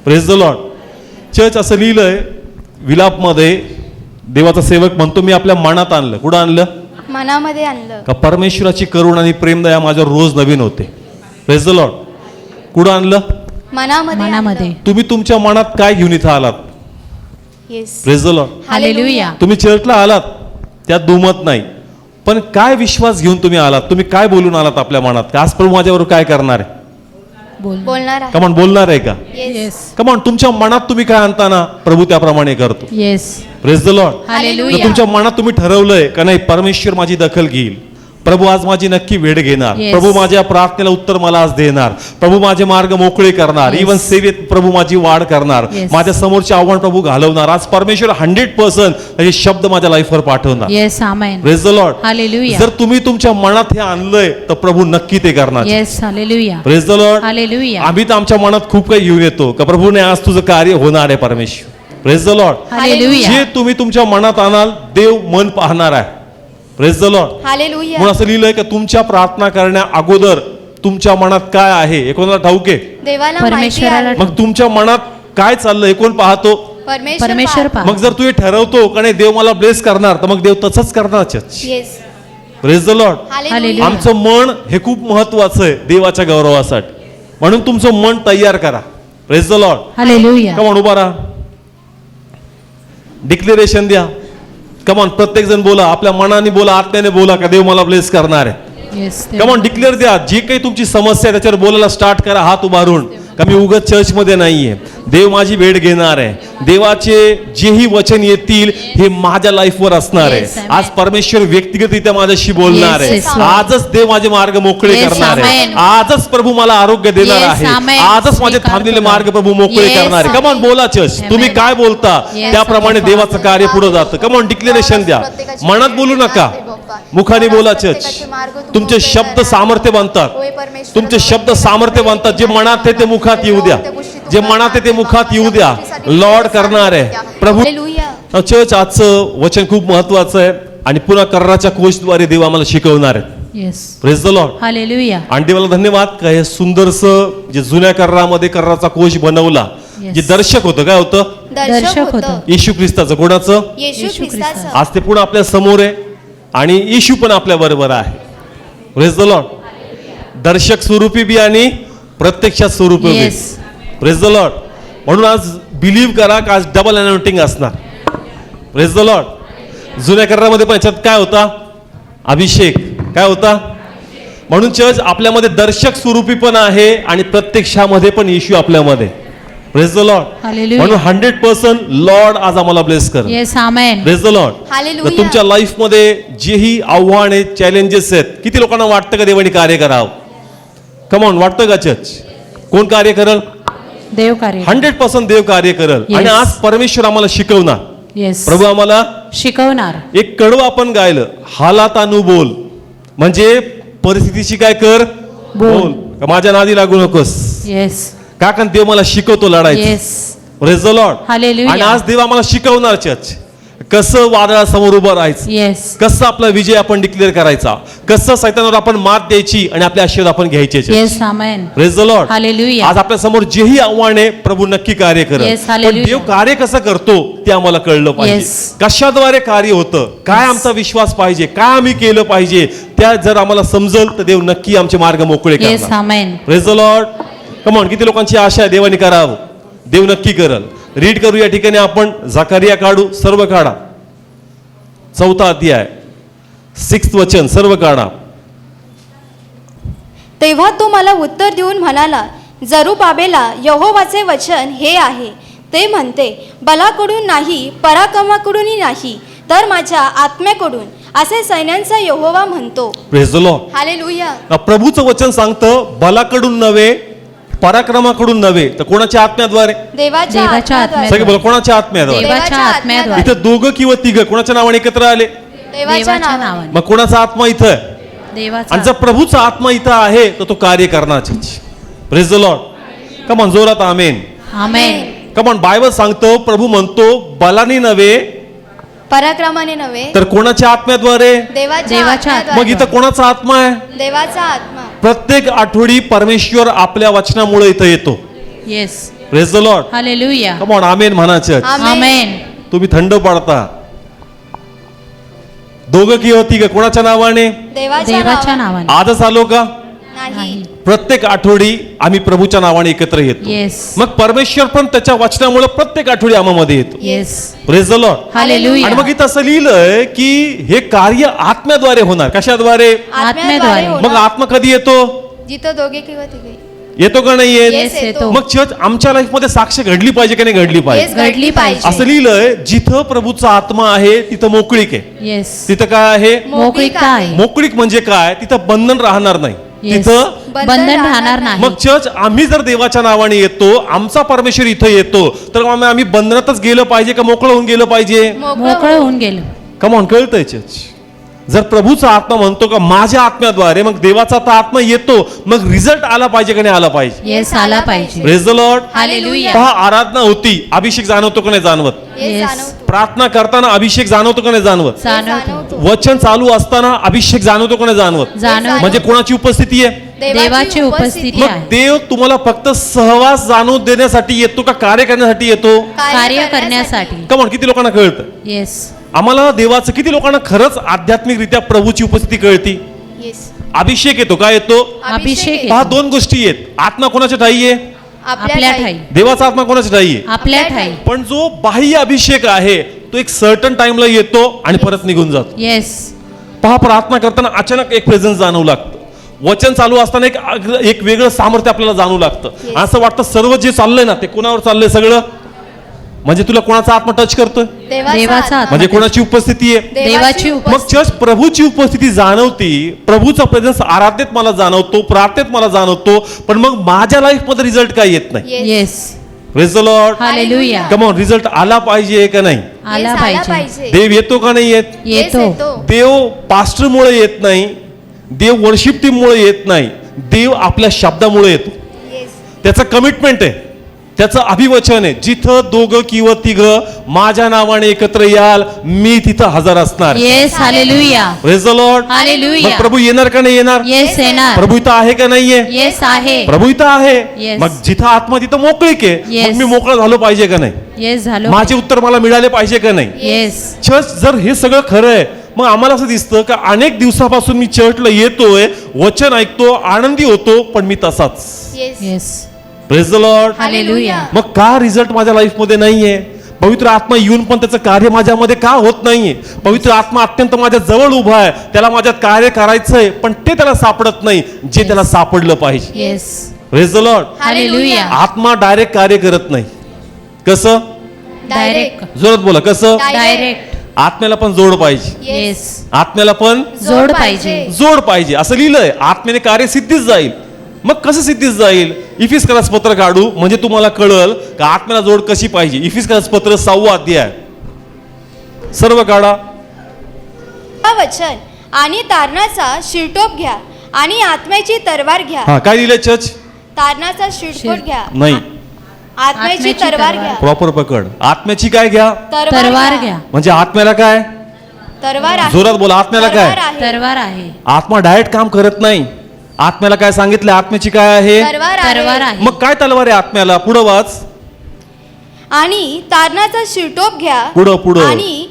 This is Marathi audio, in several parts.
Praise the Lord. चर्च असं लिहिलंय विलापमध्ये, देवाचा सेवक म्हणतो मी आपल्या मनात आणलं. कुठं आणलं? मनामध्ये आणलं. का परमेश्वराची करुणा आणि प्रेमदया माझ्यावर रोज नवीन होते. Praise the Lord. कुठं आणलं? मनामध्ये. तुम्ही तुमच्या मनात काय घेऊन इथं आलात? Yes. Praise the Lord. Hallelujah. तुम्ही चर्चला आलात त्यात दुमत नाही, पण काय विश्वास घेऊन तुम्ही आलात? तुम्ही काय बोलून आलात आपल्या मनात? आज प्रभू माझ्यावर काय करणार आहे? बोलणार आहे. कमान बोलणार आहे का? येस. कमान तुमच्या मनात तुम्ही काय आणताना प्रभू त्याप्रमाणे करतो. Yes. Praise the Lord. Hallelujah. तुमच्या मनात तुम्ही ठरवलंय का नाही परमेश्वर माझी दखल घेईल, प्रभू आज माझी नक्की वेळ घेणार, प्रभू माझ्या प्रार्थनेला उत्तर मला आज देणार, प्रभू माझे मार्ग मोकळे करणार, इवन सेवेत प्रभू माझी वाढ करणार, माझ्या समोरचे आव्हान प्रभू घालवणार. आज परमेश्वर 100% हे शब्द माझ्या लाईफवर पाठवणार. Yes. Amen. Praise the Lord. Hallelujah. जर तुम्ही तुमच्या मनात हे आणलंय तर प्रभू नक्की ते करणार. Yes. Hallelujah. Praise the Lord. Hallelujah. आम्ही तर आमच्या मनात खूप काही घेऊन येतो का प्रभूने आज तुझं कार्य होणार आहे. परमेश्वर. Praise the Lord. हालेलुया. जे तुम्ही तुमच्या मनात आणाल देव मन पाहणार आहे. Praise the Lord. हालेलुया. म्हणून असं लिहिलंय की तुमच्या प्रार्थना करण्या अगोदर तुमच्या मनात काय आहे हे कोणाला ठाऊक आहे? देवाला माहिती आहे. मग तुमच्या मनात काय चाललंय हे कोण पाहतो? परमेश्वर. मग जर तू हे ठरवतो का नाही देव मला ब्लेस करणार, तर मग देव तसंच करणार. Yes. Praise the Lord. Hallelujah. आमचं मन हे खूप महत्वाचं आहे देवाच्या गौरवासाठी, म्हणून तुमचं मन तयार करा. Praise the Lord. Hallelujah. Come on उभा राहा, डिक्लेरेशन द्या. कमॉन प्रत्येक जण बोला, आपल्या मनाने बोला, आत्म्याने बोला का देव मला ब्लेस करणार आहे. येस. कमॉन डिक्लेअर द्या. जी काही तुमची समस्या आहे त्याच्यावर बोलायला स्टार्ट करा हात उभारून का मी उगाच चर्चमध्ये नाहीये, देव माझी भेट घेणार आहे. देवाचे जेही वचन येतील हे माझ्या लाईफवर असणार आहे. आज परमेश्वर व्यक्तिगतरित्या माझ्याशी बोलणार आहे. आजच देव माझे मार्ग मोकळे करणार आहे. आजच प्रभू मला आरोग्य देणार आहे. आजच माझे थांबलेले मार्ग प्रभू मोकळे करणार आहे. कमॉन बोला चर्च, तुम्ही काय बोलता त्याप्रमाणे देवाचं कार्य पुढे जातं. कमॉन डिक्लेरेशन द्या. मनात बोलू नका, मुखाने बोला चर्च. तुमचे शब्द सामर्थ्य बनतात. तुमचे शब्द सामर्थ्य बनतात. जे मनात आहे ते मुखात येऊ द्या. जे मनात आहे ते मुखात येऊ द्या. लॉर्ड करणार आहे प्रभू. चर्च आजचं वचन खूप महत्वाचं आहे आणि पुन्हा कर्राच्या कोशद्वारे देव आम्हाला शिकवणार आहे. Yes. Praise the Lord. Hallelujah. आणि देवाला धन्यवाद का हे सुंदरसं जे जुन्या कर्रामध्ये कर्राचा कोश बनवला, जे दर्शक होतं. काय होतं? दर्शक होतं. येशू ख्रिस्ताचं. कोणाचं? येशू ख्रिस्ताचं. आज ते पुन्हा आपल्या समोर आहे आणि येशू पण आपल्या बरोबर आहे. Praise the Lord. दर्शक स्वरूपी बी आणि प्रत्यक्षात स्वरूपी बी. Praise the Lord. म्हणून आज बिलीव्ह करा का आज डबल अनॉइंटिंग असणार. Praise the Lord. जुन्या करारामध्ये पण याच्यात काय होता? अभिषेक. काय होता? म्हणून चर्च आपल्यामध्ये दर्शक स्वरूपी पण आहे आणि प्रत्यक्षामध्ये पण येशू आपल्यामध्ये. Praise the Lord. म्हणून 100% लॉर्ड आज आम्हाला ब्लेस कर. Yes. Amen. Praise the Lord. Hallelujah. तुमच्या लाईफ मध्ये जेही आव्हाने चॅलेंजेस आहेत, किती लोकांना वाटतं का देवाने कार्य करावं? कमॉन, वाटतं का चर्च? कोण कार्य करल? देव कार्य. 100% देव कार्य करल. आणि आज परमेश्वर आम्हाला शिकवणार. येस. प्रभू आम्हाला शिकवणार. एक कडवं आपण गायलं, हालातानु बोल. म्हणजे परिस्थितीची काय कर? बोल. माझ्या नादी लागू नकोस. येस. का? कारण देव मला शिकवतो लढायचं. Yes. Praise the Lord. Hallelujah. आणि आज देव आम्हाला शिकवणार चर्च कसं वादळासमोर उभं राहायचं, येस. कसं आपला विजय आपण डिक्लेअर करायचा, कसं सैतानावर आपण मात द्यायची आणि आपले आशीर्वाद आपण घ्यायचे. Yes. Amen. Praise the Lord. Hallelujah. आज आपल्या समोर जेही आव्हान आहे प्रभू नक्की कार्य करेल. Yes, पण hallelujah. देव कार्य कसं करतो ते आम्हाला कळलं पाहिजे. Yes. कशाद्वारे कार्य होतं, काय आमचा विश्वास पाहिजे, काय आम्ही केलं पाहिजे, त्या जर आम्हाला समजल तर देव नक्की आमचे मार्ग मोकळे येस. करणार. Amen. Praise the lord. Come on, किती लोकांची आशा आहे देवाने करावं? देव नक्की करल. रीड करू या ठिकाणी आपण. झकारिया काढू, सर्व काढा. 4था अध्याय 6th वचन, सर्व काढा. तेव्हा तो मला उत्तर देऊन म्हणाला, जरुबाबेला यहोवाचे वचन हे आहे. ते म्हणते, बलाकडून नाही, पराक्रमाकडूनही नाही, तर माझ्या आत्म्याकडून, असे सैन्यांचा यहोवा म्हणतो. Praise the Lord. हालेलुया. प्रभूचं वचन सांगतं बलाकडून नव्हे, पराक्रमाकडून नव्हे, तर कोणाच्या आत्म्याद्वारे? देवाच्या देवाच्या आत्म्याद्वारे. सगळे बोला, कोणाच्या आत्म्याद्वारे? देवाच्या आत्म्याद्वारे. इथं दोघं किंवा तिघं कोणाच्या नावाने एकत्र आले? देवाच्या नावाने. मग कोणाचा आत्मा इथं आहे? देवाचा. आणि जर प्रभूचा आत्मा इथं आहे तर तो कार्य करणार. Praise the lord. कमॉन, जोरात आमेन. आमेन. कमॉन. बायबल सांगतो, प्रभू म्हणतो बलानी नव्हे, पराक्रमाने नव्हे, तर कोणाच्या आत्म्याद्वारे? देवाच्या देवाच्या आत्म्याद्वारे. मग इथं कोणाचा आत्मा आहे? देवाचा आत्मा. प्रत्येक आठवडी परमेश्वर आपल्या वचनामुळे इथं येतो. Yes. Praise the Lord. Hallelujah. Come on, amen म्हणा चर्च. आमेन. तुम्ही थंड पडता. दोघं किंवा तिघं कोणाच्या नावाने? देवाच्या नावाने. आजच आलो का? नाही. प्रत्येक आठवडी आम्ही प्रभूच्या नावाने एकत्र येतो. येस. मग परमेश्वर पण त्याच्या वचनामुळे प्रत्येक आठवडी आम्हामध्ये येतो. Yes. Praise the Lord. Hallelujah. आणि मग इथं असं लिहिलंय की हे कार्य आत्म्याद्वारे होणार. कशाद्वारे? आत्म्याद्वारे. मग आत्मा कधी येतो? जिथं दोघे किंवा तिघे. येतो का नाही येत? येस येतो. मग चर्च आमच्या लाईफ मध्ये साक्ष घडली पाहिजे की नाही घडली पाहिजे? घडली पाहिजे. असं लिहिलंय जिथं प्रभूचा आत्मा आहे तिथं मोकळीक आहे. येस. तिथं काय आहे? मोकळीक आहे. मोकळीक म्हणजे काय? तिथं बंधन राहणार नाही. येस. तिथं बंधन राहणार नाही. मग चर्च आम्ही जर देवाच्या नावाने येतो, आमचा परमेश्वर इथं येतो, तर मग आम्ही बंधनातच गेलं पाहिजे का मोकळं होऊन गेलं पाहिजे? मोकळं होऊन गेलं. कमॉन, कळतंय चर्च. जर प्रभूचा आत्मा म्हणतो का माझ्या आत्म्याद्वारे, मग देवाचा आता आत्मा येतो, मग रिझल्ट आला पाहिजे का नाही आला पाहिजे? येस आला पाहिजे. Praise the Lord. हालेलुया. पहा, आराधना होती, अभिषेक जाणवतो का नाही जाणवत? येस. प्रार्थना करताना अभिषेक जाणवतो का नाही जाणवत? जाणवतो. वचन चालू असताना अभिषेक जाणवतो का नाही जाणवत? जाणवतो. म्हणजे कोणाची उपस्थिती आहे? देवाची उपस्थिती मग आहे. देव तुम्हाला फक्त सहवास जाणून देण्यासाठी येतो का कार्य करण्यासाठी येतो? कार्य करण्यासाठी. कमॉन, किती लोकांना कळतं? येस. आम्हाला देवाचं किती लोकांना खरंच आध्यात्मिकरित्या प्रभूची उपस्थिती कळती? येस. अभिषेक येतो, काय येतो? अभिषेक पहा, येतो. दोन गोष्टी आहेत. आत्मा कोणाच्या ठाई आहे? आपल्या ठाई. देवाचा आत्मा कोणाच्या ठाई आहे? आपल्या ठाई. पण जो बाह्य अभिषेक आहे तो एक सर्टन टाइमला येतो आणि परत निघून जातो. येस. पहा, प्रार्थना करताना अचानक एक प्रेझेन्स जाणवू लागतं. वचन चालू असताना एक वेगळं सामर्थ्य आपल्याला जाणवू लागतं. असं वाटतं सर्व जे चाललंय ना ते कोणावर चाललंय सगळं? म्हणजे तुला कोणाचा आत्मा टच करतोय? देवाचा आत्मा. म्हणजे कोणाची उपस्थिती आहे? देवाची मग उपस्थिती. चर्च प्रभूची उपस्थिती जाणवती, प्रभूचा प्रेझेन्स आराधनेत मला जाणवतो, प्रार्थनेत मला जाणवतो, पण मग माझ्या लाईफ मध्ये रिझल्ट काय येत नाही. Yes. Praise the Lord. Hallelujah. Come on, result आला पाहिजे का नाही? आला पाहिजे. देव येतो का नाही येत? येतो. देव पास्टरमुळे येत नाही, देव वर्शिप टीममुळे येत नाही, देव आपल्या शब्दामुळे येतो. त्याचं कमिटमेंट आहे, त्याचं अभिवचन आहे. जिथं दोघं किंवा तिघं माझ्या नावाने एकत्र याल, मी तिथं हजर असणार. Yes. Hallelujah. Praise the Lord. Hallelujah. मग प्रभू येणार का नाही येणार? येस येणार. प्रभू इथं आहे का नाहीये? येस आहे. प्रभू इथं आहे. Yes. मग जिथं आत्मा तिथं मोकळीक आहे. Yes. मग मी मोकळा झालो पाहिजे का नाही? येस झालो. माझे उत्तर मला मिळाले पाहिजे का नाही? येस. चर्च जर हे सगळं खरं आहे, मग आम्हाला असं दिसतं का अनेक दिवसापासून मी चर्चला येतोय, वचन ऐकतो, आनंदी होतो, पण मी तसाच. Yes. Praise the Lord. Hallelujah. मग का रिझल्ट माझ्या लाईफ मध्ये नाहीये? पवित्र आत्मा येऊन पण त्याचं कार्य माझ्यामध्ये का होत नाहीये? पवित्र आत्मा अत्यंत माझ्या जवळ उभा आहे, त्याला माझ्यात कार्य करायचंय, पण ते त्याला सापडत नाही जे त्याला सापडलं पाहिजे. Yes. Praise the Lord. Hallelujah. आत्मा डायरेक्ट कार्य करत नाही. कसं? डायरेक्ट. जोरात बोला, कसं? डायरेक्ट. आत्म्याला पण जोड पाहिजे. येस. आत्म्याला पण जोड पाहिजे. जोड पाहिजे. असं लिहिलंय, आत्म्याने कार्य सिद्धीच जाईल. मग कसं सिद्धीच जाईल? इफिसकरास पत्र काढू म्हणजे तुम्हाला कळल का आत्म्याला जोड कशी पाहिजे. इफिसकरास पत्र 6 अध्याय सर्व काढा. वचन आणि तारणाचा शिरटोप घ्या आणि आत्म्याची तलवार घ्या. हा, काय लिहिलंय चर्च? तारणाचा शिरटोप घ्या. नाही, आत्म्याची तलवार घ्या. प्रॉपर पकड. आत्म्याची काय घ्या? तलवार घ्या. म्हणजे आत्म्याला काय? तलवार आहे. जोरात बोला, आत्म्याला काय? तलवार आहे. तलवार आहे. आत्मा डायरेक्ट काम करत नाही. आत्म्याला काय सांगितलं? आत्म्याची काय आहे? तलवार तलवार आहे. आहे. मग काय तलवार आहे आत्म्याला? पुढं वाच. आणि तारणाचा शिरटोप घ्या. पुढं. आणि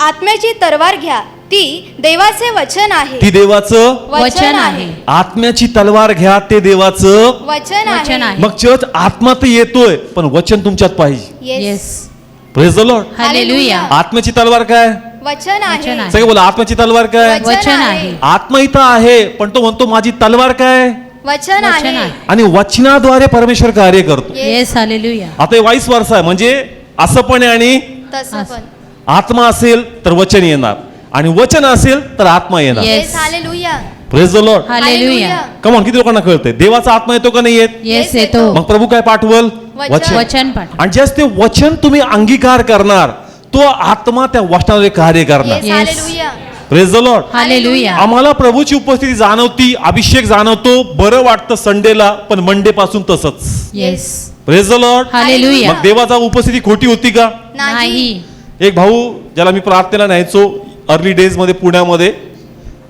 आत्म्याची तलवार घ्या, ती देवाचे वचन आहे. ती देवाचं वचन आहे. आत्म्याची तलवार घ्या, ते देवाचं वचन वचन आहे. आहे. मग चर्च आत्मा तर येतोय, पण वचन तुमच्यात पाहिजे. Yes. Praise the Lord. Hallelujah. आत्म्याची तलवार काय? वचन आहे. आहे. सगळे बोला, आत्म्याची तलवार काय? वचन आहे. आत्मा इथं आहे, पण तो म्हणतो माझी तलवार काय? वचन वचन आहे. आहे. आणि वचनाद्वारे परमेश्वर कार्य करतो. येस. हालेलुया. आता हे वाईस वर्ष आहे, म्हणजे असं पण आहे आणि तसं पण. आत्मा असेल तर वचन येणार, आणि वचन असेल तर आत्मा येणार. Yes. Yes. Hallelujah. Praise the Lord. Hallelujah. Come on, किती लोकांना कळतंय? देवाचा आत्मा येतो का नाही येत? येस येतो. मग प्रभू काय पाठवल? वचन. वचन पाठ. आणि ज्यास ते वचन तुम्ही अंगीकार करणार, तो आत्मा त्या वचनाद्वारे कार्य करणार. Yes. Hallelujah. Praise the Lord. Hallelujah. आम्हाला प्रभूची उपस्थिती जाणवती, अभिषेक जाणवतो, बरं वाटतं संडेला, पण मंडे पासून तसंच. Yes. Praise the Lord. Hallelujah. मग देवाचा उपस्थिती खोटी होती का? नाही. एक भाऊ ज्याला मी प्रार्थनेला न्यायचो अर्ली डेज मध्ये पुण्यामध्ये,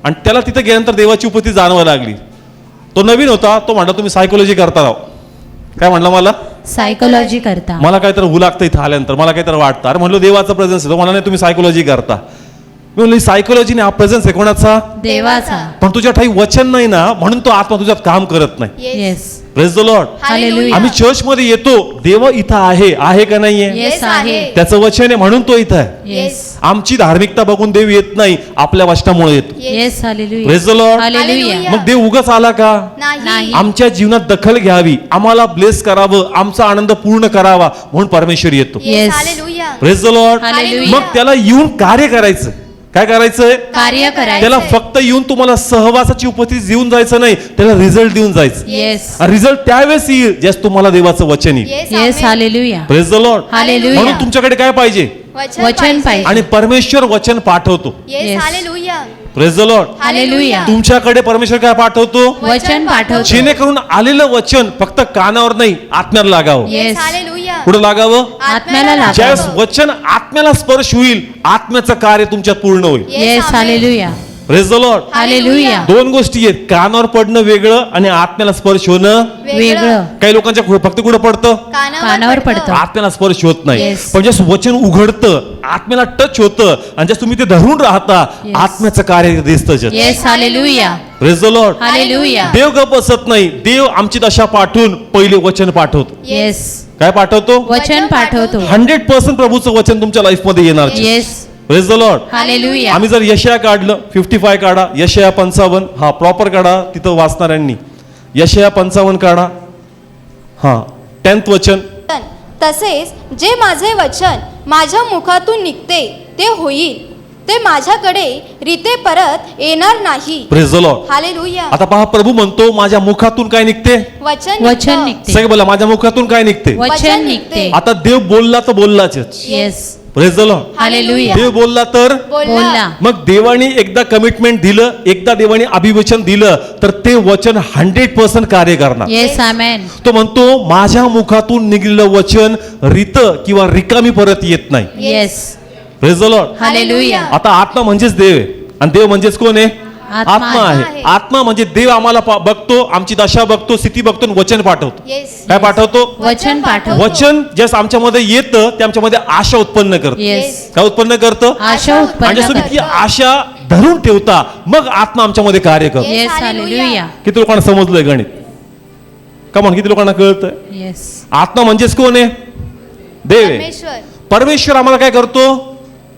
आणि त्याला तिथे गेल्यानंतर देवाची उपस्थिती जाणवायला लागली. तो नवीन होता, तो म्हणला तुम्ही सायकोलॉजी करता राव. काय म्हणला मला? सायकोलॉजी करता. मला काहीतरी होऊ लागतं इथं आल्यानंतर, मला काहीतरी वाटतं. अरे म्हणलो देवाचा प्रेझेन्स आहे. तो म्हणला नाही तुम्ही सायकोलॉजी करता. मी म्हणलो सायकोलॉजी नाही, हा प्रेझेन्स आहे कोणाचा? देवाचा. पण तुझ्या ठाई वचन नाही ना, म्हणून तो आत्मा तुझ्यात काम करत नाही. Yes. Praise the Lord. Hallelujah. आम्ही चर्च मध्ये येतो, देव इथं आहे का नाहीये? येस आहे. त्याचं वचन आहे म्हणून तो इथं आहे. येस. आमची धार्मिकता बघून देव येत नाही, आपल्या वचनामुळे येतो. Yes. Hallelujah. Praise the Lord. Hallelujah. मग देव उगाच आला का? नाही. आमच्या जीवनात दखल घ्यावी, आम्हाला ब्लेस करावं, आमचा आनंद पूर्ण करावा म्हणून परमेश्वर येतो. Yes. Praise the Lord. Hallelujah. मग त्याला येऊन कार्य करायचं. काय करायचंय? कार्य करायचं. त्याला फक्त येऊन तुम्हाला सहवासाची उपस्थिती देऊन जायचं नाही, त्याला रिझल्ट देऊन जायचं. येस. रिझल्ट त्यावेळेस येईल ज्यास तुम्हाला देवाचं वचन येईल. Yes. Hallelujah. Praise the Lord. Hallelujah. म्हणून तुमच्याकडे काय पाहिजे? वचन पाहिजे. आणि परमेश्वर वचन पाठवतो. Yes. Praise the Lord. Hallelujah. तुमच्याकडे परमेश्वर काय पाठवतो? वचन पाठवतो. जेणेकरून आलेलं वचन फक्त कानावर नाही, आत्म्याला लागावं. येस. कुठं लागावं? आत्म्याला ज्यावेळेस लागावं. वचन आत्म्याला स्पर्श होईल, आत्म्याचं कार्य तुमच्यात पूर्ण होईल. Yes. Hallelujah. Praise the Lord. Hallelujah. दोन गोष्टी आहेत, कानावर पडणं वेगळं आणि आत्म्याला स्पर्श होणं. वेगळं. काही लोकांच्या फक्त कुठं पडतं? कानावर पडतं. आत्म्याला स्पर्श होत नाही. Yes. पण ज्यास वचन उघडतं, आत्म्याला टच होतं आणि ज्यास तुम्ही ते धरून राहता, Yes. आत्म्याचं कार्य दिसतं. Yes. Hallelujah. Praise the Lord. Hallelujah. देव गप बसत नाही, देव आमची दशा पाठवून पहिले वचन पाठवतो. येस. काय पाठवतो? वचन पाठवतो. 100% प्रभूचं वचन तुमच्या लाईफ मध्ये येणार. Yes. Praise the Lord. Hallelujah. आम्ही जर यशया काढलं 55 काढा, यशया 55 हा प्रॉपर काढा, तिथं वाचणाऱ्यांनी यशया 55 काढा. हा 10th वचन. तसेच जे माझे वचन माझ्या मुखातून निघते ते होईल, ते माझ्याकडे रीते परत येणार नाही. Praise the Lord. हालेलुया. आता पहा, प्रभू म्हणतो माझ्या मुखातून काय निघते? वचन वचन निघते. सगळे बोला, माझ्या मुखातून काय निघते? वचन निघते. आता देव बोलला तर बोललाच. Yes. Praise the Lord. Hallelujah. देव बोलला तर बोलला. मग देवाने एकदा कमिटमेंट दिलं, एकदा देवाने अभिवचन दिलं तर ते वचन 100% कार्य करणार. येस. आमेन. तो म्हणतो माझ्या मुखातून निघलेलं वचन रित किंवा रिकामी परत येत नाही. Yes. Praise the Lord. Hallelujah. आता आत्मा म्हणजेच देव आहे आणि देव म्हणजेच कोण आहे? आत्मा आत्मा आहे. आत्मा म्हणजे देव आम्हाला बघतो, आमची दशा बघतो, स्थिती बघतो आणि वचन पाठवतो. काय पाठवतो? वचन पाठवतो. वचन जस आमच्यामध्ये येतं ते आमच्यामध्ये आशा उत्पन्न करतं. येस. काय उत्पन्न करतं? आशा आणि उत्पन्न जसं तुम्ही ती करतो. आशा धरून ठेवता, मग आत्मा आमच्यामध्ये कार्य करतो. येस. हालेलुया. किती लोकांना समजलंय गणित? का म्हणून किती लोकांना कळतंय? येस. आत्मा म्हणजेच कोण आहे? देव आहे. परमेश्वर. परमेश्वर आम्हाला काय करतो?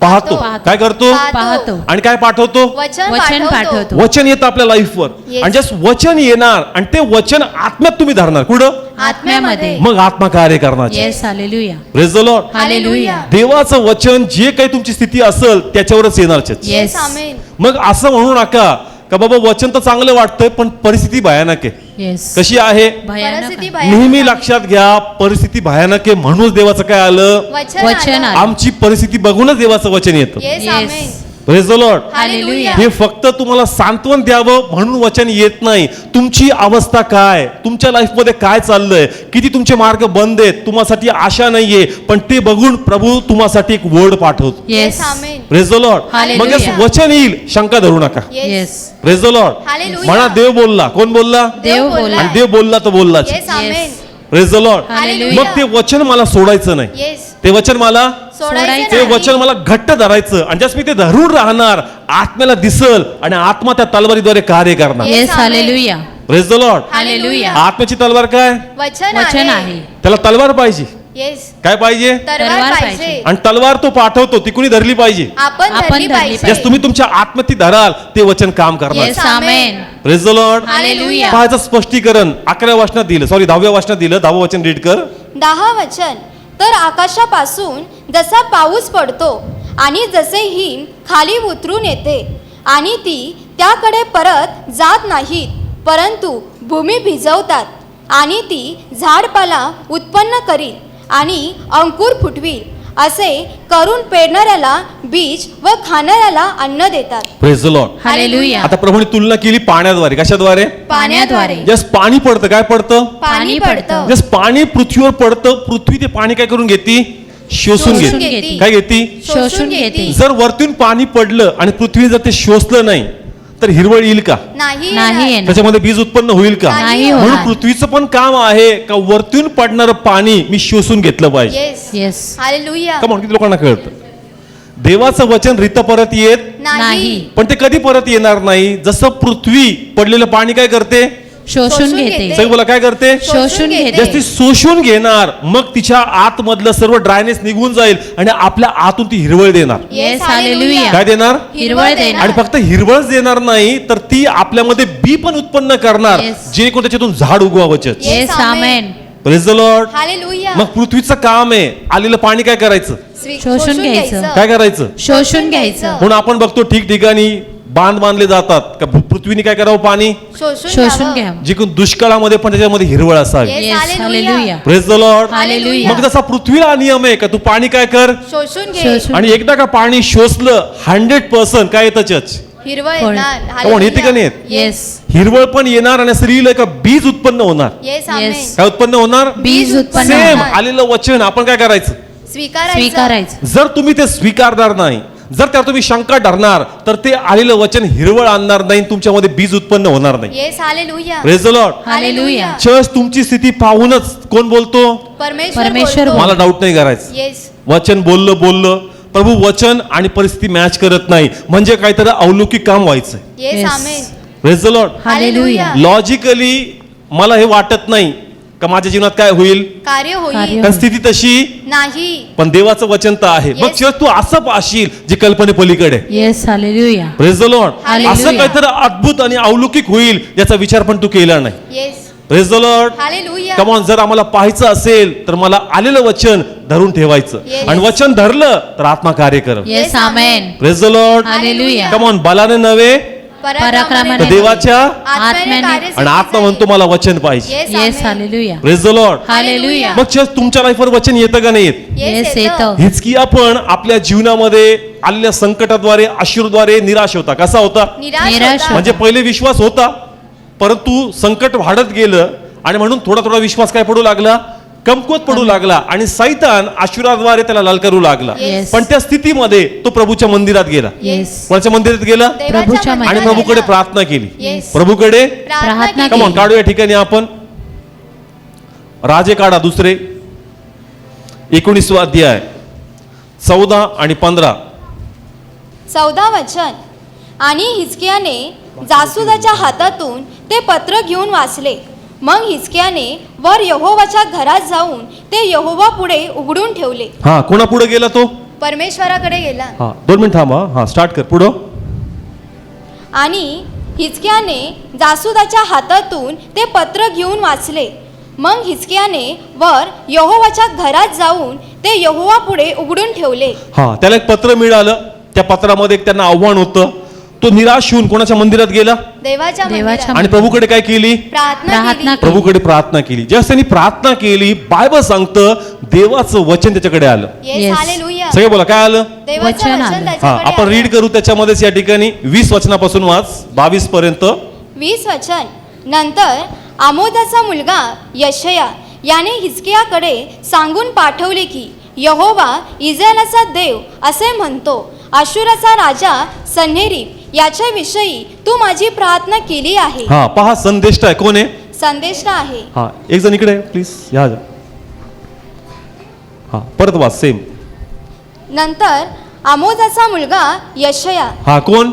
पाहतो. पाहतो. काय करतो? पाहतो. आणि काय पाठवतो? वचन पाठवतो. वचन येतं आपल्या लाईफवर. Yes. आणि जस्ट वचन येणार आणि ते वचन आत्म्यात तुम्ही धरणार. कुठं? आत्म्यामध्ये. मग आत्मा कार्य करणार. Yes. Hallelujah. Praise the Lord. Hallelujah. देवाचं वचन जे काही तुमची स्थिती असेल त्याच्यावरच येणार. येस. आमेन. मग असं म्हणू नका का बाबा वचन तर चांगलं वाटतंय पण परिस्थिती भयानक आहे. येस. कशी आहे? परिस्थिती भयानक. भयानक नेहमी आहे. लक्षात घ्या, परिस्थिती भयानक आहे म्हणूनच देवाचं काय आलं? वचन आलं. आमची परिस्थिती बघूनच देवाचं वचन येतं. Yes. Yes. Amen. Praise the Lord. Hallelujah. हे फक्त तुम्हाला सांत्वन द्यावं म्हणून वचन येत नाही. तुमची अवस्था काय, तुमच्या लाईफमध्ये काय चाललंय, किती तुमचे मार्ग बंद आहेत, तुम्हासाठी आशा नाहीये, पण ते बघून प्रभू तुम्हासाठी एक वर्ड पाठवतो. Yes. Amen. Praise the Lord. Hallelujah. मग जसं वचन येईल, शंका धरू नका. Yes. Praise the Lord. Hallelujah. म्हणा देव बोलला. कोण बोलला? देव बोलला. आणि देव बोलला तर बोललाच. Yes. Amen. Praise the Lord. Hallelujah. मग ते वचन मला सोडायचं नाही. येस. ते वचन मला सोडायचं ते नाही. वचन मला घट्ट धरायचं आणि जस मी ते धरून राहणार, आत्म्याला दिसल आणि आत्मा त्या तलवारीद्वारे कार्य करणार. Yes. Hallelujah. Praise the Lord. Hallelujah. आत्म्याची तलवार काय? वचन आहे. त्याला तलवार पाहिजे. येस. काय पाहिजे? तलवार पाहिजे. पाहिजे. आणि तलवार तो पाठवतो, ती कुणी धरली पाहिजे. आपण आपण धरली धरली पाहिजे. जस तुम्ही तुमच्या आत्मती धराल ते वचन काम करणार. Yes. Amen. Praise the Lord. Hallelujah. पाहायचं स्पष्टीकरण 11व्या वचनात दिलं, 10व्या वचनात दिलं. 10वं वचन रीड कर. 10 वचन. तर आकाशापासून जसा पाऊस पडतो आणि जसे हिम खाली उतरून येते आणि ती त्याकडे परत जात नाहीत, परंतु भूमी भिजवतात आणि ती झाडपाला उत्पन्न करील आणि अंकुर फुटवील, असे करून पेरणाऱ्याला बीज व खाणाऱ्याला अन्न देतात. Praise the Lord. हालेलुया. आता प्रभूने तुलना केली पाण्याद्वारे. कशाद्वारे? पाण्याद्वारे. जस पाणी पडतं, काय पडतं? पाणी पडतं. जस पाणी पृथ्वीवर पडतं, पृथ्वी ते पाणी काय करून घेते? शोषून शोषून घेते. घेते. काय घेते? शोषून घेते. जर वरतून पाणी पडलं आणि पृथ्वी जर ते शोषलं नाही तर हिरवळ येईल का? नाही नाही येणार. येणार. त्याच्यामध्ये बीज उत्पन्न होईल का? नाही म्हणून होणार. पृथ्वीचं पण काम आहे का वरतून पडणारं पाणी मी शोषून घेतलं पाहिजे. Yes yes hallelujah. का म्हणून किती लोकांना कळतं देवाचं वचन रित परत येत नाही. पण ते कधी परत येणार नाही जसं पृथ्वी पडलेलं पाणी काय करते? शोषून घेते. घेते. सगळं बोला काय करते? शोषून घेते. जस ती शोषून घेणार मग तिच्या आतमधलं सर्व ड्रायनेस निघून जाईल आणि आपल्या आतून ती हिरवळ देणार. Yes hallelujah. काय देणार? हिरवळ देणार. आणि फक्त हिरवळच देणार नाही तर ती आपल्यामध्ये बी पण उत्पन्न करणार Yes. जेणेकरून त्याच्यातून झाड उगवावं. Yes amen. Praise the Lord. Hallelujah. मग पृथ्वीचं काम आहे आलेलं पाणी काय करायचं? शोषून घ्यायचं. काय करायचं? शोषून घ्यायचं. म्हणून आपण बघतो ठिकठिकाणी बांध बांधले जातात का पृथ्वीने काय करावं? पाणी शोषून घ्या. जिकडून दुष्काळामध्ये पण त्याच्यामध्ये हिरवळ असावी. Yes. Yes hallelujah. Hallelujah. Praise the Lord. Hallelujah. मग जसा पृथ्वीला नियम आहे का तू पाणी काय कर शोषून घे. शोषून आणि एकदा का पाणी शोषलं 100% काय येतं चर्च? हिरवळ फळ. येणार. कोण येते का नाही येत? येस हिरवळ पण येणार आणि स्त्रीला का बीज उत्पन्न होणार. Yes Yes. आमेन. काय उत्पन्न होणार? बीज उत्पन्न सेम होणार. आलेलं वचन आपण काय करायचं? स्वीकारायचं. जर तुम्ही ते स्वीकारणार नाही जर त्या तुम्ही शंका धरणार तर ते आलेलं वचन हिरवळ आणणार नाही तुमच्यामध्ये बीज उत्पन्न होणार नाही. Yes hallelujah. Praise the Lord. Hallelujah. Church तुमची स्थिती पाहूनच कोण बोलतो? परमेश्वर बोलतो. मला डाऊट नाही करायचं. येस वचन बोललं प्रभू वचन आणि परिस्थिती मॅच करत नाही म्हणजे काहीतरी अलौकिक काम व्हायचं. Yes Yes. Amen. Praise the Lord. Hallelujah. Logically मला हे वाटत नाही का माझ्या जीवनात काय होईल कार्य होईल कार्य. कारण स्थिती तशी नाही. पण देवाचं वचन तर आहे. मग Yes. चर्च तू असं पाहशील जे कल्पने पलीकडे. Yes hallelujah. Praise the Lord. Hallelujah. असं काहीतरी अद्भुत आणि अलौकिक होईल याचा विचार पण तू केला नाही. Yes praise the Lord. Hallelujah. Come on जर आम्हाला पाहायचं असेल तर मला आलेलं वचन धरून ठेवायचं Yes. आणि वचन धरलं तर आत्मा कार्य करत. Yes amen. Praise the Lord. Hallelujah. Come on बलाने नव्हे पराक्रमाने तर देवाच्या आत्म्याने आणि आत्मा म्हणतो मला वचन पाहिजे. Yes hallelujah. Praise the Lord. Hallelujah. मग चर्च तुमच्या लाईफवर वचन येतं का नाही येत? येस येतं. हिजकिया पण आपल्या जीवनामध्ये आलेल्या संकटाद्वारे अश्रूद्वारे निराश होता. कसा होता? निराश निराश म्हणजे पहिले विश्वास होता परंतु संकट वाढत गेलं आणि म्हणून थोडा थोडा विश्वास काय पडू लागला? कमकुवत पडू लागला आणि सैतान आशुराद्वारे त्याला लाल करू लागला. Yes. पण त्या स्थितीमध्ये तो प्रभूच्या मंदिरात गेला. येस. कोणाच्या मंदिरात गेला? प्रभूच्या आणि मंदिरात प्रभूकडे प्रार्थना केली. Yes. प्रभूकडे प्रार्थना कम ऑन केली. काढू या ठिकाणी आपण राजे काढा दुसरे 19 अध्याय 14 आणि 15. 14 वचन. आणि हिजकियाने जासूदाच्या हातातून ते पत्र घेऊन वाचले. मग हिजकियाने वर यहोवाच्या घरात जाऊन ते यहोवा पुढे उघडून ठेवले. हा कोणा पुढे गेला तो? परमेश्वराकडे गेला. हा 2 मिनिट थांबा. हा स्टार्ट कर पुढं. आणि हिजकियाने जासूदाच्या हातातून ते पत्र घेऊन वाचले. मग हिजकियाने वर यहोवाच्या घरात जाऊन ते यहोवा पुढे उघडून ठेवले. हा त्याला एक पत्र मिळालं. त्या पत्रामध्ये एक त्यांना आव्हान होतं. तो निराश होऊन कोणाच्या मंदिरात गेला? देवाच्या देवाच्या मंदिरात आणि प्रभूकडे काय केली? प्रार्थना प्रार्थना केली. प्रभूकडे प्रार्थना केली. ज्यावेळेस त्यांनी प्रार्थना केली बायबल सांगतं देवाचं वचन त्याच्याकडे आलं. Yes Yes. हालेलुया. सगळे बोला काय आलं? देवाचं वचन वचन आलं. हा त्याच्याकडे आपण आलं. रीड करू त्याच्यामध्येच या ठिकाणी 20 वचनापासून वाच 22 पर्यंत. 20 वचन. नंतर आमोदाचा मुलगा यशया याने हिजकियाकडे सांगून पाठवले की यहोवा इस्रायलाचा देव असे म्हणतो, आशुराचा राजा सन्हेरीब याच्या विषयी तू माझी प्रार्थना केली आहे. हा पहा संदेष्टा आहे. कोण आहे? संदेष्टा आहे. हा एक जण इकडे प्लीज या. हा परत वाच सेम. नंतर आमोदाचा मुलगा यशया. हा कोण?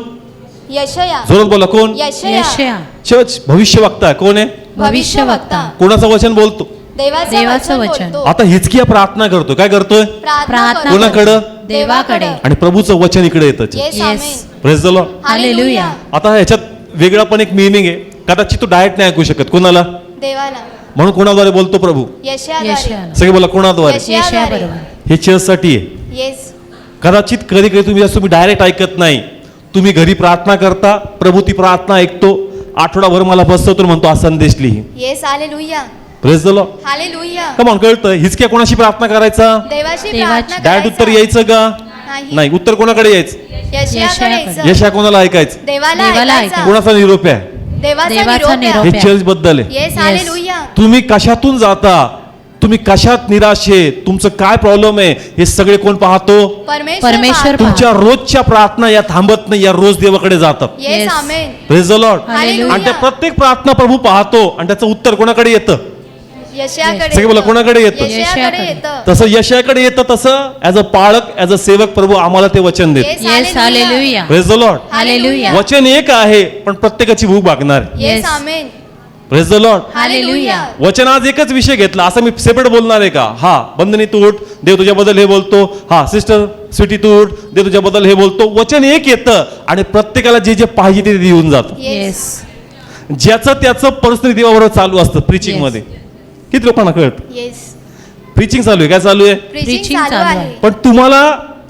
यशया. जोरात बोला कोण? यशया यशया. चर्च भविष्य वक्ता कोण आहे? भविष्यवक्ता. कोणाचं वचन बोलतो? देवाचं वचन. बोलतो. आता हिजकिया प्रार्थना करतो. काय करतोय? प्रार्थना करतो. कोणाकडं? देवाकडे. आणि प्रभूचं वचन इकडे येतं. Yes Yes. Amen. Praise the Lord. Hallelujah. आता ह्याच्यात वेगळा पण एक मिनिंग आहे. कदाचित तो डायरेक्ट नाही ऐकू शकत. कोणाला? देवाला. म्हणून कोणाद्वारे बोलतो प्रभू? यशयाद्वारे. यशया. सगळे बोला कोणाद्वारे? यशया बरोबर. हे चर्चसाठी आहे. येस. कदाचित कधी कधी तुम्ही डायरेक्ट ऐकत नाही. तुम्ही घरी प्रार्थना करता प्रभू ती प्रार्थना ऐकतो. आठवडाभर मला बसवतो म्हणतो हा संदेश लिही. Yes hallelujah. Praise the Lord. Hallelujah. Come on कळतं. हिजकिया कोणाशी प्रार्थना करायचा? देवाची देवाची. प्रार्थना डायरेक्ट उत्तर करायचं. यायचं का? नाही. नाही. उत्तर कोणाकडे यायचं? यशयाकडे यशयाकडे. यायचं. यशा कोणाला ऐकायचं? देवाला देवाला ऐकायचं. कोणाचा निरोप आहे? देवाचा देवाचा निरोप निरोप. आहे. हे चर्च बद्दल आहे. Yes Yes. हालेलुया. तुम्ही कशातून जाता तुम्ही कशात निराश आहे, तुमचं काय प्रॉब्लेम आहे, हे सगळे कोण पाहतो? परमेश्वर तुमच्या रोजच्या प्रार्थना या थांबत नाही, या रोज देवाकडे जातात. Yes Yes. Amen. Praise the Lord. Hallelujah. आणि त्या प्रत्येक प्रार्थना प्रभू पाहतो आणि त्याचं उत्तर कोणाकडे येतं? यशायाकडे सगळे बोला, येतं. कोणाकडे येतं? यशायाकडे येतं. तसं यशाकडे येतं, तसं ॲज अ पाळक, ॲज अ सेवक प्रभू आम्हाला ते वचन देत. Yes, yes hallelujah. Hallelujah praise the Lord. Hallelujah वचन एक आहे पण प्रत्येकाची भूक भागणार. Yes Yes. Amen. Praise the Lord. Hallelujah वचन आज एकच विषय घेतला, असं मी सेपरेट बोलणार आहे का? हा बंधनी तू उठ, देव तुझ्याबद्दल हे बोलतो. हा सिस्टर स्वीटी तू उठ, देव तुझ्याबद्दल हे बोलतो. वचन एक येतं आणि प्रत्येकाला जे जे पाहिजे ते देऊन जातं. येस ज्याचं त्याचं पर्सनली देवाबरोबर चालू असतं. प्रिचिंग Yes. मध्ये किती लोकांना कळतं? येस. प्रिचिंग चालू आहे, काय चालू आहे? प्रीचिंग Preaching चालू चालू आहे. आहे. पण तुम्हाला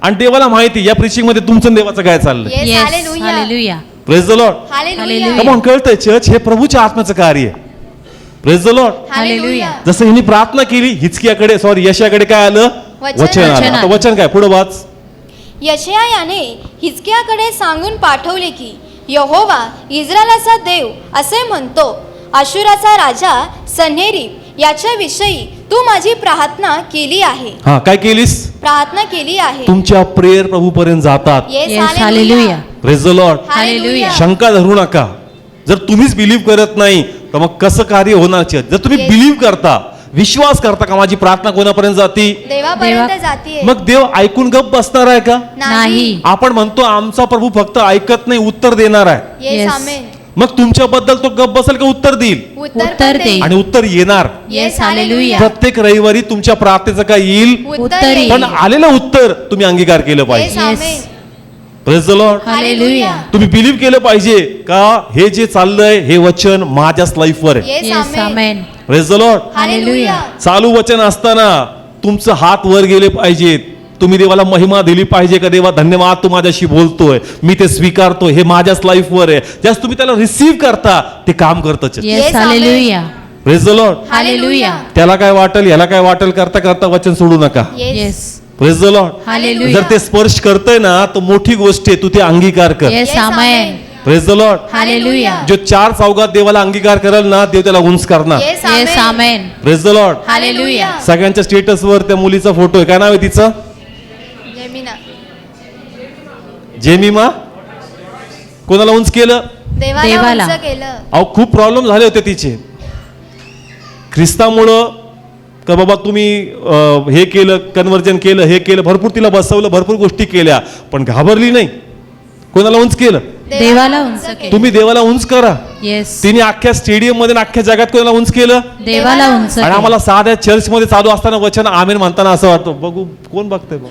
आणि देवाला माहिती या प्रिचिंग मध्ये तुमचं आणि देवाचं काय चाललंय. Yes yes hallelujah. Hallelujah praise the Lord. Hallelujah. Hallelujah. Come on, कळतंय चर्च हे प्रभूच्या आत्म्याचं कार्य आहे. Praise the Lord. हालेलुया. जसं हिने प्रार्थना केली, हिचकियाकडे सॉरी यशाकडे काय आलं? वचन. वचन आलं. वचन आता आलं. वचन काय? पुढे वाच. यशया याने हिजकियाकडे सांगून पाठवले की यहोवा इस्रायलाचा देव असे म्हणतो, आशुराचा राजा सन्हेरीब याच्या विषयी तू माझी प्रार्थना केली आहे. हा, काय केलीस? प्रार्थना केली आहे. तुमच्या प्रेयर प्रभू पर्यंत जातात. Yes yes hallelujah praise the Lord. Hallelujah. शंका धरू नका. जर तुम्हीच बिलीव्ह करत नाही तर मग कसं कार्य होणार? जर तुम्ही Yes. बिलीव्ह करता, विश्वास करता का माझी प्रार्थना कोणापर्यंत जाती, देवापर्यंत जातीये. मग देव ऐकून गप्प बसणार आहे का? नाही आपण म्हणतो आमचा प्रभू फक्त ऐकत नाही, उत्तर देणार आहे. Yes Yes. आमेन. मग तुमच्याबद्दल तो गप्प बसेल का उत्तर देईल? उत्तर उत्तर पण देईल. आणि उत्तर येणार. येस हालेलुया प्रत्येक रविवारी तुमच्या प्रार्थनेचं काय येईल? उत्तर येईल. पण आलेलं उत्तर तुम्ही अंगीकार केलं येस पाहिजे. Amen. Praise the Lord. Hallelujah तुम्ही बिलीव्ह केलं पाहिजे का हे जे चाललंय हे वचन माझ्याच लाईफवर आहे. Yes yes amen. Amen praise the Lord. Hallelujah. चालू वचन असताना तुमचं हात वर गेले पाहिजेत. तुम्ही देवाला महिमा दिली पाहिजे का देवा धन्यवाद तू माझ्याशी बोलतोय, मी ते स्वीकारतोय, हे माझ्याच लाईफवर आहे. ज्यास तुम्ही त्याला रिसीव्ह करता ते काम करतं. Yes Yes, hallelujah praise the Lord. Hallelujah त्याला काय वाटेल ह्याला काय वाटेल करता करता वचन सोडू नका. Yes. Yes praise the Lord. Hallelujah जर ते स्पर्श करतंय ना तर मोठी गोष्ट आहे, तू ते अंगीकार कर. Yes Yes, amen amen. Praise the Lord. Hallelujah जो 4 चौघात देवाला अंगीकार करेल ना देव त्याला उंच करणार. Yes yes amen. Amen praise the Lord. Hallelujah सगळ्यांच्या स्टेटसवर त्या मुलीचा फोटो आहे, काय नाव आहे तिचं? जेमिना. जेमिमा. कोणाला उंच केलं? देवाला. उंच केलं. अहो खूप प्रॉब्लेम झाले होते तिचे ख्रिस्तामुळं का बाबा तुम्ही हे केलं, कन्व्हर्जन केलं, हे केलं, भरपूर तिला बसवलं, भरपूर गोष्टी केल्या पण घाबरली नाही. कोणाला उंच केलं? देवाला उंच केलं. तुम्ही देवाला उंच करा. येस तिने अख्ख्या स्टेडियम मध्ये आणि अख्ख्या जगात कोणाला उंच केलं? देवाला उंच आणि केलं. आम्हाला साध्या चर्च मध्ये चालू असताना वचन आमेन म्हणताना असं वाटतं बघू कोण बघतंय बघ.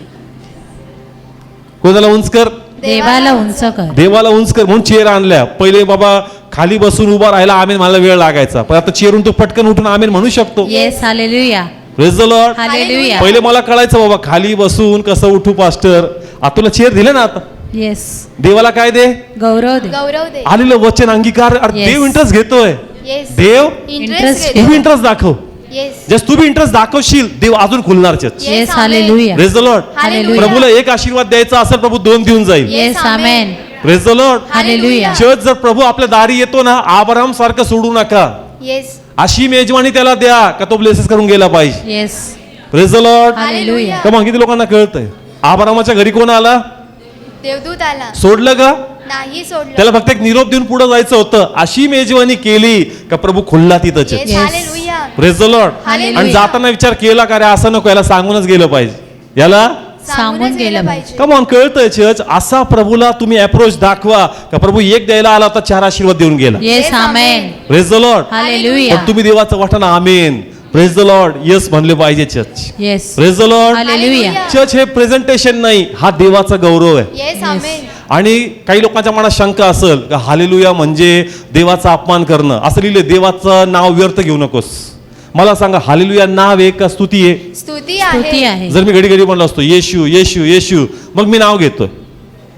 कोणाला उंच कर? देवाला उंच कर. देवाला उंच कर म्हणून चेअर आणल्या. पहिले बाबा खाली बसून उभा राहायला आमेन मला वेळ लागायचा, पण आता चेअरून तो पटकन उठून आमेन म्हणू शकतो. Yes hallelujah praise the Lord. Hallelujah पहिले मला कळायचं बाबा खाली बसून कसं उठू पास्टर. आता तुला चेअर दिले ना, आता येस देवाला काय दे? गौरव दे. गौरव दे. आलेलं वचन अंगीकार. अरे Yes. देव इंटरेस्ट घेतोय. येस. देव इंटरेस्ट Interest तू घेतो. इंटरेस्ट दाखव. येस. जस तू बी इंटरेस्ट दाखवशील देव अजून खुलणार church. Yes, yes amen. Hallelujah praise the Lord. Hallelujah. प्रभूला एक आशीर्वाद द्यायचा असेल प्रभू 2 देऊन जाईल. Yes amen praise the Lord. Hallelujah church जर प्रभू आपल्या दारी येतो ना, आब्राम सारखं सोडू नका. येस. अशी मेजवानी त्याला द्या का तो ब्लेसेस करून गेला पाहिजे. Yes praise the Lord. Hallelujah का मग किती लोकांना कळतंय? आब्रामाच्या घरी कोण आला? देवदूत आला. सोडलं का? नाही सोडलं. त्याला फक्त एक निरोप देऊन पुढे जायचं होतं. अशी मेजवानी केली का प्रभू खुलला तिथं. Yes. Yes. Hallelujah. Praise the Lord. Hallelujah. आणि जाताना विचार केला का रे असं नको, याला सांगूनच गेलं पाहिजे, याला सांगून गेलं पाहिजे. Come on. कळतंय चर्च असा प्रभूला तुम्ही अप्रोच दाखवा का प्रभू एक द्यायला आला होता 4 आशीर्वाद देऊन गेला. Yes Yes, amen amen. Praise the Lord. Hallelujah पण तुम्ही देवाचं वाटणं आमेन प्रेज द लॉर्ड यस म्हणले पाहिजे church. Yes praise the Lord. Hallelujah church हे प्रेझेंटेशन नाही, हा देवाचा गौरव आहे. येस आमेन. आणि काही लोकांच्या मनात शंका असेल का हालेलुया म्हणजे देवाचा अपमान करणं. असं लिहिलं देवाचं नाव व्यर्थ घेऊ नकोस. मला सांगा हालेलुया नाव आहे का स्तुती आहे? स्तुती स्तुती आहे. आहे. जर मी घडी घडी म्हणलो असतो येशू येशू येशू, मग मी नाव घेतोय.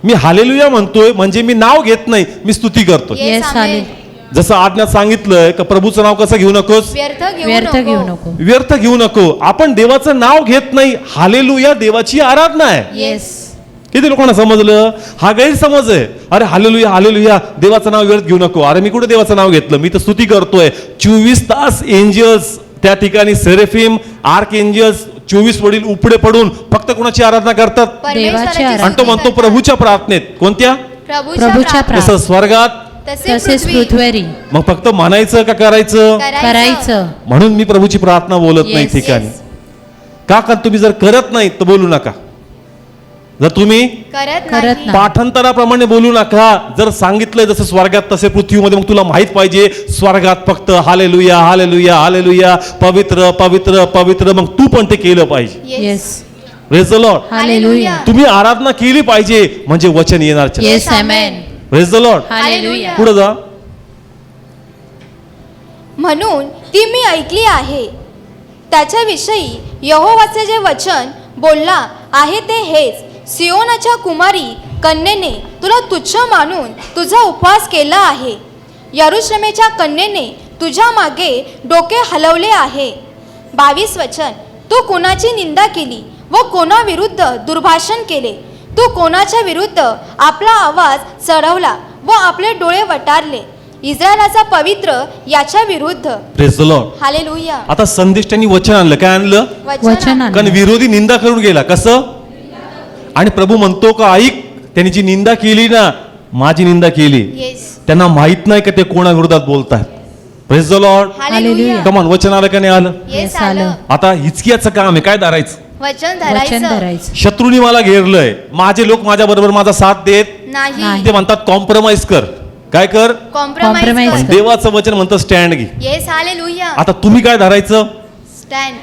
मी हालेलुया म्हणतोय म्हणजे मी नाव घेत नाही, मी स्तुती करतोय. Yes, yes amen. हालेलुया जसं आज्ञात सांगितलंय का प्रभूचं नाव कसं घेऊ नकोस? व्यर्थ व्यर्थ घेऊ नको. व्यर्थ घेऊ नको. आपण देवाचं नाव घेत नाही. हालेलुया देवाची आराधना आहे. येस किती लोकांना समजलं? हा गैरसमज आहे. अरे हालेलुया हालेलुया देवाचं नाव व्यर्थ घेऊ नको. अरे मी कुठे देवाचं नाव घेतलं? मी तर स्तुती करतोय. 24 तास एंजल्स त्या ठिकाणी सेरेफिम आर्क एंजल्स 24 वडील उपडे पडून फक्त कोणाची आराधना करतात? परमेश्वराची आराधना. आणि तो म्हणतो स्तुती प्रभूच्या प्रार्थनेत. कोणत्या? करतात. प्रभूच्या प्रभूच्या प्रार्थनेत. जसं स्वर्गात, तसेच पृथ्वीवरी मग फक्त म्हणायचं का करायचं? करायचं. म्हणून मी प्रभूची प्रार्थना बोलत नाही Yes, ठिकाणी. yes. का तुम्ही जर करत नाही तर बोलू नका. जर तुम्ही करत करत नाही. नाही. पाठांतराप्रमाणे बोलू नका. जर सांगितलंय जसं स्वर्गात तसे पृथ्वीमध्ये, मग तुला माहित पाहिजे स्वर्गात फक्त हालेलुया हालेलुया हालेलुया, पवित्र पवित्र पवित्र, मग तू पण ते केलं पाहिजे. Yes. Yes. Praise the Lord. Hallelujah. तुम्ही आराधना केली पाहिजे म्हणजे वचन येणार. Yes amen. Praise the Lord. Hallelujah. पुढे जा. म्हणून ती मी ऐकली आहे, त्याच्याविषयी यहोवाचे जे वचन बोलला आहे ते हेच, सियोनाच्या कुमारी कन्येने तुला तुच्छ मानून तुझा उपवास केला आहे. यरुश्लेमेच्या कन्येने तुझ्या मागे डोके हलवले आहे. 22 वचन, तू कोणाची निंदा केली व कोणाविरुद्ध दुर्भाषण केले. तू कोणाच्या विरुद्ध आपला आवाज चढवला व आपले डोळे वटारले. इस्रायलाचा पवित्र याच्या विरुद्ध. Praise the Lord. हालेलुया. आता संदेश त्यांनी वचन आणलं. काय आणलं? वचन कारण विरोधी निंदा करून गेला. कसं? आणि प्रभू म्हणतो का ऐक, त्यांनी जी निंदा केली ना, माझी निंदा केली, येस. त्यांना माहित नाही का ते कोणा विरोधात बोलतात. Praise the Lord. हालेलुया. कमान वचन आलं का नाही आलं? येस Yes, आलं. आलं. आता हिचकियाचं काम आहे काय धरायचं? वचन वचन धरायचं धरायचं शत्रूनी मला घेरलंय, माझे लोक माझ्या बरोबर माझा साथ देत नाही. नाही. ते म्हणतात कॉम्प्रोमाइज कर. काय कर? कॉम्प्रोमाइज Compromise पण कर. देवाचं वचन म्हणतं स्टँड घे. Yes hallelujah. आता तुम्ही काय धरायचं? स्टँड.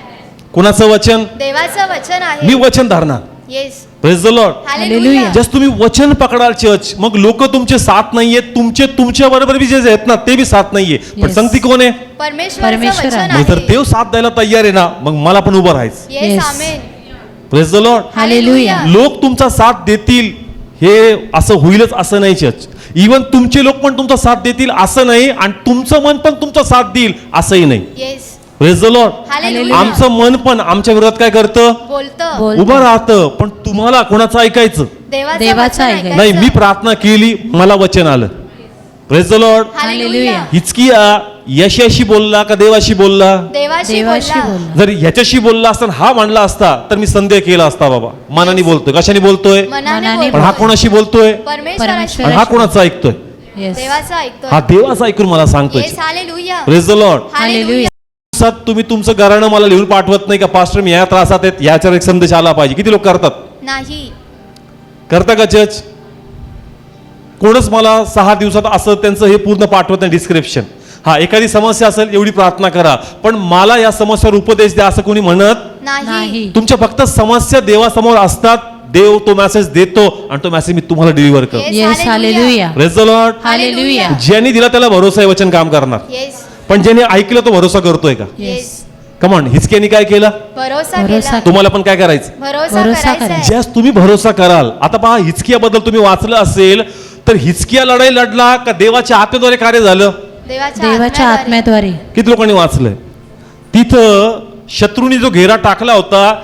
कोणाचं वचन? देवाचं वचन मी आहे. वचन धरणार. Yes. Praise the Lord. Hallelujah. Just तुम्ही वचन पकडाल चर्च, मग लोक तुमचे साथ नाहीये, तुमच्या बरोबर बी जे आहेत ना ते बी साथ नाहीये, पण Yes. संगती कोण आहे? परमेश्वराचं परमेश्वर वचन आहे. मग जर आहे. देव साथ द्यायला तयार आहे ना, मग मला पण उभं राहायचं. Yes Yes. Amen. Praise the Lord. Hallelujah. लोक तुमचा साथ देतील हे असं होईलच असं नाही चर्च. इवन तुमचे लोक पण तुमचा साथ देतील असं नाही, आणि तुमचं मन पण तुमचा साथ देईल असंही नाही. Yes. Praise the Lord. Hallelujah. आमचं मन पण आमच्या विरोधात काय करतं? बोलतं. बोल. उभं राहतं. पण तुम्हाला कोणाचं ऐकायचं देवाचं वचन ऐकायचं. नाही. मी प्रार्थना केली, मला वचन आलं. Praise the Lord. हालेलुया. हिचकिया यशाशी बोलला का देवाशी बोलला? देवाशी देवाशी बोलला. बोल. जर ह्याच्याशी बोलला असता हा म्हणला असता तर मी संदेह केला असता. बाबा मनाने बोलतोय, कशाने बोलतोय? मनाने मनाने पण हा बोलतोय. कोणाशी बोलतोय? परमेश्वराशी. आणि हा कोणाचा ऐकतोय? येस. देवाचं ऐकतोय. हा देवाचा ऐकून मला सांगतोय. Yes hallelujah. Praise the Lord. Hallelujah. दिवसात तुम्ही तुमचं गाणं मला लिहून पाठवत नाही का, पास्टर मी या त्रासात आहेत, याच्यावर एक संदेश आला पाहिजे. किती लोक करतात? नाही. करता का चर्च? कोणच मला 6 दिवसात असं त्यांचं हे पूर्ण पाठवत नाही डिस्क्रिप्शन. हा एखादी समस्या असेल एवढी प्रार्थना करा, पण मला या समस्यावर उपदेश द्या असं कोणी म्हणत नाही. नाही. तुमच्या फक्त समस्या देवासमोर असतात. देव तो मेसेज देतो आणि तो मेसेज मी तुम्हाला डिलिव्हर करतो. Yes, yes. Hallelujah. Praise the Lord. Hallelujah. ज्यांनी दिला त्याला भरोसा आहे, वचन काम करणार. येस. पण ज्याने ऐकलं तो भरोसा करतोय का? येस. कमॉन. हिचक्यानी काय केलं? भरोसा भरोसा केला. तुम्हाला पण काय करायचं? भरोसा भरोसा करायचा करायचा. आहे. ज्यास तुम्ही भरोसा कराल. आता पहा, हिचकियाबद्दल तुम्ही वाचलं असेल तर हिचकिया लढाई लढला का देवाच्या आत्म्याद्वारे कार्य झालं? देवाच्या देवाच्या आत्म्याद्वारे. आत्म्याद्वारे. किती लोकांनी वाचलंय? तिथं शत्रूंनी जो घेरा टाकला होता,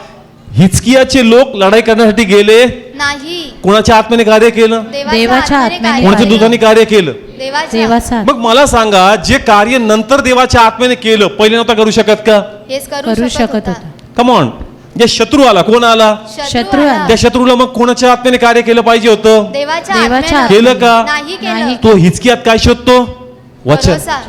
हिचकियाचे लोक लढाई करण्यासाठी गेले. नाही. कोणाच्या आत्म्याने कार्य केलं? देवाच्या आत्म्याने कोणाच्या दुधाने कार्य केलं? देवाच्या. देवाचा मग मला सांगा, जे कार्य नंतर देवाच्या आत्म्याने केलं पहिले नव्हता करू शकत का? येस करू शकत होता. कमॉन. जे शत्रू आला, कोण आला? शत्रू आला. त्या शत्रूला मग कोणाच्या आत्म्याने कार्य केलं पाहिजे होतं? देवाच्या देवाच्या आत्म्याने. केलं का? नाही केलं. नाही. तो हिचकियात काय शोधतो? वचन. भरोसा.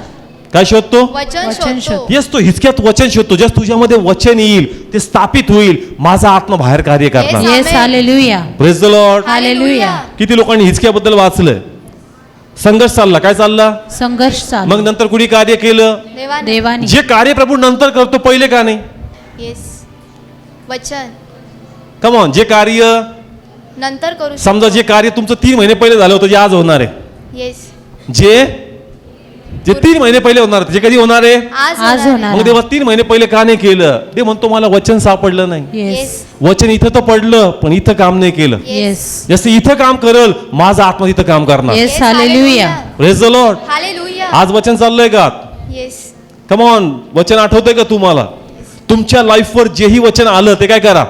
काय शोधतो? वचन वचन शोधतो. येस, तो हिचक्यात वचन शोधतो. जस तुझ्यामध्ये वचन येईल, ते स्थापित होईल, माझा आत्मा बाहेर कार्य करणार. Yes. Yes. Hallelujah. Praise the Lord. Hallelujah. किती लोकांनी हिचक्याबद्दल वाचलंय? संघर्ष चालला. काय चालला? संघर्ष मग चालू. नंतर कुणी कार्य केलं? देवाने. देवाने. जे कार्य प्रभू नंतर करतो पहिले का नाही? येस. वचन कमॉन. जे कार्य नंतर करू समजा, जे कार्य तुमचं 3 महिने पहिले झालं होतं, जे आज होणार आहे, येस. जे 3 महिने पहिले होणार होते, जे कधी होणार आहे? आज होणार. मग देवा 3 महिने पहिले का नाही केलं? ते म्हणतो मला वचन सापडलं नाही. येस. येस. वचन इथं तर पडलं, पण इथं काम नाही केलं. येस. जसं इथं काम करल, माझा आत्मा तिथं काम करणार. Yes. Hallelujah. Praise the Lord. Hallelujah. आज वचन चाललंय का? येस. कमॉन. वचन आठवतंय का तुम्हाला? तुमच्या लाईफवर जेही वचन आलं ते काय करा?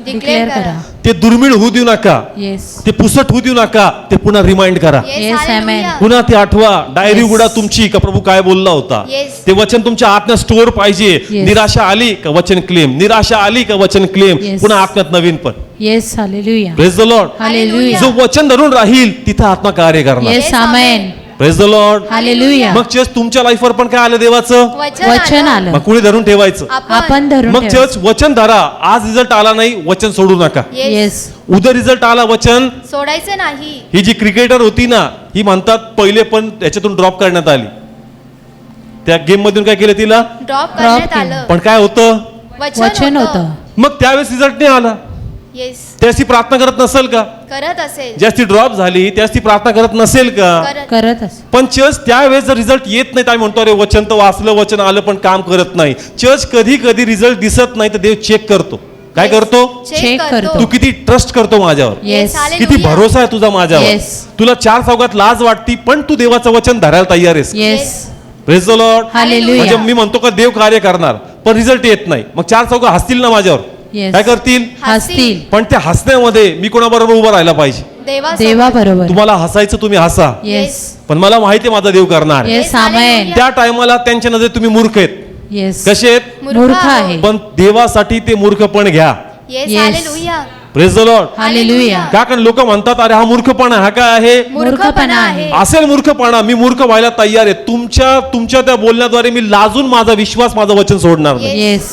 डिक्लेअर करा. ते दुर्मिळ होऊ देऊ नका, येस. ते पुसट होऊ देऊ नका, ते पुन्हा रिमाइंड करा. Yes, amen. पुन्हा ते आठवा, डायरी Yes. उघडा तुमची का प्रभू काय बोलला होता. Yes. ते वचन तुमच्या आत्म्यात स्टोअर पाहिजे. Yes. निराशा आली का वचन क्लेम, निराशा आली का वचन क्लेम, Yes. पुन्हा आत्म्यात नवीन पण. Yes. Hallelujah. Praise the Lord. Hallelujah. जो वचन धरून राहील तिथं आत्मा कार्य करणार. Yes. Amen. Praise the Lord. Hallelujah. मग चर्च तुमच्या लाईफवर पण काय आलं देवाचं, वचन आलं. मग कुणी धरून ठेवायचं. आपण धरून मग ठेवा. चर्च वचन धरा. आज रिझल्ट आला नाही वचन सोडू नका. येस. उद्या रिझल्ट आला वचन. सोडायचं नाही. ही जी क्रिकेटर होती ना, ही म्हणतात पहिले पण याच्यातून ड्रॉप करण्यात आली. त्या गेम मधून काय केलं तिला, ड्रॉप करण्यात केलं. आलं. पण काय होतं, वचन होतं. मग त्यावेळेस रिझल्ट नाही आला. येस. त्याची प्रार्थना करत नसेल का, करत असेल. ज्याची ड्रॉप झाली त्याची प्रार्थना करत नसेल का. करत असे. पण चर्च त्यावेळेस जर रिझल्ट येत नाही तर आम्ही म्हणतो अरे वचन तर वाचलं, वचन आलं पण काम करत नाही. चर्च कधी कधी रिझल्ट दिसत नाही तर देव चेक करतो. काय करतो, चेक करतो. तू किती ट्रस्ट करतो माझ्यावर, येस. किती भरोसा आहे तुझा माझ्यावर. Yes. तुला चार चौघात लाज वाटती पण तू देवाचं वचन धरायला तयार आहेस. Yes. Praise the Lord. Hallelujah. म्हणजे मी म्हणतो का देव कार्य करणार पण रिझल्ट येत नाही, मग चार चौघ हसतील ना माझ्यावर. Yes. काय करतील, हसतील. पण त्या हसण्यामध्ये मी कोणाबरोबर उभं राहायला पाहिजे. देवा बरोबर. तुम्हाला हसायचं तुम्ही हसा, येस. पण मला माहिती आहे माझा देव करणार. येस. आमेन. त्या टायमाला त्यांच्या नजरेत तुम्ही मूर्ख आहेत. येस. कसे आहेत, मूर्ख आहे. पण देवासाठी ते मूर्खपण घ्या. Yes. Yes. Hallelujah. Praise the Lord. Hallelujah. का कारण लोक म्हणतात अरे हा मूर्खपणा, हा काय आहे, मूर्खपणा आहे. असेल मूर्खपणा. मी मूर्ख व्हायला तयार आहे. तुमच्या त्या बोलण्याद्वारे मी लाजून माझा विश्वास, माझं वचन सोडणार नाही. Yes.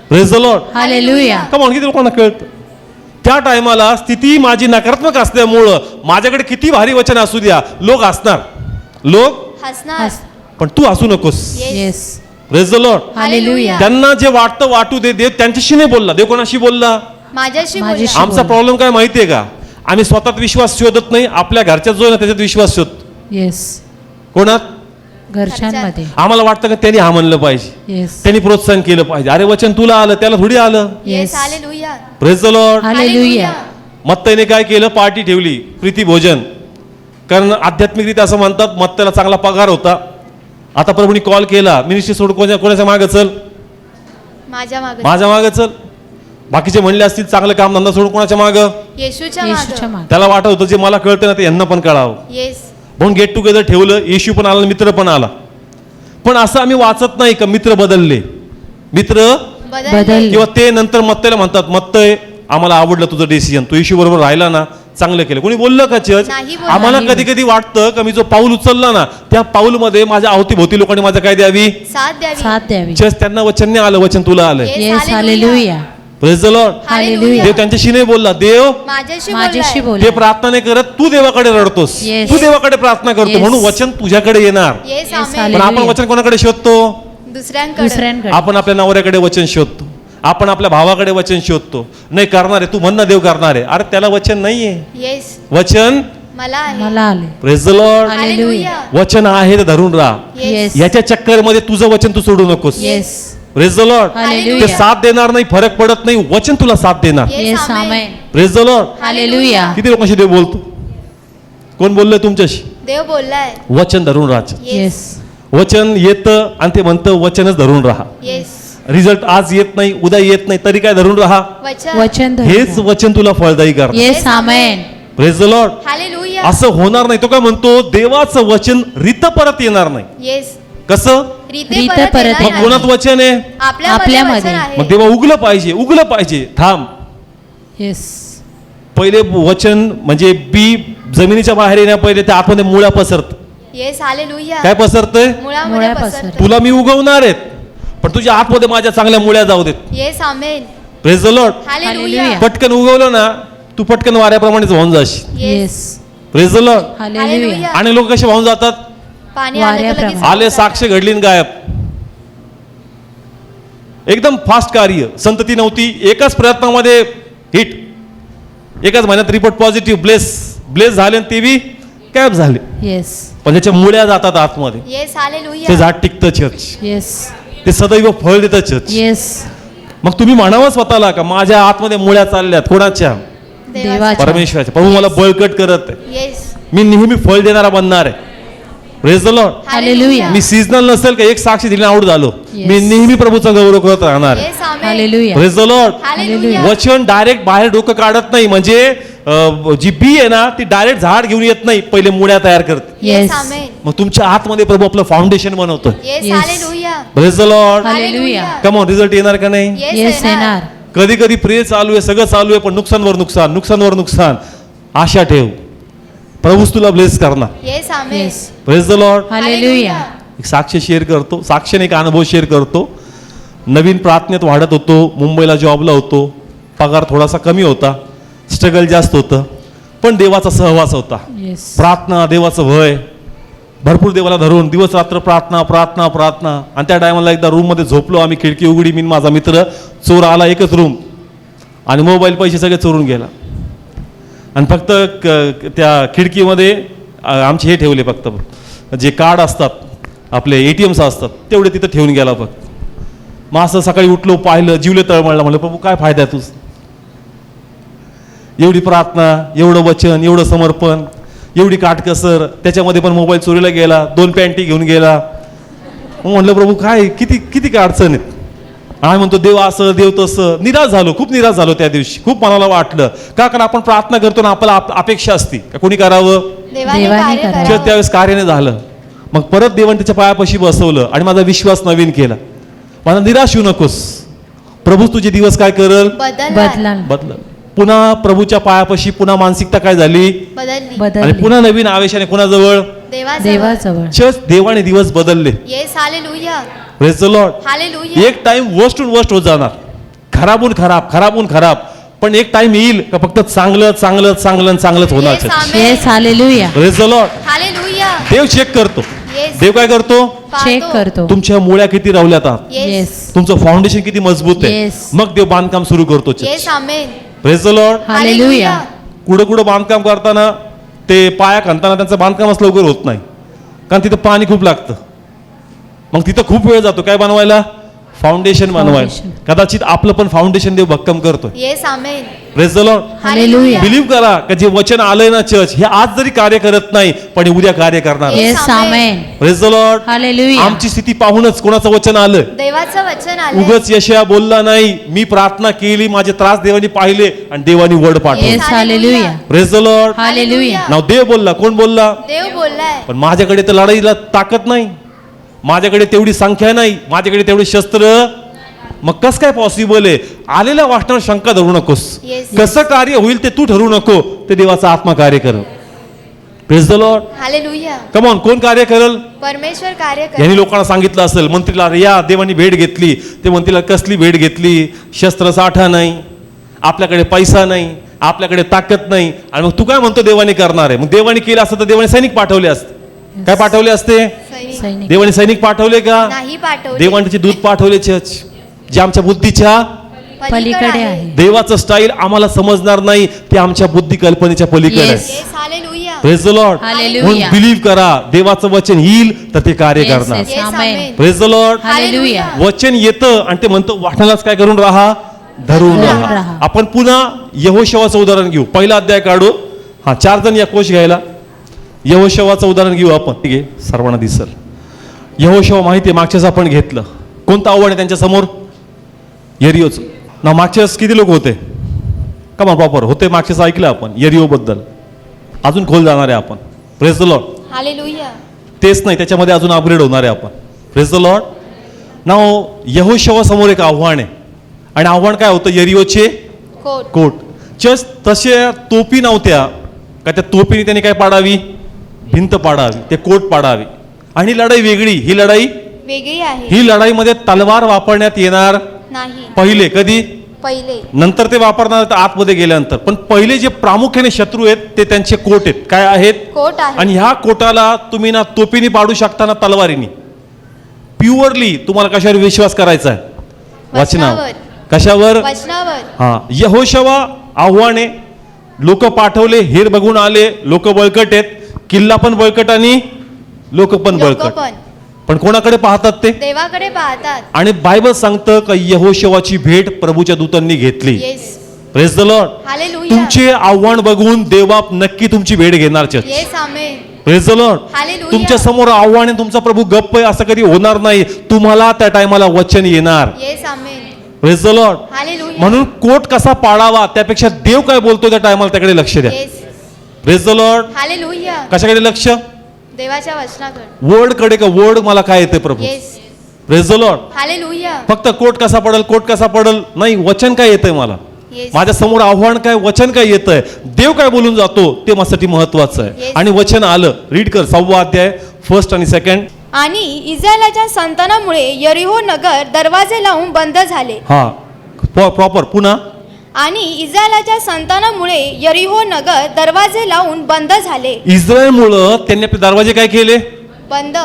Praise the Lord. Hallelujah. का म्हणून किती लोकांना कळतं. त्या टायमाला स्थिती माझी नकारात्मक असल्यामुळं माझ्याकडे किती भारी वचन असू द्या, लोक हसणार, लोक, हसणार. पण तू हसू नकोस. Yes. Praise the Lord. Hallelujah. त्यांना जे वाटतं वाटू दे. देव त्यांच्याशी नाही बोलला. देव कोणाशी बोलला, माझ्याशी माझ्याशी. बोला. आमचा प्रॉब्लेम काय माहितीये का, आम्ही स्वतःत विश्वास शोधत नाही, आपल्या घरच्यात जो आहे ना त्याच्यात विश्वास शोधतो. येस. कोणात, घरच्यांमध्ये. आम्हाला वाटतं का त्यांनी हा म्हणलं पाहिजे, येस. त्यांनी प्रोत्साहन केलं पाहिजे. अरे वचन तुला आलं, त्याला थोडी आलं. Yes. Yes. Hallelujah. Praise the Lord. Hallelujah. मत्तईने काय केलं, पार्टी ठेवली, प्रीती भोजन. कारण आध्यात्मिकरित्या असं म्हणतात मत्तईला चांगला पगार होता. आता प्रभूंनी कॉल केला, मिनिस्ट्री सोड, कोणाच्या मागे चल, माझ्या मागे. माझ्या मागे चल. बाकीचे म्हणले असतील चांगलं काम धंदा सोडून कोणाच्या मागं, येशूच्या येशूच्या मागे. मागे. त्याला वाटत होतं जे मला कळतं ना ते यांना पण कळावं. येस. म्हणून गेट टुगेदर ठेवलं. येशू पण आला, मित्र पण आला. पण असं आम्ही वाचत नाही का मित्र बदलले, मित्र बदलले. किंवा ते नंतर मत्तईला म्हणतात मत्तय आम्हाला आवडलं तुझं डिसिजन, तू येशू बरोबर राहिला ना, चांगलं केलं. कोणी बोललं का चर्च, नाही बोललं. आम्हाला नाही. कधी कधी वाटतं का मी जो पाऊल उचलला ना त्या पाऊलमध्ये माझ्या अवतीभोवती लोकांनी माझं काय द्यावी, साथ द्यावी. साथ द्यावी. चर्च त्यांना वचन नाही आलं, वचन तुला आलंय. Yes. Yes. Hallelujah. Praise the Lord. Hallelujah. देव त्यांच्याशी नाही बोलला, देव माझ्याशी माझ्याशी बोललाय. ते बोल. प्रार्थना नाही करत, तू देवाकडे रडतोस, Yes. तू देवाकडे प्रार्थना करतो. Yes. म्हणून वचन तुझ्याकडे येणार. येस. Yes. आमेन. पण हालेलुया. आपण वचन कोणाकडे शोधतो, दुसऱ्यांकडे. दुसऱ्यांकडे. आपण आपल्या नवऱ्याकडे वचन शोधतो, आपण आपल्या भावाकडे वचन शोधतो. नाही करणार आहे, तू म्हण ना देव करणार आहे. अरे त्याला वचन नाहीये, येस. वचन. मला आहे. मला आले. Praise the Lord. हालेलुया. वचन आहे तर धरून राहा. येस. याच्या चक्करमध्ये तुझं वचन तू सोडू नकोस. Yes. Praise the Lord. Hallelujah. ते साथ देणार नाही, फरक पडत नाही, वचन तुला साथ देणार. Yes. Amen. Praise the Lord. Hallelujah. किती लोकांशी देव बोलतो, कोण बोललंय तुमच्याशी, देव बोललाय. वचन धरून राहायचं. येस. वचन येतं आणि ते म्हणतं वचनच धरून राहा. येस. रिझल्ट आज येत नाही, उद्या येत नाही, तरी काय धरून राहा, वचन. वचन धरून हेच राहा. वचन तुला फळदायी करणार. Yes. Amen. Praise the Lord. Hallelujah. असं होणार नाही. तो काय म्हणतो, देवाचं वचन रीत परत येणार नाही. येस. कसं, रीते रीते परत परत येणार मग नाही. कोणात वचन आहे, आपल्यामध्ये आपल्यामध्ये. वचन आहे. मग देवा उगलं पाहिजे, उगलं पाहिजे. थांब, येस. पहिले वचन म्हणजे बी जमिनीच्या बाहेर येण्या पहिले त्या आतमध्ये मुळ्या पसरत. येस. हालेलुया. काय पसरतंय, मुळामध्ये मुळ्या पसरतं. तुला मी उगवणार आहेत पण तुझ्या आतमध्ये माझ्या चांगल्या मुळ्या जाऊ देत. Yes. Amen. Praise the Lord. Hallelujah. Hallelujah. पटकन उगवलं ना तू पटकन वाऱ्याप्रमाणेच वाहून जाशील. Yes. Praise the Lord. Hallelujah. Hallelujah. आणि लोक कसे वाहून जातात, पाणी आलं की लगेच वाऱ्याप्रमाणे. आले साक्ष घडली आणि गायब. एकदम फास्ट कार्य. संतती नव्हती, एकाच प्रयत्नामध्ये हिट, एकाच महिन्यात रिपोर्ट पॉझिटिव्ह, ब्लेस झाले आणि ते बी गायब झाले. येस. पण त्याच्या मुळ्या जातात आतमध्ये, येस. हालेलुया. ते झाड टिकतं चर्च, येस. ते सदैव फळ देतं चर्च. येस. मग तुम्ही म्हणावं स्वतःला का माझ्या आतमध्ये मुळ्या चालल्यात, कोणाच्या, देवाच्या. परमेश्वराच्या. प्रभू मला बळकट करत आहे, येस. मी नेहमी फळ देणारा बनणार आहे. Praise the Lord. Hallelujah. Me seasonal नसेल का एक साक्षी दिली आउट झालो. Yes. मी नेहमी प्रभूचा गौरव करत राहणार. Yes amen. Hallelujah. Praise the Lord. Hallelujah. वचन डायरेक्ट बाहेर डोकं काढत नाही. म्हणजे जी बी आहे ना ती डायरेक्ट झाड घेऊन येत नाही, पहिले मुळ्या तयार करते. Yes yes. आमेन. मग तुमच्या आतमध्ये प्रभू आपलं फाउंडेशन बनवतो. Yes Yes. Hallelujah. Praise the Lord. Hallelujah. Come on, result येणार का नाही? येस येणार. कधी कधी प्रे चालू आहे, सगळं चालू आहे, पण नुकसानवर नुकसान, नुकसानवर नुकसान. आशा ठेव, प्रभूच तुला ब्लेस करणार. Yes amen. Yes. Praise the Lord. Hallelujah. एक साक्ष शेअर करतो, साक्षीने एक अनुभव शेअर करतो. नवीन प्रार्थनेत वाढत होतो, मुंबईला जॉबला होतो, पगार थोडासा कमी होता, स्ट्रगल जास्त होतं, पण देवाचा सहवास होता. येस. प्रार्थना, देवाचं भय, भरपूर देवाला धरून दिवस रात्र प्रार्थना प्रार्थना प्रार्थना. आणि त्या टायमाला एकदा रूममध्ये झोपलो आम्ही, खिडकी उघडी, मी माझा मित्र, चोर आला एकच रूम, आणि मोबाईल पैसे सगळे चोरून गेला. आणि फक्त त्या खिडकीमध्ये आमचे हे ठेवले, फक्त जे कार्ड असतात आपले ATMs असतात तेवढे तिथं ठेवून गेला फक्त. मग असं सकाळी उठलो, पाहिलं, जीवले तळमळला, म्हणलं प्रभू काय फायदा आहे तुझं? एवढी प्रार्थना, एवढं वचन, एवढं समर्पण, एवढी काटकसर, त्याच्यामध्ये पण मोबाईल चोरीला गेला, 2 पॅन्टी घेऊन गेला. मग म्हणलं प्रभू काय, किती किती काय अडचण आहेत. आम्ही म्हणतो देव असं, देव तसं. निराश झालो, खूप निराश झालो त्या दिवशी. खूप मनाला वाटलं का, कारण आपण प्रार्थना करतो ना, आपल्याला अपेक्षा असती का कोणी करावं. देवाने देवाने कार्य करावं. करावं. त्यावेळेस कार्याने झालं. मग परत देवाने त्याच्या पायापाशी बसवलं आणि माझा विश्वास नवीन केला. मला निराश होऊ नकोस, प्रभू तुझे दिवस काय करल, बदला. बदल. पुन्हा प्रभूच्या पायापाशी पुन्हा मानसिकता काय झाली, बदलली. आणि बदलली. पुन्हा नवीन आवेशाने कोणाजवळ, देवाजवळ. देवाजवळ. चर्च. देवाने दिवस बदलले. Yes hallelujah. Praise the Lord. Hallelujah. एक टाइम वर्स्टहून वर्स्ट होत जाणार, खराबून खराब, खराबून खराब, पण एक टाइम येईल का फक्त चांगलं चांगलं चांगलं चांगलंच होणार. Yes, amen. Yes. Hallelujah. Praise the Lord. Hallelujah. देव चेक करतो. येस. देव काय करतो, चेक पाहतो. करतो. तुमच्या मुळ्या किती रवल्यात आहात, येस. येस. तुमचं फाउंडेशन किती मजबूत आहे. Yes. मग देव बांधकाम सुरू करतो. Yes amen. Praise the Lord. Hallelujah. कुठं कुठं बांधकाम करताना ते पाया खणताना त्यांचं बांधकामच लवकर होत नाही, कारण तिथं पाणी खूप लागतं. मग तिथं खूप वेळ जातो काय बनवायला, फाउंडेशन बनवायला. Foundation. कदाचित आपलं पण फाउंडेशन देव भक्कम करतोय. Yes amen. Praise the Lord. Hallelujah. Believe करा का जे वचन आलंय ना चर्च, हे आज जरी कार्य करत नाही पण हे उद्या कार्य करणार. Yes. Yes. Amen. Praise the Lord. Hallelujah. आमची स्थिती पाहूनच कोणाचं वचन आलं, देवाचं वचन आलं. उगच यशया बोलला नाही, मी प्रार्थना केली, माझे त्रास देवानी पाहिले आणि देवानी वर्ड पाठवले. Yes. Hallelujah. Praise the Lord. Hallelujah. नाव देव बोलला, कोण बोलला, देव बोललाय. पण माझ्याकडे तर लढाईला ताकद नाही, माझ्याकडे तेवढी संख्या नाही, माझ्याकडे तेवढे शस्त्र. मग कसं काय पॉसिबल आहे. आलेल्या वाचनावर शंका धरू नकोस. Yes. कसं कार्य होईल ते तू ठरवू नको, ते देवाचा आत्मा कार्य करल. Praise the Lord. Hallelujah. Come on, कोण कार्य करल. परमेश्वर कार्य यांनी कर. लोकांना सांगितलं असेल, मंत्रीला, अरे या देवानी भेट घेतली, ते मंत्रीला कसली भेट घेतली, शस्त्र साठा नाही, आपल्याकडे पैसा नाही, आपल्याकडे ताकद नाही, आणि मग तू काय म्हणतो देवाने करणार आहे. मग देवाने केलं असतं तर देवाने सैनिक पाठवले असते. काय पाठवले असते, सैनिक. सैनिक. देवाने सैनिक पाठवले का, नाही पाठवले. देवाने दूध पाठवले चर्च, जे आमच्या बुद्धीच्या पलीकडे आहे. देवाचं स्टाईल आम्हाला समजणार नाही, ते आमच्या बुद्धी कल्पनेच्या पलीकडे Yes. आहे. Yes hallelujah. Praise the Lord. Hallelujah. म्हणून बिलीव्ह करा, देवाचं वचन येईल तर ते कार्य Yes, करणार. yes. Yes amen. Amen. Praise the Lord. Hallelujah. वचन येतं आणि ते म्हणतं वाटणालाच काय करून राहा, धरून धरून राहा. राहा. आपण पुन्हा यहोशवाचं उदाहरण घेऊ. पहिला अध्याय काढू. 4 जण या कोश घ्यायला. यहोशवाचं उदाहरण घेऊ आपण. ठीक आहे, सर्वांना दिसल. यहोशवा माहिती आहे, मागच्याच आपण घेतलं. कोणतं आव्हान आहे त्यांच्या समोर, यरिओचं. ना मागच्याच किती लोक होते, कमा प्रॉपर होते, मागच्याच ऐकलं आपण यरिओ बद्दल. अजून खोल जाणार आहे आपण. Praise the Lord. हालेलुया. तेच नाही, त्याच्यामध्ये अजून अपग्रेड होणार आहे आपण. Praise the Lord. नाव यहोशवा समोर एक आव्हान आहे, आणि आव्हान काय होतं, यरिओचे कोट. कोट. जस्ट तसे तोपी नव्हत्या का, त्या तोपीने त्यांनी काय पाडावी, भिंत पाडावी, ते कोट पाडावी. आणि लढाई वेगळी, ही लढाई, वेगळी आहे. ही लढाईमध्ये तलवार वापरण्यात येणार नाही. पहिले, कधी, पहिले. नंतर ते वापरणार तर आतमध्ये गेल्यानंतर. पण पहिले जे प्रामुख्याने शत्रू आहेत ते त्यांचे कोट आहेत. काय आहेत, कोट आहे. आणि ह्या कोटाला तुम्ही ना तोपीने पाडू शकता ना तलवारीने. प्युअरली तुम्हाला कशावर विश्वास करायचा आहे, वचनावर. वचनावर. कशावर, वचनावर. हा. यहोशवा आव्हाने, लोक पाठवले, हेर बघून आले, लोक बळकट आहेत, किल्ला पण बळकट आणि लोक पण लोक बळकट. पण पण कोणाकडे पाहतात ते, देवाकडे पाहतात. आणि बायबल सांगतं का यहोशवाची भेट प्रभूच्या दूतांनी घेतली. Yes. Praise the Lord. Hallelujah. तुमचे आव्हान बघून देव बाप नक्की तुमची भेट घेणार church. Yes amen. Praise the Lord. Hallelujah. तुमच्या समोर आव्हान आहे, तुमचा प्रभू गप्प आहे असं कधी होणार नाही. तुम्हाला त्या टायमाला वचन येणार. Yes amen. Praise the Lord. Hallelujah. म्हणून कोट कसा पाडावा त्यापेक्षा देव काय बोलतो त्या टायमाला त्याकडे लक्ष द्या. Yes. Praise the Lord. Hallelujah. कशाकडे लक्ष? देवाच्या वचनाकडे. वर्ड कडे का वर्ड मला काय येते प्रभू. Yes. Praise the Lord. Hallelujah. फक्त कोट कसा पडल कोट कसा पडल नाही, वचन काय येतंय मला, येस. माझ्या समोर आव्हान काय, वचन काय येतंय, देव काय बोलून जातो ते माझ्यासाठी महत्वाचं आहे. Yes. आणि वचन आलं. रीड कर 6वा अध्याय 1 आणि 2. आणि इस्रायलाच्या संतानामुळे यरिहो नगर दरवाजे लावून बंद झाले. हा प्रॉपर पुन्हा. आणि इस्रायलाच्या संतानामुळे यरिहो नगर दरवाजे लावून बंद झाले. इस्रायलमुळं त्यांनी आपले दरवाजे काय केले, बंद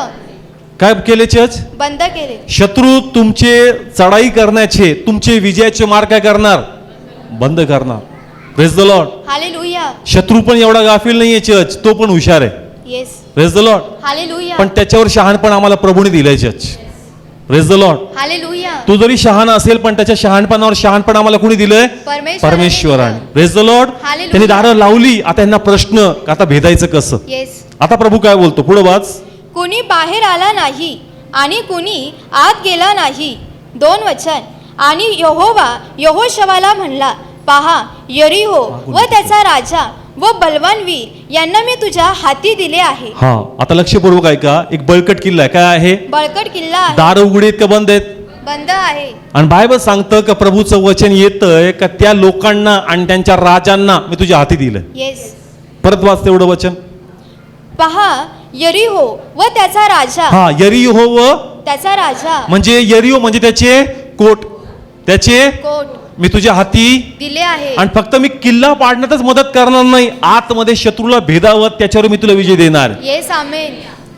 काय केले चर्च? बंद केले. शत्रू तुमचे चढाई करण्याचे, तुमचे विजयाचे मार्ग काय करणार, बंद करणार. Praise the Lord. हालेलुया. शत्रू पण एवढा गाफील नाहीये चर्च, तो पण हुशार आहे. Yes. Praise the Lord. Hallelujah. पण त्याच्यावर शहाणपण आम्हाला प्रभूने दिलंय church. Praise the Lord. Hallelujah. तू जरी शहाण असेल पण त्याच्या शहाणपणावर शहाणपण आम्हाला कोणी दिलंय, परमेश्वराने. Praise the Lord. हालेलुया. त्यांनी दारं लावली, आता यांना प्रश्न आता भेदायचं कसं. येस. आता प्रभू काय बोलतो पुढे वाच. कुणी बाहेर आला नाही आणि कुणी आत गेला नाही. 2 वचन. आणि यहोवा यहोशवाला म्हणला, पहा यरीहो व त्याचा राजा व बलवान वीर यांना मी तुझ्या हाती दिले आहे. हा आता लक्षपूर्वक ऐका. एक बळकट किल्ला आहे. काय आहे? बळकट किल्ला आहे. दार उघडी आहेत का बंद आहेत? बंद आहे. आणि बायबल सांगतं का प्रभूचं वचन येतंय का त्या लोकांना आणि त्यांच्या राजांना मी तुझ्या हाती दिलं. येस. परत वाच तेवढं वचन. पहा यरीहो व त्याचा राजा. हा यरीहो व त्याचा राजा म्हणजे यरीहो म्हणजे त्याचे कोट, त्याचे कोट मी तुझ्या हाती दिले आहे. आणि फक्त मी किल्ला पाडण्यातच मदत करणार नाही, आतमध्ये शत्रूला भेदावत त्याच्यावर मी तुला विजय देणार. Yes amen.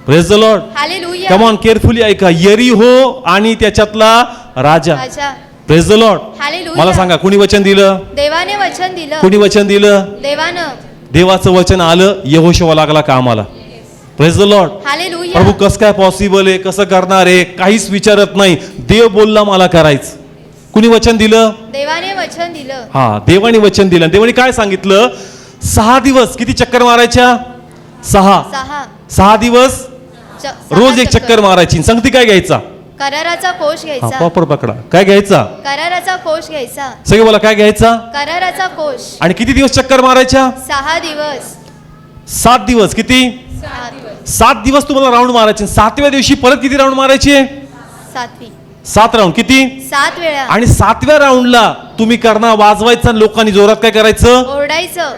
Praise the Lord. Hallelujah. Come on carefully ऐका. यरीहो आणि त्याच्यातला राजा. राजा. Praise the Lord. हालेलुया. मला सांगा कुणी वचन दिलं, देवाने वचन दिलं. कुणी वचन दिलं? देवानं. देवाचं वचन आलं, यहोशुवा लागला कामाला. Praise the Lord. हालेलुया. प्रभू कसं काय पॉसिबल आहे, कसं करणार आहे, काहीच विचारत नाही. देव बोलला मला करायचं. कुणी वचन दिलं? देवाने वचन दिलं. हा देवाने वचन दिलं. देवाने काय सांगितलं? 6 दिवस किती चक्कर मारायच्या? 6 6 दिवस रोज एक चक्कर मारायची. संगती काय घ्यायचा? कराराचा कोश हा घ्यायचा. प्रॉपर पकडा. काय घ्यायचा? कराराचा कोश घ्यायचा. सगळे बोला काय घ्यायचा? कराराचा कोश. आणि किती दिवस चक्कर मारायच्या? 6 दिवस. 7 दिवस. किती? 7 दिवस तुम्हाला राऊंड मारायचे. 7व्या दिवशी परत किती राऊंड मारायचे? 7वी. 7 राऊंड. किती? 7 वेळा. आणि 7व्या राऊंडला तुम्ही करणार वाजवायचं आणि लोकांनी जोरात काय करायचं? ओरडायचं.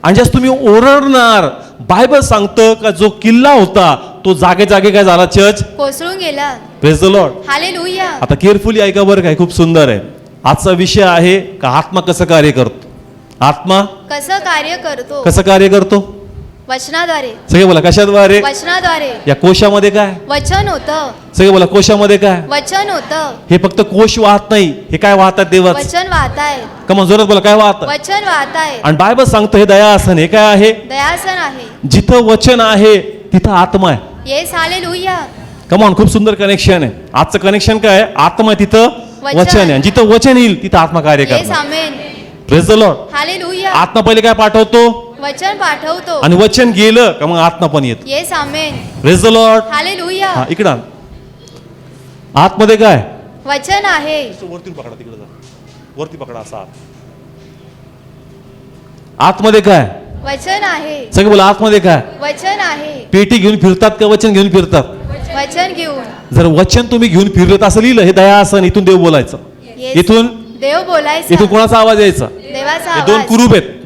आणि जस तुम्ही ओरडणार, बायबल सांगतं का जो किल्ला होता तो जागे जागे काय झाला चर्च? कोसळून गेला. Praise the Lord. हालेलुया. आता केअरफुली ऐका बरं काय, खूप सुंदर आहे. आजचा विषय आहे का आत्मा कसं कार्य करतो. आत्मा कसं कार्य करतो? कसं कार्य करतो? वचनाद्वारे. सगळे बोला कशाद्वारे? वचनाद्वारे. या कोशामध्ये काय? वचन होतं. सगळे बोला कोशामध्ये काय? वचन होतं. हे फक्त कोश वाहत नाही, हे काय वाहतात देवाच. वचन वाहतायत. कमा जोरात बोला काय वाहत. वचन वाहतायत. आणि बायबल सांगतो हे दयासन. हे काय आहे? दयासन आहे. जिथं वचन आहे तिथं आत्मा आहे. येस. हालेलुया. कमॉन खूप सुंदर कनेक्शन आहे. आजचं कनेक्शन काय आहे? आत्मा आहे तिथं वचन आहे. आणि जिथं वचन येईल तिथं आत्मा कार्य येस करणार. Amen. Praise the Lord. Hallelujah. आत्मा पहिले काय पाठवतो? वचन पाठवतो. आणि वचन गेलं का मग आत्मा पण येतो. Yes amen. Praise the Lord. Hallelujah. हा इकडं आण. आतमध्ये काय? वचन आहे. वरती पकडा, तिकडे जा. वरती पकडा असा. आतमध्ये काय? वचन आहे. सगळे बोला आतमध्ये काय? वचन आहे. पेटी घेऊन फिरतात का वचन घेऊन फिरतात? वचन घेऊन. जर वचन तुम्ही घेऊन फिरत असं लिहिलं, हे दया असं इथून देव बोलायचं. येस. इथून देव बोलायचा. इथून कोणाचा आवाज यायचा? देवाचा हे 2 आवाज. कुरूप आहेत,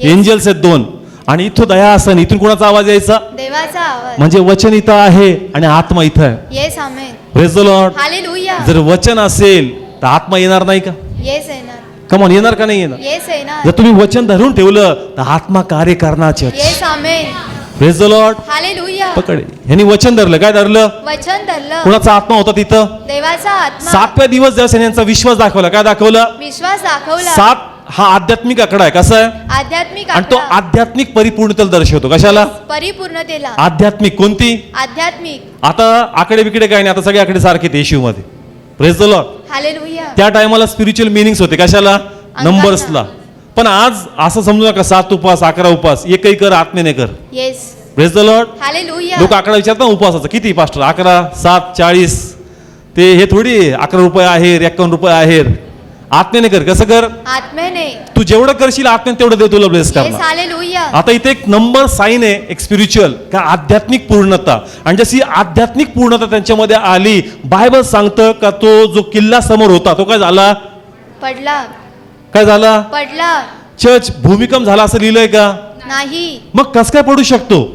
Yes. एंजल्स आहेत 2. आणि इथं दया असं इथून कोणाचा आवाज यायचा? देवाचा आवाज. म्हणजे वचन इथं आहे आणि आत्मा इथं आहे. Yes amen. Praise the Lord. Hallelujah. जर वचन असेल तर आत्मा येणार नाही का? येस येणार. कमॉन येणार का नाही येणार? येस येणार. जर तुम्ही वचन धरून ठेवलं तर आत्मा कार्य करणार. Yes amen. Praise the Lord. Hallelujah. पकडे ह्यांनी वचन धरलं. काय धरलं? वचन धरलं. कुणाचा आत्मा होता तिथं? देवाचा आत्मा. 7व्या दिवस जेव्हा यांचा विश्वास दाखवला, काय दाखवला? विश्वास दाखवला. 7 हा आध्यात्मिक आकडा आहे. कसा आहे? आध्यात्मिक आणि तो आत्मा. आध्यात्मिक परिपूर्णतेला दर्शवतो. कशाला? परिपूर्णतेला. आध्यात्मिक. कोणती? आध्यात्मिक. आता आकडे बिकडे काय नाही, आता सगळे आकडे सारखे येशू मध्ये. Praise the Lord. हालेलुया. त्या टायमाला स्पिरिच्युअल मिनिंग्स होते. कशाला? नंबर्सला. पण आज असं समजू नका 7 उपास 11 उपास एकही कर आत्मेने कर. Yes. Praise the Lord. Hallelujah. लोक आकडा विचारतात ना उपवासाचं किती पास्टर 11, 7, 40 ते हे थोडी 11 रुपये आहे 51 रुपये आहे. आत्म्याने कर. कसं कर? आत्म्याने. तू जेवढं करशील आत्म्याने तेवढं देव तुला ब्लेस येस करणार. हालेलुया. आता इथे एक नंबर साईन आहे एक स्पिरिच्युअल का आध्यात्मिक पूर्णता. आणि जशी आध्यात्मिक पूर्णता त्यांच्यामध्ये आली बायबल सांगतं का तो जो किल्ला समोर होता तो काय झाला? पडला. काय झाला? पडला चर्च भूमिकंप झाला असं लिहिलंय का? नाही. मग कसं काय पडू शकतो?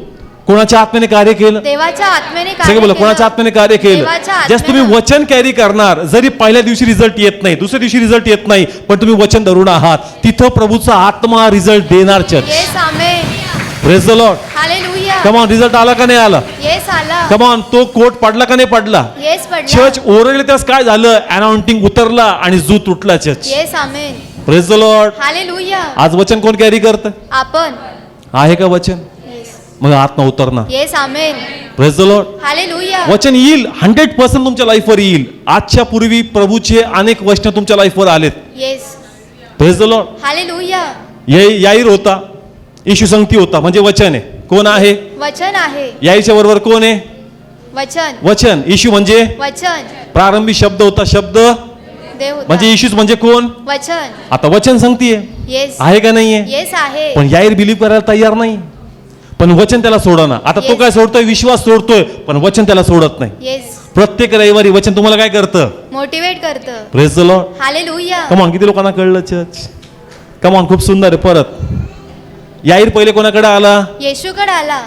कोणाच्या आत्म्याने कार्य केलं? देवाच्या आत्म्याने कार्य सगळे बोला केलं. कोणाच्या आत्म्याने कार्य केलं? देवाच्या जस्ट तुम्ही आत्म्याने. वचन कॅरी करणार जरी पहिल्या दिवशी रिझल्ट येत नाही दुसऱ्या दिवशी रिझल्ट येत नाही पण तुम्ही वचन धरून आहात तिथं प्रभूचा आत्मा रिझल्ट देणार. Church yes amen. Praise the Lord. Hallelujah. Come on. Result आला का नाही आला? येस आला. Come on. तो कोट पडला का नाही पडला? येस पडला. चर्च ओरडले त्यास काय झालं? अनाउंटिंग उतरला आणि जू तुटला. Church yes amen. Praise the Lord. Hallelujah. आज वचन कोण कॅरी करतं? आपण. आहे का वचन? येस. मग आत्मा उतरणार. Yes amen. Praise the Lord. Hallelujah. वचन येईल 100% तुमच्या लाईफवर येईल. आजच्या पूर्वी प्रभूचे अनेक वचन तुमच्या लाईफवर आलेत. Yes. Praise the Lord. Hallelujah. याईर होता येशू संगती होता म्हणजे वचन आहे. कोण आहे? वचन आहे. याईच्या बरोबर कोण आहे? वचन. वचन. येशू म्हणजे वचन. प्रारंभी शब्द होता. शब्द देव होता. म्हणजे येशूच म्हणजे कोण? वचन. आता वचन सांगतीये येस. आहे का नाहीये? येस आहे. पण याईर बिलीव्ह करायला तयार नाही पण वचन त्याला सोडना. आता तो Yes. काय सोडतोय? विश्वास सोडतोय पण वचन त्याला सोडत नाही. येस. प्रत्येक रविवारी वचन तुम्हाला काय करतं? मोटिवेट करतं. Praise the Lord. Hallelujah. Come on. किती लोकांना कळलं चर्च? कमॉन. खूप सुंदर आहे. परत याईर पहिले कोणाकडे आला? येशूकडे आला.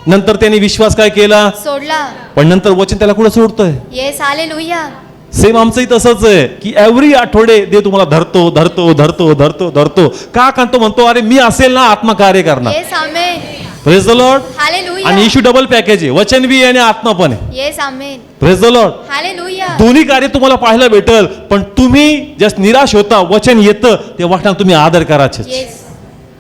नंतर त्यांनी विश्वास काय केला? सोडला. पण नंतर वचन त्याला कुठं सोडतोय? Yes hallelujah. सेम आमचंही तसंच आहे की एव्हरी आठवडे देव तुम्हाला धरतो धरतो धरतो धरतो धरतो का? कारण तो म्हणतो अरे मी असेल ना आत्मा कार्य करणार. Yes amen. Praise the Lord. Hallelujah. आणि इशू डबल पॅकेज आहे. वचन बी आहे आणि आत्मा पण आहे. Yes amen. Praise the Lord. Hallelujah. दोन्ही कार्य तुम्हाला पाहायला भेटल पण तुम्ही जस्ट निराश होता वचन येतं ते वाटणार तुम्ही आदर करायचे. Yes.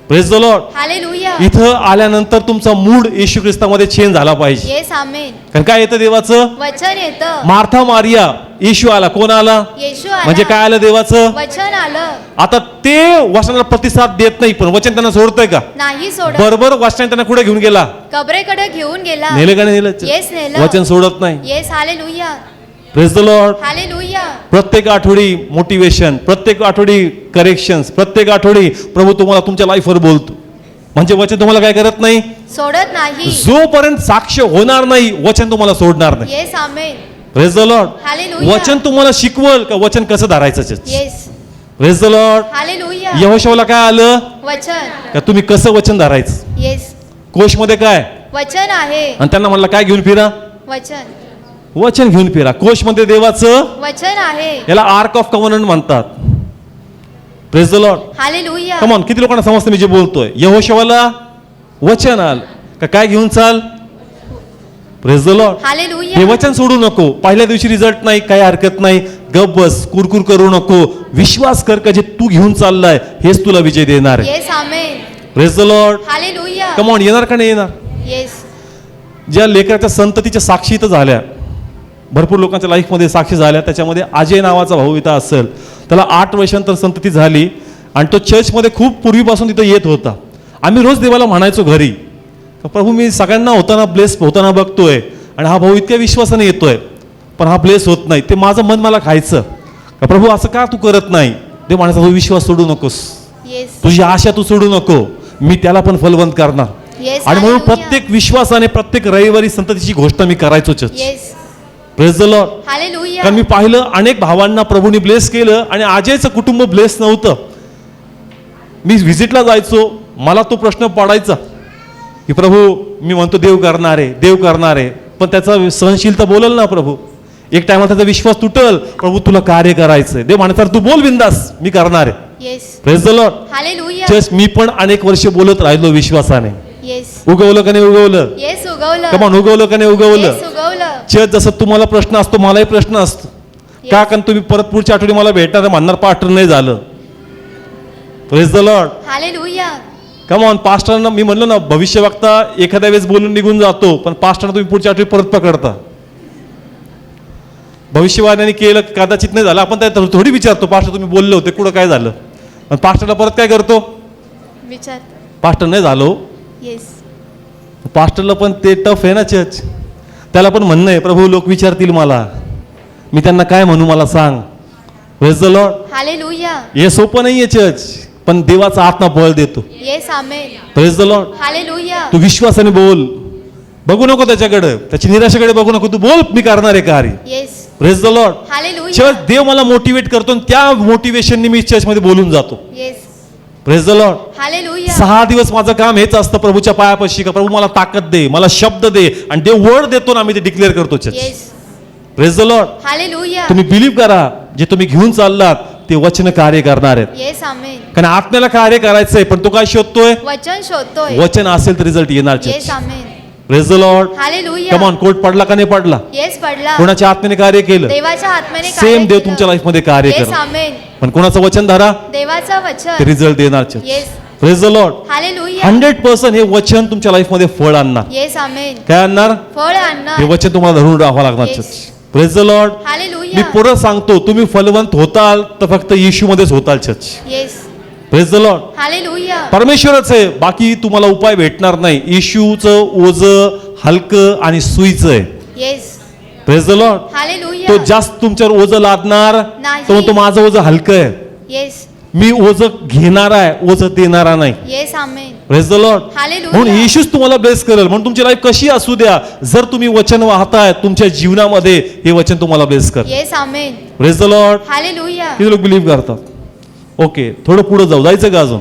Praise the Lord. Hallelujah. इथं आल्यानंतर तुमचा मूड येशू ख्रिस्तामध्ये चेंज झाला पाहिजे. येस आमेन. कारण काय येतं देवाचं? वचन येतं. मार्था मारिया येशू आला. कोण आला? येशू आला. म्हणजे काय आलं? देवाचं वचन आलं. आता ते वचनाला प्रतिसाद देत नाही पण वचन त्यांना सोडतंय का? नाही सोडत. बरोबर वचन त्यांना कुठे घेऊन गेला? कबरेकडे घेऊन गेला. नेलं का नाही नेलं? Yes, नेलं. वचन सोडत नाही. Yes hallelujah. Praise the Lord. Hallelujah. प्रत्येक आठवडी मोटिवेशन, प्रत्येक आठवडी करेक्शन्स, प्रत्येक आठवडी प्रभू तुम्हाला तुमच्या लाईफवर बोलतो. म्हणजे वचन तुम्हाला काय करत नाही? सोडत नाही. जोपर्यंत साक्ष होणार नाही वचन तुम्हाला सोडणार नाही. Yes amen. Praise the Lord. Hallelujah. वचन तुम्हाला शिकवल का वचन कसं धरायचं. Yes. Praise the Lord. Hallelujah. यहोशूला काय आलं वचन. का तुम्ही कसं वचन धरायचं. येस. कोशमध्ये काय? वचन आहे. आणि त्यांना म्हणलं काय घेऊन फिरा? वचन. वचन घेऊन फिरा. कोशमध्ये देवाचं वचन आहे. याला आर्क ऑफ कव्हनंट म्हणतात. Praise the Lord. Hallelujah. Come on. किती लोकांना समजतं मी जे बोलतोय? यहोशूला वचन आल का काय घेऊन चाल? Praise the Lord. हालेलुया. हे वचन सोडू नको. पहिल्या दिवशी रिझल्ट नाही काही हरकत नाही. गप बस. कुरकुर करू नको. विश्वास कर का जे तू घेऊन चाललाय हेच तुला विजय देणार आहे. Yes amen. Praise the Lord. Hallelujah. Come on. येणार का नाही येणार? येस. ज्या लेकराच्या संततीच्या साक्षी इथं झाल्या भरपूर लोकांच्या लाईफमध्ये साक्षी झाल्या त्याच्यामध्ये अजय नावाचा भाऊ इथं असेल त्याला 8 वर्षांतर संतती झाली आणि तो चर्चमध्ये खूप पूर्वीपासून तिथं येत होता. आम्ही रोज देवाला म्हणायचो घरी प्रभू मी सगळ्यांना होताना ब्लेस होताना बघतोय आणि हा भाऊ इतक्या विश्वासाने येतोय पण हा ब्लेस होत नाही. ते माझं मन मला खायचं का प्रभू असं का तू करत नाही? ते म्हणायचा भाऊ विश्वास सोडू नकोस. येस. तुझी आशा तू सोडू नको. मी त्याला पण फलवंत करणार. येस. आणि म्हणून हालेलुया. प्रत्येक विश्वासाने प्रत्येक रविवारी संततीची घोषणा मी करायचो church. Yes. Praise the Lord. Hallelujah. कारण मी पाहिलं अनेक भावांना प्रभूने ब्लेस केलं आणि अजयचं कुटुंब ब्लेस नव्हतं. मी व्हिजिटला जायचो मला तो प्रश्न पडायचा की प्रभू मी म्हणतो देव करणार आहे देव करणार आहे पण त्याचा सहनशीलता बोलल ना प्रभू. एक टायमाला त्याचा विश्वास तुटल. प्रभू तुला कार्य करायचंय. देव म्हणतात तू बोल बिंदास मी करणार आहे. Yes. Praise the Lord. Hallelujah. Church मी पण अनेक वर्ष बोलत राहिलो विश्वासाने. येस. उगवलं का नाही उगवलं? येस उगवलं. कमान. उगवलं का नाही उगवलं? येस उगवलं. चर्च जसं तुम्हाला प्रश्न असतो मलाही प्रश्न असतो का? कारण तुम्ही परत पुढच्या आठवडी मला भेटणार म्हणणार पास्टर नाही झालं. Praise the Lord. Hallelujah. Come on. पास्टरना मी म्हणलं ना भविष्य वक्ता एखाद्या वेळेस बोलून निघून जातो पण पास्टरना तुम्ही पुढच्या आठवडी परत पकडता. भविष्यवाण्याने केलं कदाचित नाही झालं आपण त्या थोडी विचारतो पास्टर तुम्ही बोलले होते कुठं काय झालं पण पास्टरला परत काय करतो? विचार. पास्टर नाही झालो. येस. पास्टरला पण ते टफ आहे ना चर्च. त्याला पण म्हणणं आहे, प्रभू लोक विचारतील मला, मी त्यांना काय म्हणू मला सांग. Praise the Lord. हालेलुया. हे सोपं नाहीये चर्च, पण देवाचा आत्मा बळ देतो. Yes amen. Praise the Lord. Hallelujah. तू विश्वासाने बोल, बघू नको त्याच्याकडे, त्याची निराशेकडे बघू नको, तू बोल मी करणार आहे कार्य. Yes. Praise the Lord. Hallelujah. Church, देव मला मोटिवेट करतो आणि त्या मोटिवेशनने मी चर्च मध्ये बोलून जातो. Yes. Praise the Lord. Hallelujah. 6 दिवस माझं काम हेच असतं, प्रभूच्या पायापाशी का प्रभू मला ताकद दे, मला शब्द दे, आणि देव वर्ड देतो ना, आम्ही ते डिक्लेअर करतो church. Yes. Praise the Lord. Hallelujah. तुम्ही बिलीव्ह करा, जे तुम्ही घेऊन चाललात ते वचन कार्य करणार आहेत. येस आमेन. कारण आत्म्याला कार्य करायचंय, पण तो काय शोधतोय? वचन शोधतोय. वचन असेल तर रिझल्ट येणार. Yes amen. Praise the Lord. Hallelujah. Come on, कोट पडला का नाही पडला? येस पडला. कोणाच्या आत्म्याने कार्य केलं, देवाच्या आत्म्याने सेम देव तुमच्या लाईफ मध्ये कार्य येस करणार. आमेन. पण कोणाचं वचन धरा, देवाचं ते वचन. रिझल्ट देणार. Yes. Praise the Lord. Hallelujah. 100% हे वचन तुमच्या लाईफ मध्ये फळ आणणार. येस आमेन. काय आणणार? फळ आणणार. हे वचन तुम्हाला धरून राहावं लागणार. Yes. Church. Praise the Lord. मी हालेलुया. पुढे सांगतो, तुम्ही फलवंत होताल तर फक्त येशू मध्येच होताल. Church. Yes. Praise the Lord. Hallelujah. परमेश्वरच आहे, बाकी तुम्हाला उपाय भेटणार नाही. येशूचं ओझं हलकं आणि सुईचं आहे. Yes. Praise the Lord. Hallelujah. तो जास्त तुमच्यावर ओझं लादणार, नाही. तो म्हणतो माझं ओझं हलकं आहे, येस. मी ओझं घेणारा आहे, ओझं देणारा नाही. Yes amen. Praise the Lord. Hallelujah. म्हणून येशूच तुम्हाला ब्लेस करेल. म्हणून तुमची लाईफ कशी असू द्या, जर तुम्ही वचन वाहताय तुमच्या जीवनामध्ये, हे वचन तुम्हाला ब्लेस कर. Yes amen. Praise the Lord. Hallelujah. किती लोक बिलीव्ह करतात? ओके, थोडं पुढे जाऊ, जायचं का अजून?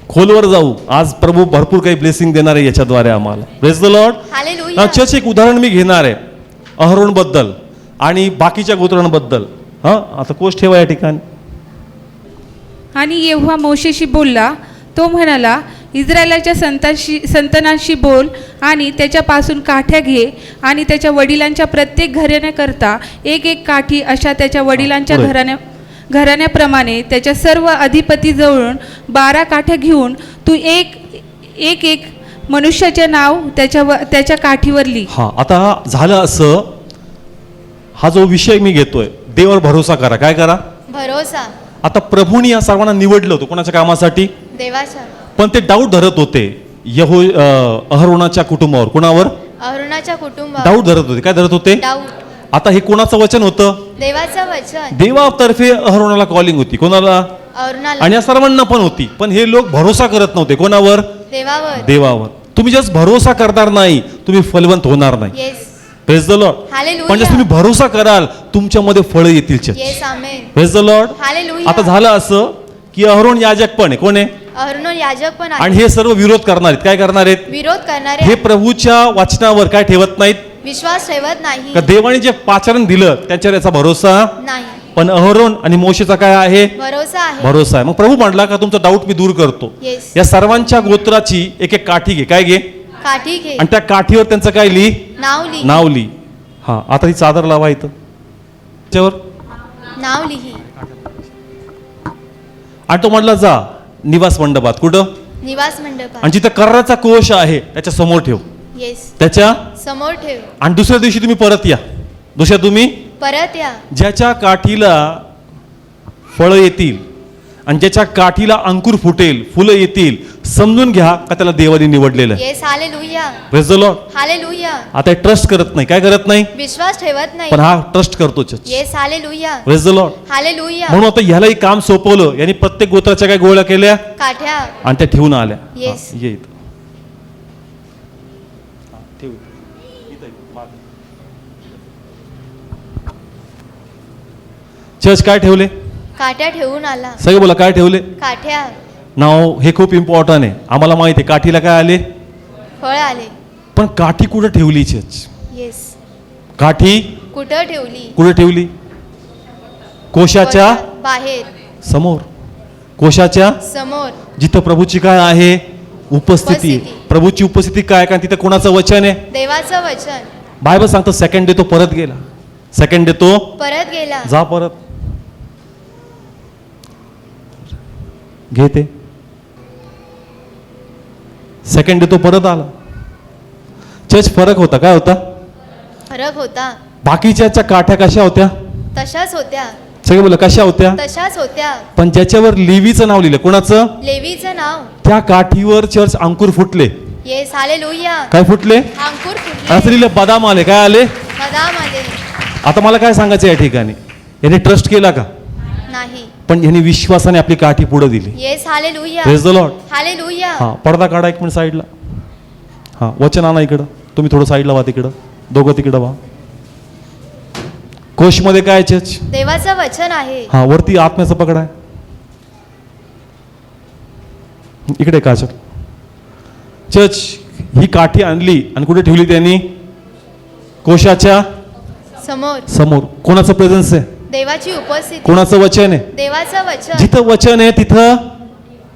खोलवर जाऊ. आज प्रभू भरपूर काही ब्लेसिंग देणार आहे याच्याद्वारे आम्हाला. Praise the Lord. Hallelujah. Church, एक उदाहरण मी घेणार आहे अहरोन बद्दल आणि बाकीच्या गोत्रांबद्दल. हा, आता कोष ठेवा या ठिकाणी. आणि यहोवा मोशेशी बोलला, तो म्हणाला, इस्रायलाच्या संतानांशी बोल आणि त्याच्यापासून काठ्या घे आणि त्याच्या वडिलांच्या प्रत्येक घराण्याकरता एक एक काठी अशा त्याच्या वडिलांच्या पुढे. घराण्याप्रमाणे त्याच्या सर्व अधिपतीजवळून 12 काठ्या घेऊन तू एक एक मनुष्याचे नाव त्याच्या काठीवर लिही. हा, आता झालं असं, हा जो विषय मी घेतोय, देवावर भरोसा करा. काय करा? भरोसा. आता प्रभूनी या सर्वांना निवडलं होतं कोणाच्या कामासाठी, देवाच्या. पण ते डाऊट धरत होते अहरोनाच्या कुटुंबावर. कोणावर? अरुणाच्या कुटुंबावर. डाऊट धरत होते. काय धरत होते? डाऊट. आता हे कोणाचं वचन होतं? देवाचं वचन. देवातर्फे अहरोनाला कॉलिंग होती. कोणाला? अरुणाला. आणि या सर्वांना पण होती. पण हे लोक भरोसा करत नव्हते. कोणावर? देवावर. देवावर. तुम्ही जस्ट भरोसा करणार नाही, तुम्ही फलवंत होणार नाही. Yes. Praise the Lord. Hallelujah. पण जर तुम्ही भरोसा कराल, तुमच्यामध्ये फळं येतील. Church. Yes amen. Praise the Lord. Hallelujah. आता झालं असं की अहरोन याजक पण आहे. कोण आहे? अरुण याजक पण आणि आहे. हे सर्व विरोध करणार आहेत. काय करणार आहेत? विरोध करणारे. हे प्रभूच्या वचनावर काय ठेवत नाहीत. विश्वास ठेवत नाही. का देवाने जे पाचारण दिलं त्याच्यावर याचा भरोसा नाही. पण अहरोन आणि मोशेचा काय आहे? भरोसा आहे. भरोसा आहे. मग प्रभू म्हटला का तुमचा डाऊट मी दूर करतो. येस. या सर्वांच्या गोत्राची एक एक काठी घे. काय घे? काठी घे. आणि त्या काठीवर त्यांचं काय लिही? नाव लिही. नाव लिही. हा, आता ही चादर लावा इथं त्याच्यावर. नाव लिही. आणि तो म्हटला जा निवास मंडपात. कुठं? निवास मंडपात. आणि जिथं कराराचा कोश आहे त्याच्या समोर ठेव. येस. त्याच्या समोर ठेव. आणि दुसऱ्या दिवशी तुम्ही परत या. दुसऱ्या तुम्ही परत या. ज्याच्या काठीला फळं येतील आणि ज्याच्या काठीला अंकुर फुटेल, फुलं येतील, समजून घ्या का त्याला देवाने निवडलेलं आहे. Yes. Hallelujah. Praise the Lord. Hallelujah. आता हे ट्रस्ट करत नाही. काय करत नाही? विश्वास ठेवत नाही. पण हा ट्रस्ट करतो. Church. Yes. Hallelujah. Praise the Lord. Hallelujah. म्हणून आता ह्यालाही काम सोपवलं. यांनी प्रत्येक गोत्राच्या काय गोळ्या केल्या काठ्या. आणि त्या ठेवून आल्या. Yes. हा, ये इथं. चर्च काय ठेवले? काठ्या ठेवून आला. सगळे बोला काय ठेवले? काठ्या. नाव हे खूप इम्पॉर्टंट आहे. आम्हाला माहिती आहे काठीला काय आले, फळ आले. पण काठी कुठं ठेवली? चर्च. येस. काठी कुठं ठेवली? कुठे ठेवली? कोशाच्या बाहेर. समोर. कोशाच्या समोर. जिथं प्रभूची काय आहे? उपस्थिती. उपस्थिती. प्रभूची उपस्थिती काय? कारण तिथं कोणाचं वचन आहे? देवाचं वचन. बायबल सांगतो सेकंड डे तो परत गेला. सेकंड डे तो परत गेला. जा परत घे ते. सेकंड डे तो परत आला. चर्च फरक होता. काय होता? फरक होता. बाकीच्या काठ्या कशा होत्या? तशाच होत्या. सगळे बोला कशा होत्या? तशाच होत्या. पण ज्याच्यावर लेवीचं नाव लिहिलं, कोणाचं? लेवीचं नाव. त्या काठीवर चर्च अंकुर फुटले. Yes hallelujah. काय फुटले? अंकुर फुटले. असं लिहिलं बदाम आले. काय आले? बदाम आले. आता मला काय सांगायचं या ठिकाणी, याने ट्रस्ट केला का? नाही. पण यांनी विश्वासाने आपली काठी पुढे दिली. Yes hallelujah. Praise the Lord. Hallelujah. हा पडदा काढा एक मिनिट साईडला. हा वचन आणा इकडं. तुम्ही थोडं साईडला व्हा, तिकडं दोघं तिकडं व्हा. कोशमध्ये काय आहे चर्च? देवाचं वचन आहे. हा वरती आत्म्याचं पकड आहे. इकडे काचर. चर्च ही काठी आणली आणि कुठे ठेवली त्यांनी? कोशाच्या समोर. समोर. कोणाचं प्रेझेन्स आहे? देवाची उपस्थिती. कोणाचं वचन आहे? देवाचं वचन. जिथं वचन आहे तिथं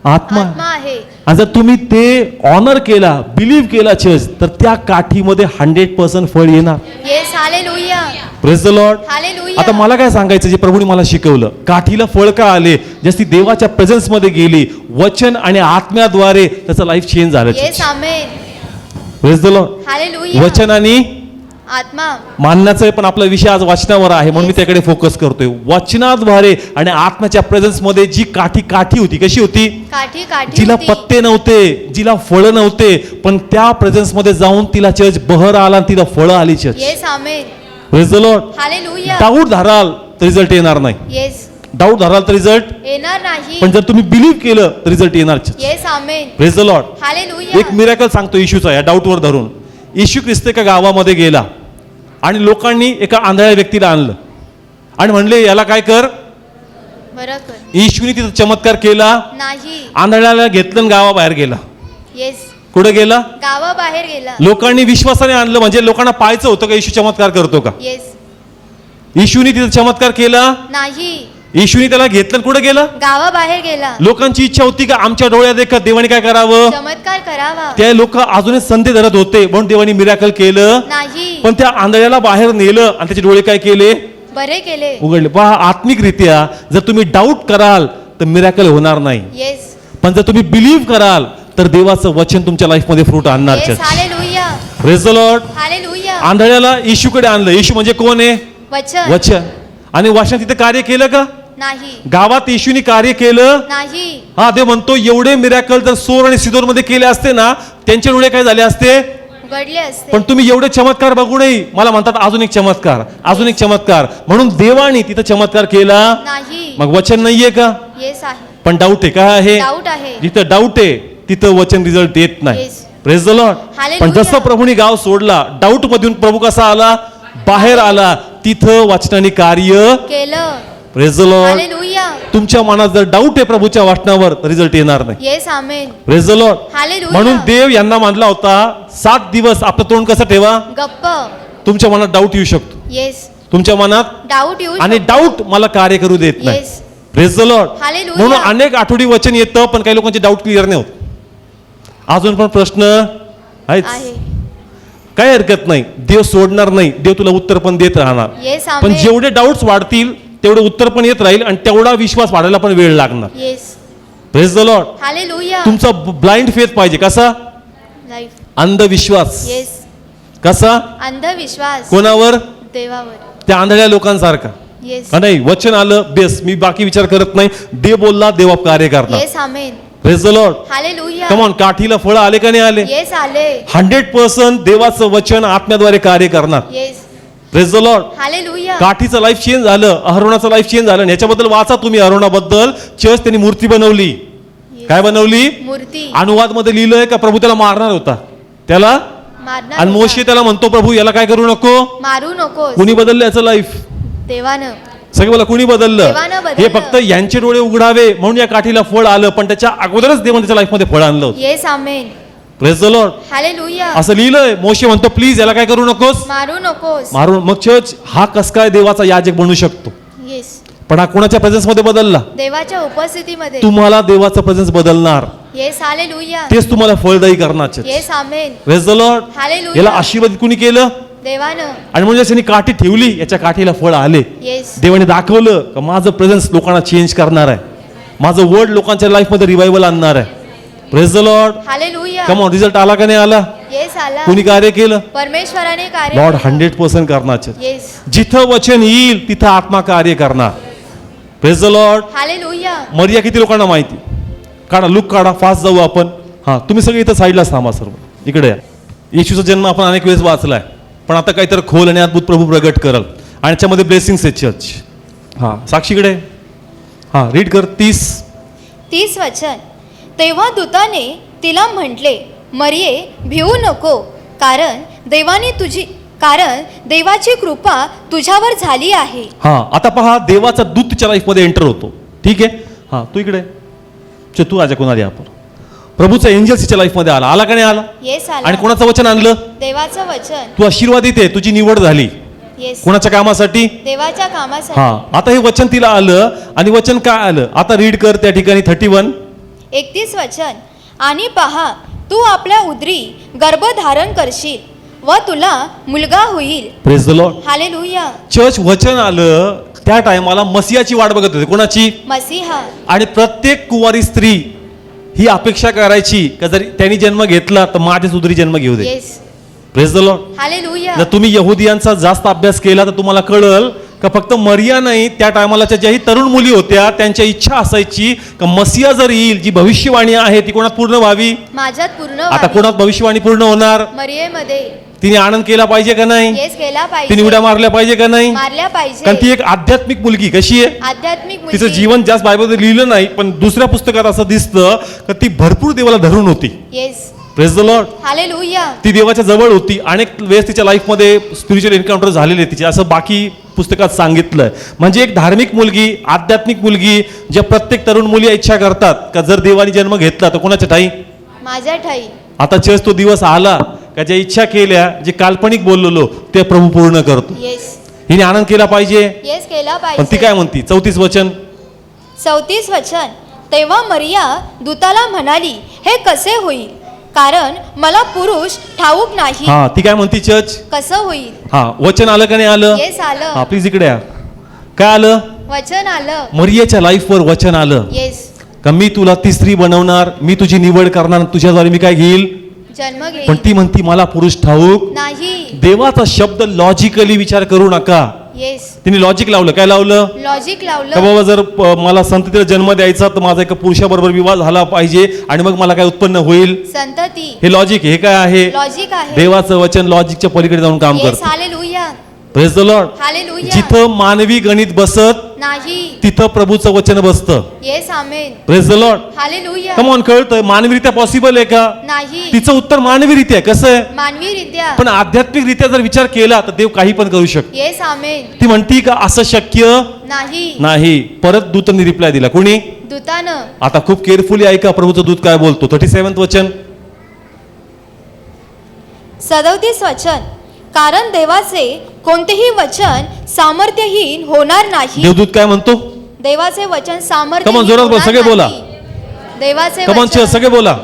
आत्मा आहे. आत्मा आहे. आणि जर तुम्ही ते ऑनर केला, बिलीव्ह केला चर्च, तर त्या काठीमध्ये 100% फळ येणार. Yes hallelujah. Praise the Lord. Hallelujah. आता मला काय सांगायचं, जे प्रभूने मला शिकवलं, काठीला फळ का आले? जशी देवाच्या प्रेझेन्स मध्ये गेली, वचन आणि आत्म्याद्वारे त्याचं लाईफ चेंज झालं. Yes amen. Praise the Lord. Hallelujah. वचन आणि आत्मा. मानण्याचा आहे, पण आपला विषय आज वाचनावर आहे म्हणून मी त्याकडे फोकस करतोय. वचनाद्वारे आणि आत्म्याच्या प्रेझेन्स मध्ये जी काठी होती, कशी होती? काठी काठी जिला होती. पत्ते नव्हते, जिला फळं नव्हते, पण त्या प्रेझेन्स मध्ये जाऊन तिला चर्च बहर आला आणि तिला फळं आली church. Yes amen. Praise the Lord. Hallelujah. Doubt धराल तर रिझल्ट येणार नाही. येस डाऊट धराल तर रिझल्ट, येणार नाही. पण जर तुम्ही बिलीव्ह केलं तर रिझल्ट येणार. Yes amen. Praise the Lord. Hallelujah. एक मिराकल सांगतो येशूचा या डाऊटवर धरून. येशू ख्रिस्त एका गावामध्ये गेला आणि लोकांनी एका आंधळ्या व्यक्तीला आणलं आणि म्हणले याला काय कर. बरं कर. येशूने तिथं चमत्कार केला. नाही. आंधळ्याला घेतलं आणि गावाबाहेर गेला. येस कुठे गेला? गावाबाहेर गेला. लोकांनी विश्वासाने आणलं, म्हणजे लोकांना पाहायचं होतं का येशू चमत्कार करतो का. येस. येशूने तिथं चमत्कार केला. नाही. येशूने त्याला घेतलं आणि कुठे गेलं? गावाबाहेर गेला. लोकांची इच्छा होती का आमच्या डोळ्यात देखत देवाने काय करावं? चमत्कार करावा. त्या लोक अजूनही संधी धरत होते म्हणून देवाने मिराकल केलं. नाही. पण त्या आंधळ्याला बाहेर नेलं आणि त्याचे डोळे काय केले? बरे केले. उघडले. पहा, आत्मिकरित्या जर तुम्ही डाऊट कराल तर मिराकल होणार नाही, येस. पण जर तुम्ही बिलीव्ह कराल तर देवाचं वचन तुमच्या लाईफ मध्ये फ्रूट आणणार. Yes hallelujah. Praise the Lord. Hallelujah. आंधळ्याला येशूकडे आणलं. येशू म्हणजे कोण आहे? वचन. वचन. आणि वचन तिथे कार्य केलं का? नाही. गावात येशूने कार्य केलं. नाही. हा देव म्हणतो एवढे मिराकल जर सोर आणि सिदोर मध्ये केले असते ना, त्यांचे डोळे काय झाले असते? उघडले असते. पण तुम्ही एवढे चमत्कार बघूनही मला म्हणतात अजून एक चमत्कार, अजून एक चमत्कार. म्हणून देवाने तिथं चमत्कार केला. नाही. मग वचन नाहीये का? येस आहे. पण डाऊट आहे. काय आहे? डाऊट आहे. जिथं डाऊट आहे तिथं वचन रिझल्ट येत नाही. Yes. Praise the Lord. Hallelujah. पण जसं प्रभूने गाव सोडला, डाऊट मधून प्रभू कसा आला? बाहेर आला. तिथं वचनाने कार्य केलं. Praise the Lord. हालेलुया. तुमच्या मनात जर डाऊट आहे प्रभूच्या वचनावर तर रिझल्ट येणार नाही. Yes amen. Praise the Lord. Hallelujah. म्हणून देव यांना मानला होता 7 दिवस आपलं तोंड कसं ठेवा. गप्प. तुमच्या मनात डाऊट येऊ शकतो. येस. तुमच्या मनात डाऊट येऊ आणि शकतो. डाऊट मला कार्य करू देत नाही. Yes. Praise the Lord. Hallelujah. म्हणून अनेक आठवडी वचन येतं पण काही लोकांचे डाऊट क्लिअर नाही होत. अजून पण प्रश्न आहेच. आहे. काही हरकत नाही, देव सोडणार नाही. देव तुला उत्तर पण देत राहणार. येस पण आमेन. जेवढे डाऊट्स वाढतील तेवढे उत्तर पण येत राहील आणि तेवढा विश्वास वाढायला पण वेळ लागणार. Yes. Praise the Lord. Hallelujah. तुमचा ब्लाइंड फेथ पाहिजे. कसा? लाईफ. अंधविश्वास. येस. कसा? अंधविश्वास. कोणावर? देवावर. त्या आंधळ्या लोकांसारखा. येस. का नाही? वचन आलं बेस, मी बाकी विचार करत नाही. देव बोलला, देव कार्य करणार. Yes amen. Praise the Lord. Hallelujah. Come on. काठीला फळं आले का नाही आले? येस आले. 100% देवाचं वचन आत्म्याद्वारे कार्य करणार. Yes. Praise the Lord. Hallelujah. काठीचं लाईफ चेंज झालं, अहरोनाचं लाईफ चेंज झालं. याच्याबद्दल वाचा तुम्ही अहरोनाबद्दल. चर्च त्यांनी मूर्ती बनवली. काय बनवली? मूर्ती. अनुवाद मध्ये लिहिलंय का प्रभू त्याला मारणार होता. त्याला मारणार आणि होता. मोशे त्याला म्हणतो प्रभू याला काय करू नको. मारू नकोस. कुणी बदललं याचं लाईफ? देवानं. सगळे मला कुणी बदललं? देवानं बदललं. हे फक्त यांचे डोळे उघडावे म्हणून या काठीला फळ आलं, पण त्याच्या अगोदरच देवाने त्याच्या लाईफ मध्ये फळ आणलं होतं. Yes amen. Praise the Lord. Hallelujah. असं लिहिलंय. मोशे म्हणतो प्लीज याला काय करू नकोस. मारू नकोस. मारून. मग चर्च हा कस काय देवाचा याजक बनू शकतो? येस. पण हा कोणाच्या प्रेझेन्स मध्ये बदलला? देवाच्या उपस्थितीमध्ये. तुम्हाला देवाचा प्रेझेन्स बदलणार. Yes hallelujah. तेच तुम्हाला फळदायी करणार. Yes amen. Praise the Lord. Hallelujah. याला आशीर्वाद कुणी केलं? देवानं. आणि म्हणजे त्यांनी काठी ठेवली, याच्या काठीला फळ आले. येस. देवाने दाखवलं का माझं प्रेझेन्स लोकांना चेंज करणार आहे. माझं वर्ड लोकांच्या लाईफ मध्ये रिवायवल आणणार आहे. Praise the Lord. Hallelujah. Come on. Result आला का नाही आला? येस आला. कुणी कार्य केलं? परमेश्वराने कार्य लॉर्ड केलं. 100% करणार. येस. जिथं वचन येईल तिथं आत्मा कार्य करणार. Praise the Lord. हालेलुया. मर्या किती लोकांना माहिती? काढा लुक काढा, फास्ट जाऊ आपण. हा तुम्ही सगळे इथं साईडलाच थांबा सर्व. इकडे या. येशूचा जन्म आपण अनेक वेळेस वाचलाय, पण आता काहीतरी खोल आणि अद्भुत प्रभू प्रगट करल आणि त्याच्यामध्ये ब्लेसिंग्स आहेत चर्च. हां, साक्षीकडे. हां, रीड कर 30 वचन. तेव्हा दूताने तिला म्हटले, मरिये, भिवू नको, कारण देवाची कृपा तुझ्यावर झाली आहे. हां, आता पहा, देवाचा दूत तिच्या लाईफमध्ये एंटर होतो. ठीक आहे. हां, तू इकडे. तू आज कोणाला आपण प्रभूचा एंजल्स तिच्या लाईफमध्ये आला का नाही आला? येस आला. आणि कोणाचं वचन आणलं? देवाचं वचन. तू आशीर्वादित आहे, तुझी निवड झाली. येस. कोणाच्या कामासाठी? देवाच्या कामासाठी. हा, आता हे वचन तिला आलं आणि वचन काय आलं आता रीड कर त्या ठिकाणी 31 वचन. आणि पहा, तू आपल्या उदरी गर्भधारण करशील व तुला मुलगा होईल. Praise the Lord. Hallelujah. Church वचन आलं त्या टायमाला मसियाची वाट बघत होते. कोणाची? मसीहा. आणि प्रत्येक कुवारी स्त्री ही अपेक्षा करायची का जर त्यांनी जन्म घेतला तर माझ्या उदरी जन्म घेऊ दे. Yes. Praise the Lord. Hallelujah. जर तुम्ही यहुदियांचा जास्त अभ्यास केला तर तुम्हाला कळल का फक्त मरिया नाही, त्या टायमालाच्या ज्याही तरुण मुली होत्या त्यांच्या इच्छा असायची का मसिया जर येईल, जी भविष्यवाणी आहे ती कोणात पूर्ण व्हावी? माझ्यात पूर्ण आता व्हावी. कोणात भविष्यवाणी पूर्ण होणार? मरियेमध्ये. तिने आनंद केला पाहिजे का नाही? येस, केला तिने पाहिजे. उड्या मारल्या पाहिजे का नाही? मारल्या कारण पाहिजे. ती एक आध्यात्मिक मुलगी. कशी आहे? आध्यात्मिक तिचं मुलगी. जीवन जास्त बायबलमध्ये लिहिलं नाही, पण दुसऱ्या पुस्तकात असं दिसतं का ती भरपूर देवाला धरून होती. Yes. Praise the Lord. Hallelujah. ती देवाच्या जवळ होती. अनेक वेळेस तिच्या लाईफमध्ये स्पिरिच्युअल एन्काउंटर झालेले तिचे, असं बाकी पुस्तकात सांगितलंय. म्हणजे एक धार्मिक मुलगी, आध्यात्मिक मुलगी, ज्या प्रत्येक तरुण मुली इच्छा करतात का जर देवाने जन्म घेतला तर कोणाच्या ठाई? माझ्या ठाई. आता चर्च तो दिवस आला का ज्या इच्छा केल्या, जे काल्पनिक बोललो ते प्रभू पूर्ण करतो. येस. हिने आनंद केला पाहिजे. येस, केला पण ती पाहिजे. काय म्हणती? 34 वचन. 34 वचन. तेव्हा मरिया दूताला म्हणाली, हे कसे होईल, कारण मला पुरुष ठाऊक नाही. हा, ती काय म्हणती चर्च? कसं होईल? हा, वचन आलं का नाही आलं? येस, आलं. हा, प्लीज इकडे या. काय आलं? वचन आलं. मरियाच्या लाईफवर वचन आलं येस. का मी तुला ती स्त्री बनवणार, मी तुझी निवड करणार, तुझ्याद्वारे मी काय घेईल? जन्म पण घेईल. ती म्हणती मला पुरुष ठाऊक नाही. देवाचा शब्द लॉजिकली विचार करू नका. येस. तिने लॉजिक लावलं. काय लावलं? लॉजिक का लावलं. बाबा जर मला संततीला जन्म द्यायचा तर माझा एका पुरुषाबरोबर विवाह झाला पाहिजे आणि मग मला काय उत्पन्न होईल? संतती. हे लॉजिक. हे काय आहे? लॉजिक आहे. देवाचं वचन लॉजिकच्या पलीकडे जाऊन काम येस. करतं. Hallelujah. Praise the Lord. Hallelujah. जिथं मानवी गणित बसत नाही. तिथं प्रभूचं वचन बसतं. Yes. Amen. Praise the Lord. Hallelujah. Come on, कळतंय मानवीरित्या पॉसिबल आहे का? नाही. तिचं उत्तर मानवीरित्या आहे. कसं आहे? मानवीरित्या. पण आध्यात्मिकरित्या जर विचार केला तर देव काही पण करू शकतो. येस. आमेन. ती म्हणती का असं शक्य नाही. नाही. परत दूतांनी रिप्लाय दिला. कोणी? दूतानं. आता खूप केअरफुली ऐका प्रभूचं दूत काय बोलतो. 37 वचन. 37 वचन. कारण देवाचे कोणतेही वचन सामर्थ्यहीन होणार नाही. देवदूत काय म्हणतो? देवाचे वचन सामर्थ्य. Come on, जोरात बोला, सगळे बोला. देवाचे कम ऑन, वचन सगळे बोला.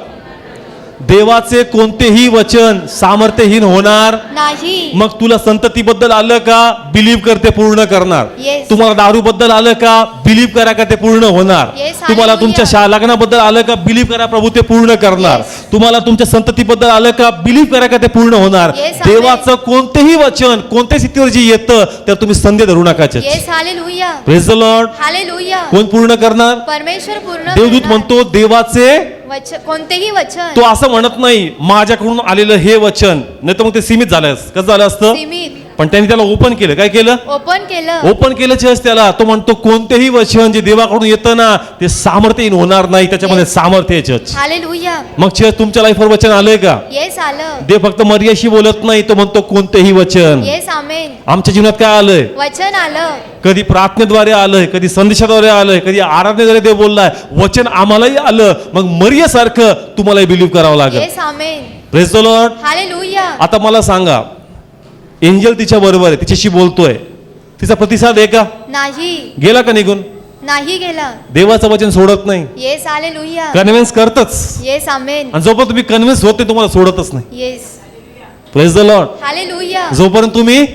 देवाचे कोणतेही वचन सामर्थ्यहीन होणार नाही. मग तुला संततीबद्दल आलं का? बिलीव्ह कर, ते पूर्ण करणार. Yes. तुम्हाला दारूबद्दल आलं का? बिलीव्ह करा का ते पूर्ण होणार. Yes, तुम्हाला hallelujah. तुमच्या लग्नाबद्दल आलं का? बिलीव्ह करा प्रभू ते पूर्ण करणार. Yes. तुम्हाला तुमच्या संततीबद्दल आलं का? बिलीव्ह करा का ते पूर्ण होणार. Yes, amen. देवाचं कोणतेही वचन कोणत्या स्थितीवर जे येतं तर तुम्ही संधी धरू नका. Yes. Hallelujah. Praise the Lord. Hallelujah. कोण पूर्ण करणार? परमेश्वर पूर्ण देवदूत करणार. म्हणतो देवाचे वचन, कोणतेही वचन. तो असं म्हणत नाही माझ्याकडून आलेलं हे वचन, नाही तर मग ते सीमित झालं. कसं झालं असतं? सीमित. पण त्यांनी त्याला ओपन केलं. काय केलं? ओपन केलं. ओपन केलं चर्च त्याला. तो म्हणतो कोणतेही वचन जे देवाकडून येतं ना ते सामर्थ्यहीन होणार नाही. त्याच्यामध्ये सामर्थ्य आहे चर्च. हालेलुया. मग चर्च तुमच्या लाईफवर वचन आलंय का? येस. आलं. देव फक्त मर्याशी बोलत नाही, तो म्हणतो कोणतेही वचन. येस. आमेन. आमच्या जीवनात काय आलंय? वचन आलं. कधी प्रार्थनेद्वारे आलंय, कधी संदेशाद्वारे आलंय, कधी आराधनेद्वारे देव बोललाय. वचन आम्हालाही आलं. मग मर्यासारखं तुम्हाला बिलीव्ह करावं लागेल. Yes. Amen. Praise the Lord. Hallelujah. आता मला सांगा, एंजल तिच्या बरोबर आहे, तिच्याशी बोलतोय, तिचा प्रतिसाद आहे का? नाही. गेला का निघून? नाही गेला. देवाचं वचन सोडत नाही. येस. हालेलुया. कन्व्हिन्स करतच. येस. आमेन. आणि जोपर्यंत तुम्ही कन्व्हिन्स होत नाही तुम्हाला सोडतच नाही. Yes. Praise the Lord. Hallelujah. जोपर्यंत तुम्ही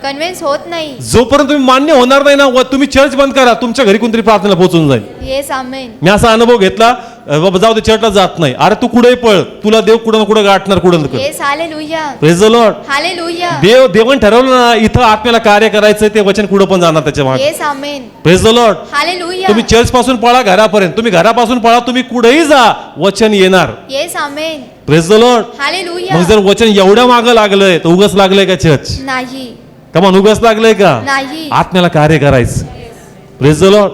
कन्व्हिन्स होत नाही. जोपर्यंत तुम्ही मान्य होणार नाही ना, तुम्ही चर्च बंद करा, तुमच्या घरी कोणतरी प्रार्थनेला पोहोचून जाईल. येस. आमेन. मी असा अनुभव घेतला. बाबा जाऊ दे चर्चला जात नाही, अरे तू कुठेही पळ, तुला देव कुठं ना कुठं गाठणार कुठं ना कुठं. Yes hallelujah praise the Lord. Hallelujah देवन ठरवलं ना इथं आत्म्याला कार्य करायचं, ते वचन कुठं पण जाणार त्याच्या मागे. Yes amen praise the Lord. Hallelujah तुम्ही चर्च पासून पळा घरापर्यंत, तुम्ही घरापासून पळा, तुम्ही कुठेही जा, वचन येणार. Yes amen praise the Lord. Hallelujah मग जर वचन एवढ्या मागं लागलंय तर उगाच लागलंय का चर्च? नाही कमान उगाच लागलंय का? नाही आत्म्याला कार्य करायचं. Praise the Lord.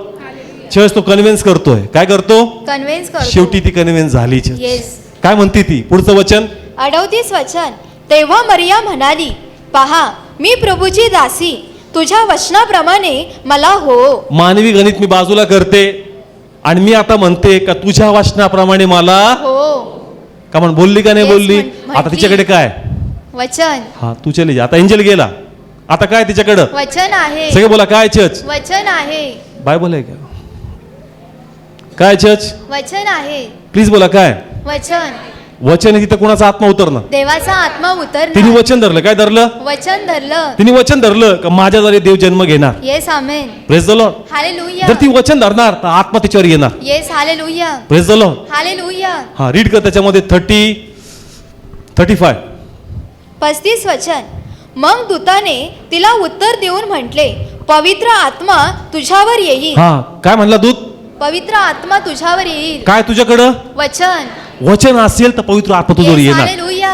चर्च तो कन्व्हिन्स करतोय, काय करतो? कन्व्हिन्स करतो. शेवटी ती कन्व्हिन्स झाली चर्च. येस काय म्हणते ती? पुढचं वचन 38 वचन. तेव्हा मरिया म्हणाली, पहा मी प्रभूची दासी, तुझ्या वचनाप्रमाणे मला हो. मानवी गणित मी बाजूला करते आणि मी आता म्हणते का तुझ्या वचनाप्रमाणे मला हो का म्हण बोलली का नाही Yes, बोलली? म्हटली. आता तिच्याकडे काय? वचन हा तू चले जा. आता एंजल गेला, आता काय तिच्याकडं? वचन आहे सगळे बोला काय चर्च? वचन आहे बायबल आहे का? काय चर्च? वचन आहे प्लीज बोला काय? वचन. वचन आहे तिथं कोणाचा आत्मा उतरणं. देवाचा आत्मा तिने उतरला. वचन धरलं. काय धरलं? वचन धरलं. तिने वचन धरलं का माझ्याद्वारे देव जन्म घेणार. Yes amen praise the Lord. Hallelujah जर ती वचन धरणार तर आत्मा तिच्यावर येणार. Yes hallelujah praise the Lord. Hallelujah. हा रीड कर त्याच्यामध्ये 35. 35 वचन. मग दूताने तिला उत्तर देऊन म्हटले, पवित्र आत्मा तुझ्यावर येईल. हा काय म्हणला दूत? पवित्र आत्मा तुझ्यावर येईल. काय तुझ्याकडं? वचन. वचन असेल तर पवित्र आत्मा तुझ्यावर येस येणार. Hallelujah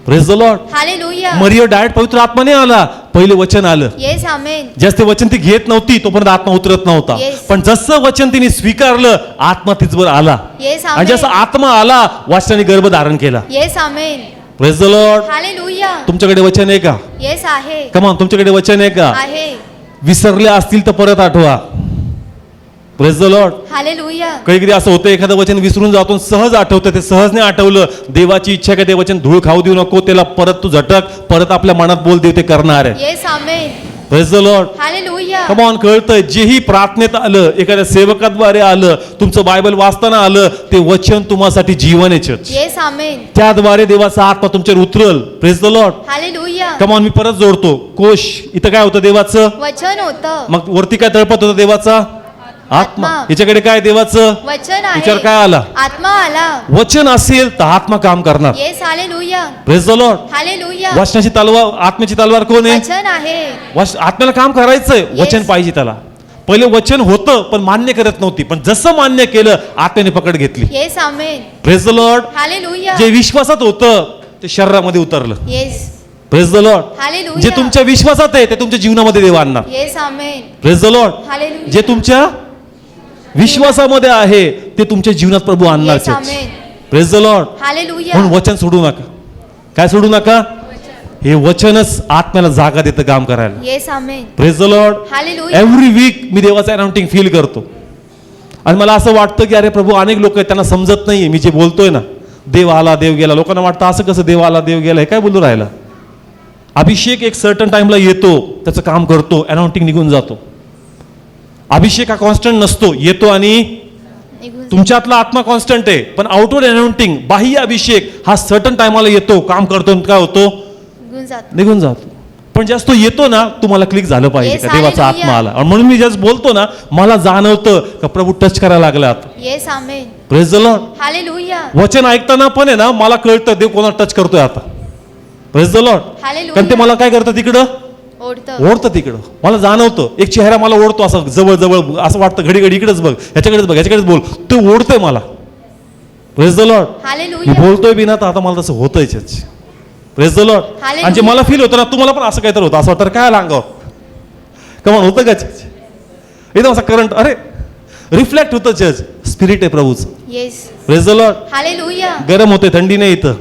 praise the Lord. Hallelujah Maria direct पवित्र आत्मा नाही आला, पहिले वचन आलं. येस आमेन जास्त वचन ती घेत नव्हती तोपर्यंत आत्मा उतरत नव्हता. Yes. पण जसं वचन तिने स्वीकारलं आत्मा तिचवर आला. येस आणि आमेन जसं आत्मा आला वचनाने गर्भ धारण केला. Yes amen praise the Lord. Hallelujah. तुमच्याकडे वचन आहे का? येस आहे कमान तुमच्याकडे वचन आहे का? आहे. विसरले असतील तर परत आठवा. Praise the Lord. हालेलुया कधी कधी असं होतं एखादं वचन विसरून जातो आणि सहज आठवतं, ते सहज नाही आठवलं. देवाची इच्छा आहे का ते वचन धूळ खाऊ देऊ नको, त्याला परत तू झटक, परत आपल्या मनात बोल, देव ते करणार आहे. Yes amen praise the Lord. Hallelujah come on. कळतंय जेही प्रार्थनेत आलं, एखाद्या सेवकाद्वारे आलं, तुमचं बायबल वाचताना आलं, ते वचन तुम्हासाठी जीवन आहे चर्च. येस आमेन त्याद्वारे देवाचा आत्मा तुमच्यावर उतरल. Praise the Lord. Hallelujah. Come on. मी परत जोडतो कोश. इथं काय होतं? देवाचं. वचन होतं. मग वरती काय तळपत होतं? देवाचा आत्मा. आत्मा. याच्याकडे काय? देवाचं वचन विचार आहे. काय आला? आत्मा आला. वचन असेल तर आत्मा काम करणार. Yes hallelujah praise the Lord. Hallelujah. वचनाची तलवार, आत्म्याची तलवार कोण आहे? वचन आहे. आत्म्याला काम करायचंय, वचन पाहिजे त्याला. पहिले वचन होतं पण मान्य करत नव्हती, पण जसं मान्य केलं आत्म्याने पकड घेतली. Yes amen praise the Lord. Hallelujah. जे विश्वासात होतं ते शरीरामध्ये उतरलं. Yes praise the Lord. Hallelujah. जे तुमच्या विश्वासात आहे ते तुमच्या जीवनामध्ये देव आणणार. Yes amen praise the Lord. Hallelujah. जे तुमच्या विश्वासामध्ये आहे ते तुमच्या जीवनात प्रभू आणणार. Yes amen praise the Lord. Hallelujah. म्हणून वचन सोडू नका. काय सोडू नका? हे वचनच आत्म्याला जागा देतं काम करायला. Yes amen praise the Lord. Hallelujah. Every week मी देवाचं अनाउंटिंग फील करतो आणि मला असं वाटतं की अरे प्रभू अनेक लोक आहेत त्यांना समजत नाहीये मी जे बोलतोय ना, देव आला देव गेला. लोकांना वाटतं असं कसं देव आला देव गेला, हे काय बोलू राहिला? अभिषेक एक सर्टन टाइमला येतो, त्याचं काम करतो, अनाउंटिंग निघून जातो. अभिषेक हा कॉन्स्टंट नसतो, येतो आणि निघून जा. तुमच्यातला आत्मा कॉन्स्टंट आहे, पण आउटवर्ड अनाउंटिंग बाह्य अभिषेक हा सर्टन टायमाला येतो, काम करतो, काय होतो? निघून जातो. निघून जातो. पण जास्त येतो ना, तुम्हाला क्लिक झालं पाहिजे Yes, का देवाचा hallelujah. आत्मा आला. आणि म्हणून मी जस्ट बोलतो ना, मला जाणवतं का प्रभू टच करायला लागला आता. Yes amen praise the Lord. Hallelujah. वचन ऐकताना पण आहे ना, मला कळतं देव कोणाला टच करतोय आता. Praise the Lord. हालेलुया. कारण ते मला काय करतं तिकडं ओढतं. ओढतं, तिकडं मला जाणवतं. एक चेहरा मला ओढतो, असं जवळ जवळ असं वाटतं घडी घडी इकडेच बघ, ह्याच्याकडेच बघ, ह्याच्याकडेच बोल, ते ओढतंय मला. Praise the Lord. मी हालेलुया. बोलतोय बिना तर आता मला तसं होतंय. Praise the Lord. Hallelujah. आणि जे मला फील होतं ना, तुम्हाला पण असं काहीतरी होतं, असं वाटतं काय लांगाव कमान होतं का चर्च? एकदम असा करंट, अरे रिफ्लेक्ट होतं चर्च, स्पिरिट आहे प्रभूचं. Yes praise the Lord. Hallelujah. गरम होते, थंडी नाही इथं,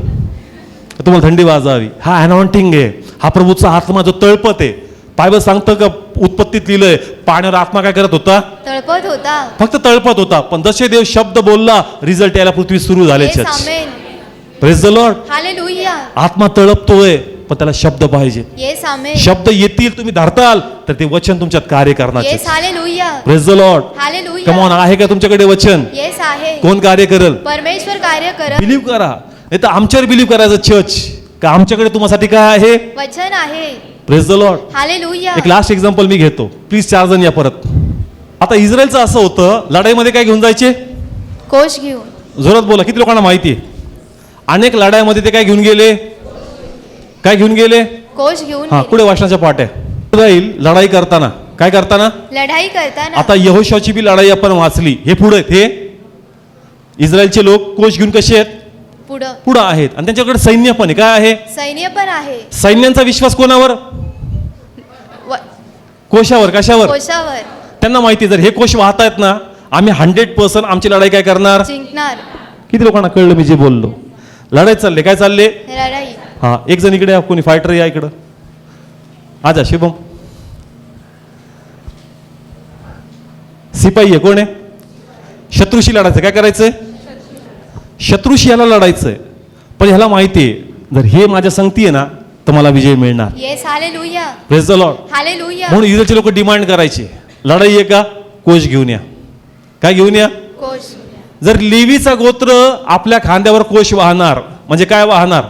तुम्हाला थंडी वाजावी. हा अनॉइंटिंग आहे, हा प्रभूचा आत्मा जो तळपत आहे. बायबल सांगतं का उत्पत्तीत लिहिलंय पाण्यावर आत्मा काय करत होता? तळपत होता. फक्त तळपत होता, पण जसे देव शब्द बोलला रिझल्ट यायला पृथ्वी सुरू झाले. Yes church. Amen praise the Lord. Hallelujah. आत्मा तळपतोय पण त्याला शब्द पाहिजे. येस आमेन शब्द येतील, तुम्ही धरताल तर ते वचन तुमच्यात कार्य करणार. Yes hallelujah. Praise the Lord. Hallelujah. Come on. आहे का तुमच्याकडे वचन? येस आहे. कोण कार्य करेल? परमेश्वर कार्य करत. बिलीव्ह करा. नाही तर आमच्यावर बिलीव्ह करायचं चर्च का आमच्याकडे तुम्हासाठी काय आहे? वचन आहे. Praise the Lord. हालेलुया. एक लास्ट एक्झाम्पल मी घेतो, प्लीज 4 जण या परत. आता इस्रायलचं असं होतं, लढाईमध्ये काय घेऊन जायचे? कोश घेऊन. जोरात बोला, किती लोकांना माहिती आहे? अनेक लढाईमध्ये ते काय घेऊन गेले? काय घेऊन गेले? कोश घेऊन हा, गेले. पुढे वाचनाच्या पाट्या राहील. लढाई करताना काय करताना? लढाई करताना. आता यहोशाची बी लढाई आपण वाचली. हे पुढे आहेत. हे इस्रायलचे लोक कोश घेऊन कसे आहेत? पुढं पुढं आहेत. आणि त्यांच्याकडे सैन्य पण आहे. काय आहे? सैन्य पण आहे. सैन्यांचा विश्वास कोणावर? व- कोशावर. कशावर? कोशावर त्यांना माहिती आहे, जर हे कोश वाहतायत ना, आम्ही 100% आमची लढाई काय करणार? जिंकणार. किती लोकांना कळलं मी जे बोललो? लढाई चालले. काय चालले? लढाई. हा, एक जण इकडे या, कोणी फायटर या इकडं. आजा शिवम. सिपाही आहे. कोण आहे? शत्रूशी लढायचं. काय करायचंय? शत्रूशी याला लढायचंय. पण ह्याला माहिती आहे, जर हे माझ्या संगती आहे ना, तर मला विजय मिळणार. Yes. Hallelujah. Praise the Lord. Hallelujah. म्हणून इस्रायलचे लोक डिमांड करायचे, लढाई आहे का? कोश घेऊन या. काय घेऊन या? कोश. जर लेवीचा गोत्र आपल्या खांद्यावर कोश वाहणार, म्हणजे काय वाहणार?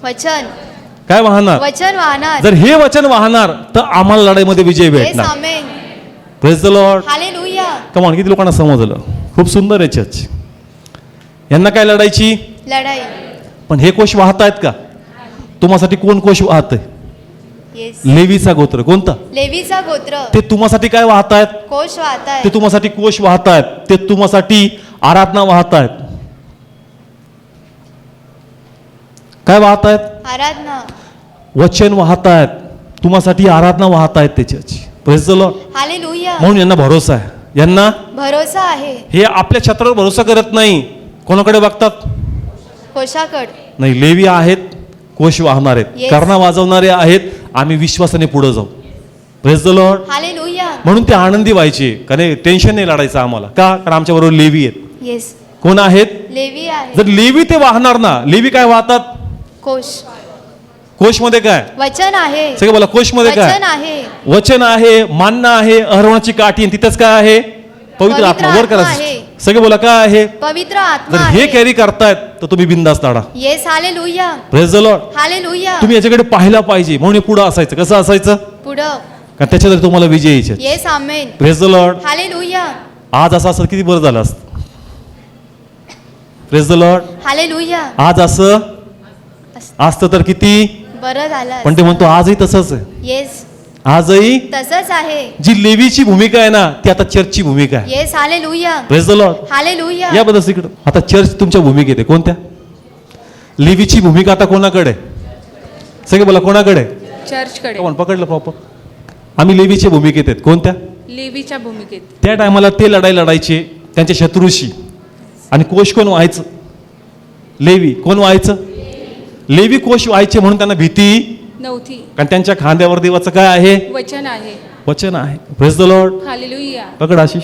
वचन. काय वाहणार? वचन वाहणार. जर हे वचन वाहणार तर आम्हाला लढाईमध्ये विजय येस. भेटणार. Amen. Praise the Lord. Hallelujah. Come on, किती लोकांना समजलं? खूप सुंदर आहे चर्च. यांना काय लढायची? लढाई. पण हे कोश वाहतायत का? तुम्हासाठी कोण कोश वाहतंय? येस. लेवीचा गोत्र. कोणता? लेवीचा गोत्र. ते तुम्हासाठी काय वाहतायत? कोश वाहताय. ते तुम्हासाठी कोश वाहतायत. ते तुम्हासाठी आराधना वाहतायत. काय वाहतायत? आराधना. वचन वाहतायत. तुम्हासाठी आराधना वाहतायत त्याच्याची. Praise the Lord. हालेलुया. म्हणून यांना भरोसा आहे. यांना भरोसा आहे. हे आपल्या छत्रावर भरोसा करत नाही. कोणाकडे बघतात? कोशाकड. नाही, लेवी आहेत, कोश वाहणार आहेत, Yes. कर्णा वाजवणारे आहेत. आम्ही विश्वासाने पुढे जाऊ. Praise the Lord. हालेलुया. म्हणून ते आनंदी व्हायचे. कारण टेन्शन नाही लढायचं आम्हाला. का? कारण आमच्या बरोबर लेवी आहेत. येस. कोण आहेत? लेवी आहे. जर लेवी ते वाहणार ना, लेवी काय वाहतात? कोश. कोशमध्ये काय? वचन आहे. सगळे बोला, कोशमध्ये काय? वचन आहे. वचन आहे, मान्य आहे, अहरोनाची काठी, आणि तिथेच काय आहे? पवित्र आत्मा. वर करा आत्मा आहे. सगळे बोला, काय आहे? पवित्र आत्मा जर हे आहे. कॅरी करतायत तर तुम्ही बिंदास लढा. Yes. Hallelujah. Praise the Lord. Hallelujah. तुम्ही याच्याकडे पाहायला पाहिजे. म्हणून हे पुढं असायचं. कसं असायचं? पुढं. कारण त्याच्यात तुम्हाला विजय यायचे. Yes. Amen. Praise the Lord. Hallelujah. आज असं असं किती बरं झालं असतं. Praise the Lord. हालेलुया. आज असं असतं तर किती बरं झालं. पण ते म्हणतो आजही तसंच आहे. येस. आजही तसंच आहे. जी लेवीची भूमिका आहे ना, ती आता चर्चची भूमिका आहे. Yes. Hallelujah. Praise the Lord. Hallelujah. या बदल इकडं. आता चर्च तुमच्या भूमिकेत आहे. कोणत्या? लेवीची भूमिका आता कोणाकडे आहे? सगळे बोला, कोणाकडे? चर्चकडे. कोण पकडलं प्रॉपर? आम्ही लेवीच्या भूमिकेत आहेत. कोणत्या? लेवीच्या भूमिकेत. त्या टायमाला ते लढायचे त्यांच्या शत्रूशी. आणि कोश कोण व्हायचं? लेवी. कोण व्हायचं? लेवी कोश व्हायचे. म्हणून त्यांना भीती नव्हती. कारण त्यांच्या खांद्यावर देवाचं काय आहे? वचन आहे. वचन आहे. Praise the Lord. हालेलुया. पकड आशिष.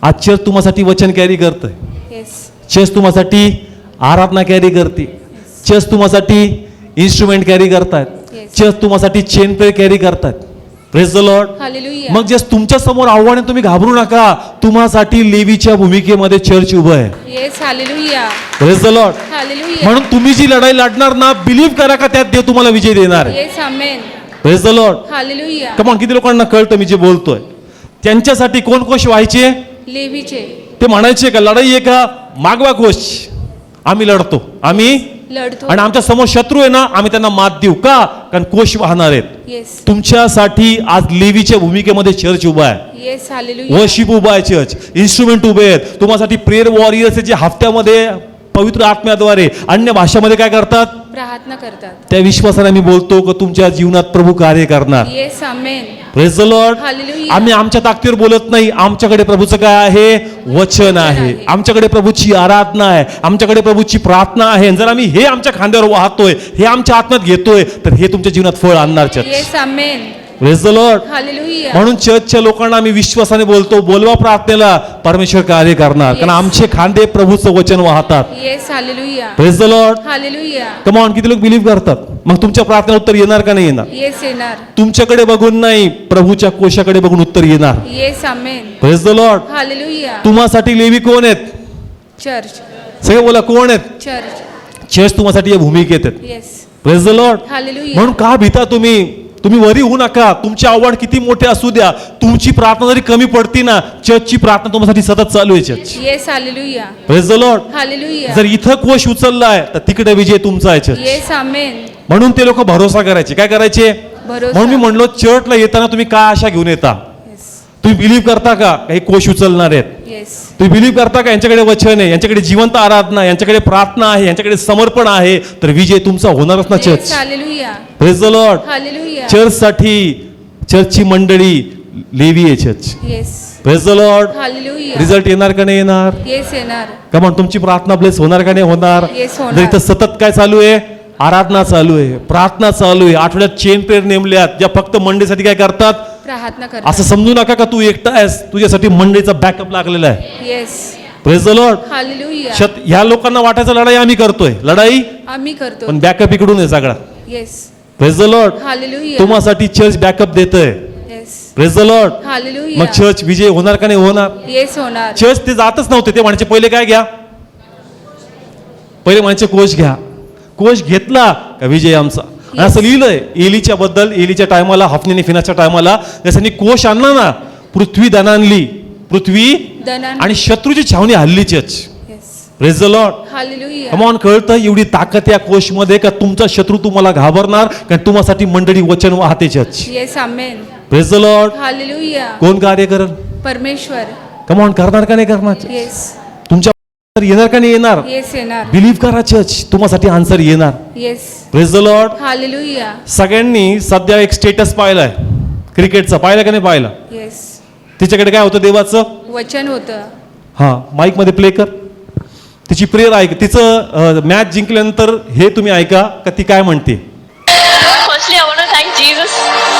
आज चर्च तुम्हासाठी वचन कॅरी करतंय. येस. चर्च तुम्हासाठी आराधना कॅरी करते. चर्च तुम्हासाठी इन्स्ट्रुमेंट कॅरी करतायत. Yes. चर्च तुम्हासाठी चेन प्रे कॅरी करतायत. Praise the Lord. हालेलुया. मग जे तुमच्या समोर आव्हान आहे, तुम्ही घाबरू नका. तुम्हासाठी लेवीच्या भूमिकेमध्ये चर्च उभं आहे. Yes. Hallelujah. Praise the Lord. Hallelujah. म्हणून तुम्ही जी लढाई लढणार ना, बिलीव्ह करा का त्यात देव तुम्हाला विजय देणार आहे. Yes. Amen. Praise the Lord. Hallelujah. Come on, किती लोकांना कळतं मी जे बोलतोय? त्यांच्यासाठी कोण कोश व्हायचे? लेवीचे. ते म्हणायचे का लढाई आहे का? मागवा कोश, आम्ही लढतो. आम्ही लढतो. आणि आमच्या समोर शत्रू आहे ना, आम्ही त्यांना मात देऊ. का? कारण कोश वाहणार आहेत. येस. तुमच्यासाठी आज लेवीच्या भूमिकेमध्ये चर्च उभा आहे. येस. हालेलुया. वर्शिप उभा आहे. चर्च इन्स्ट्रुमेंट उभे आहेत. तुम्हासाठी प्रेयर वॉरियर्स जे हफ्त्यामध्ये पवित्र आत्म्याद्वारे अन्य भाषामध्ये काय करतात? प्रार्थना करतात. त्या विश्वासाने मी बोलतो की तुमच्या जीवनात प्रभू कार्य करणार. Yes. Amen. Praise the Lord. Hallelujah. आम्ही आमच्या ताकदीवर बोलत नाही. आमच्याकडे प्रभूचं काय आहे? वचन आहे. आमच्याकडे प्रभूची आराधना आहे. आमच्याकडे प्रभूची प्रार्थना आहे. जर आम्ही हे आमच्या खांद्यावर वाहतोय, हे आमच्या आत्म्यात घेतोय, तर हे तुमच्या जीवनात फळ आणणार. Church. Yes. Amen. Praise the Lord. Hallelujah. म्हणून चर्चच्या लोकांना आम्ही विश्वासाने बोलतो, बोलवा प्रार्थनेला, परमेश्वर कार्य करणार. कारण आमचे खांदे प्रभूचं वचन वाहतात. Yes. Hallelujah. Praise the Lord. Hallelujah. Come on, किती लोक बिलीव्ह करतात? मग तुमच्या प्रार्थना उत्तर येणार का नाही येणार? येस. येणार. तुमच्याकडे बघून नाही, प्रभूच्या कोशाकडे बघून उत्तर येणार. Yes. Amen. Praise the Lord. Hallelujah. तुम्हासाठी लेवी कोण आहेत? चर्च. सगळे बोला, कोण आहेत? चर्च. चर्च तुम्हासाठी या भूमिकेत आहेत. Yes. Praise the Lord. Hallelujah. म्हणून का भीता तुम्ही? तुम्ही वरी होऊ नका. तुमची आवड किती मोठी असू द्या, तुमची प्रार्थना जरी कमी पडती ना, चर्चची प्रार्थना तुमच्यासाठी सतत चालू आहे. Church, yes hallelujah, praise the Lord. Hallelujah, जर इथं कोश उचललाय तर तिकडे विजय तुमचा आहे. चर्च, येस आमेन. म्हणून ते लोक भरोसा करायचे. काय करायचे? भरोसा. म्हणून मी म्हणलो चर्चला येताना तुम्ही काय आशा घेऊन येता? येस, तुम्ही बिलीव्ह करता का काही कोश उचलणार आहेत? येस, तुम्ही बिलीव्ह करता का यांच्याकडे वचन आहे, यांच्याकडे जिवंत आराधना, यांच्याकडे प्रार्थना आहे, यांच्याकडे समर्पण आहे, तर विजय तुमचा होणारच ना. Yes church, hallelujah, praise the Lord. Hallelujah, चर्चसाठी चर्चची मंडळी लेवी आहे. Church, yes, praise the Lord. Hallelujah, result येणार का नाही येणार? येस येणार, कमान तुमची प्रार्थना ब्लेस होणार का नाही होणार? Yes, होणार. जर इथं सतत काय चालू आहे? आराधना चालू आहे, प्रार्थना चालू आहे, आठवड्यात चेन प्रेयर नेमल्यात ज्या फक्त मंडेसाठी काय करतात. प्रार्थना कर. असं समजू नका का तू एकटा आहेस, तुझ्यासाठी मंडेचा बॅकअप लागलेला आहे. Yes, praise the Lord. Hallelujah, ह्या लोकांना वाटायचं लढाई आम्ही करतोय, लढाई आम्ही करतो. पण बॅकअप इकडून आहे सगळा. Yes, praise the Lord. Hallelujah, तुम्हासाठी चर्च बॅकअप देतोय. Yes, praise the Lord. Hallelujah, मग चर्च विजय होणार का नाही होणार? येस होणार. चर्च ते जातच नव्हते, ते म्हणायचे पहिले काय घ्या, पहिले म्हणायचे कोश घ्या. कोश घेतला का विजय आमचा. आणि असं लिहिलंय एलीच्या बद्दल, एलीच्या टायमाला, हफनीने फिनाच्या टायमाला जसं कोश आणला ना, पृथ्वी दणानली, पृथ्वी दनान. आणि शत्रूची छावणी हल्ली. Church, yes, praise the Lord. Hallelujah, come on, कळतं एवढी ताकद या कोशमध्ये का तुमचा शत्रू तुम्हाला घाबरणार, कारण तुम्हासाठी मंडळी वचन वाहते. Church, yes amen, praise the Lord. Hallelujah, कोण कार्य करल? परमेश्वर. कमॉन, करणार का नाही करणार? येस, तुमच्या येणार का नाही येणार? येस येणार. बिलीव्ह करा चर्च, तुम्हासाठी आन्सर येणार. Yes, praise the Lord. Hallelujah, सगळ्यांनी सध्या एक स्टेटस पाहिलाय क्रिकेटचा, पाहिला का नाही पाहिला? येस, तिच्याकडे काय होतं देवाचं? वचन होतं. हा, माईक मध्ये प्ले कर. तिची प्रेयर ऐक, तिचं मॅच जिंकल्यानंतर हे तुम्ही ऐका का ती काय म्हणते. Firstly, I want to thank Jesus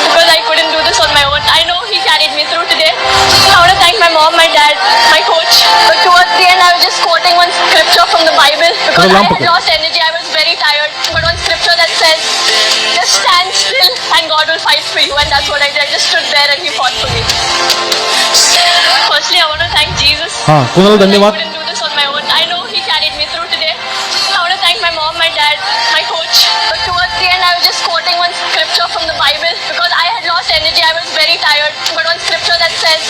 because I couldn't do this on my own. I know He carried me through today. I want to thank my mom, my dad, my coach. But towards the end, I was just quoting one scripture from the Bible because I had lost energy. I was very tired. But one scripture that says, "Just stand still, and God will fight for you." And that's what I did. I just stood there, and He fought for me. Firstly, I want to thank Jesus. हा, कोणाला धन्यवाद. I couldn't do this on my own. I know He carried me through today. I want to thank my mom, my dad, my coach. But towards the end, I was just quoting one scripture from the Bible because I had lost energy. I was very tired. But one scripture that says,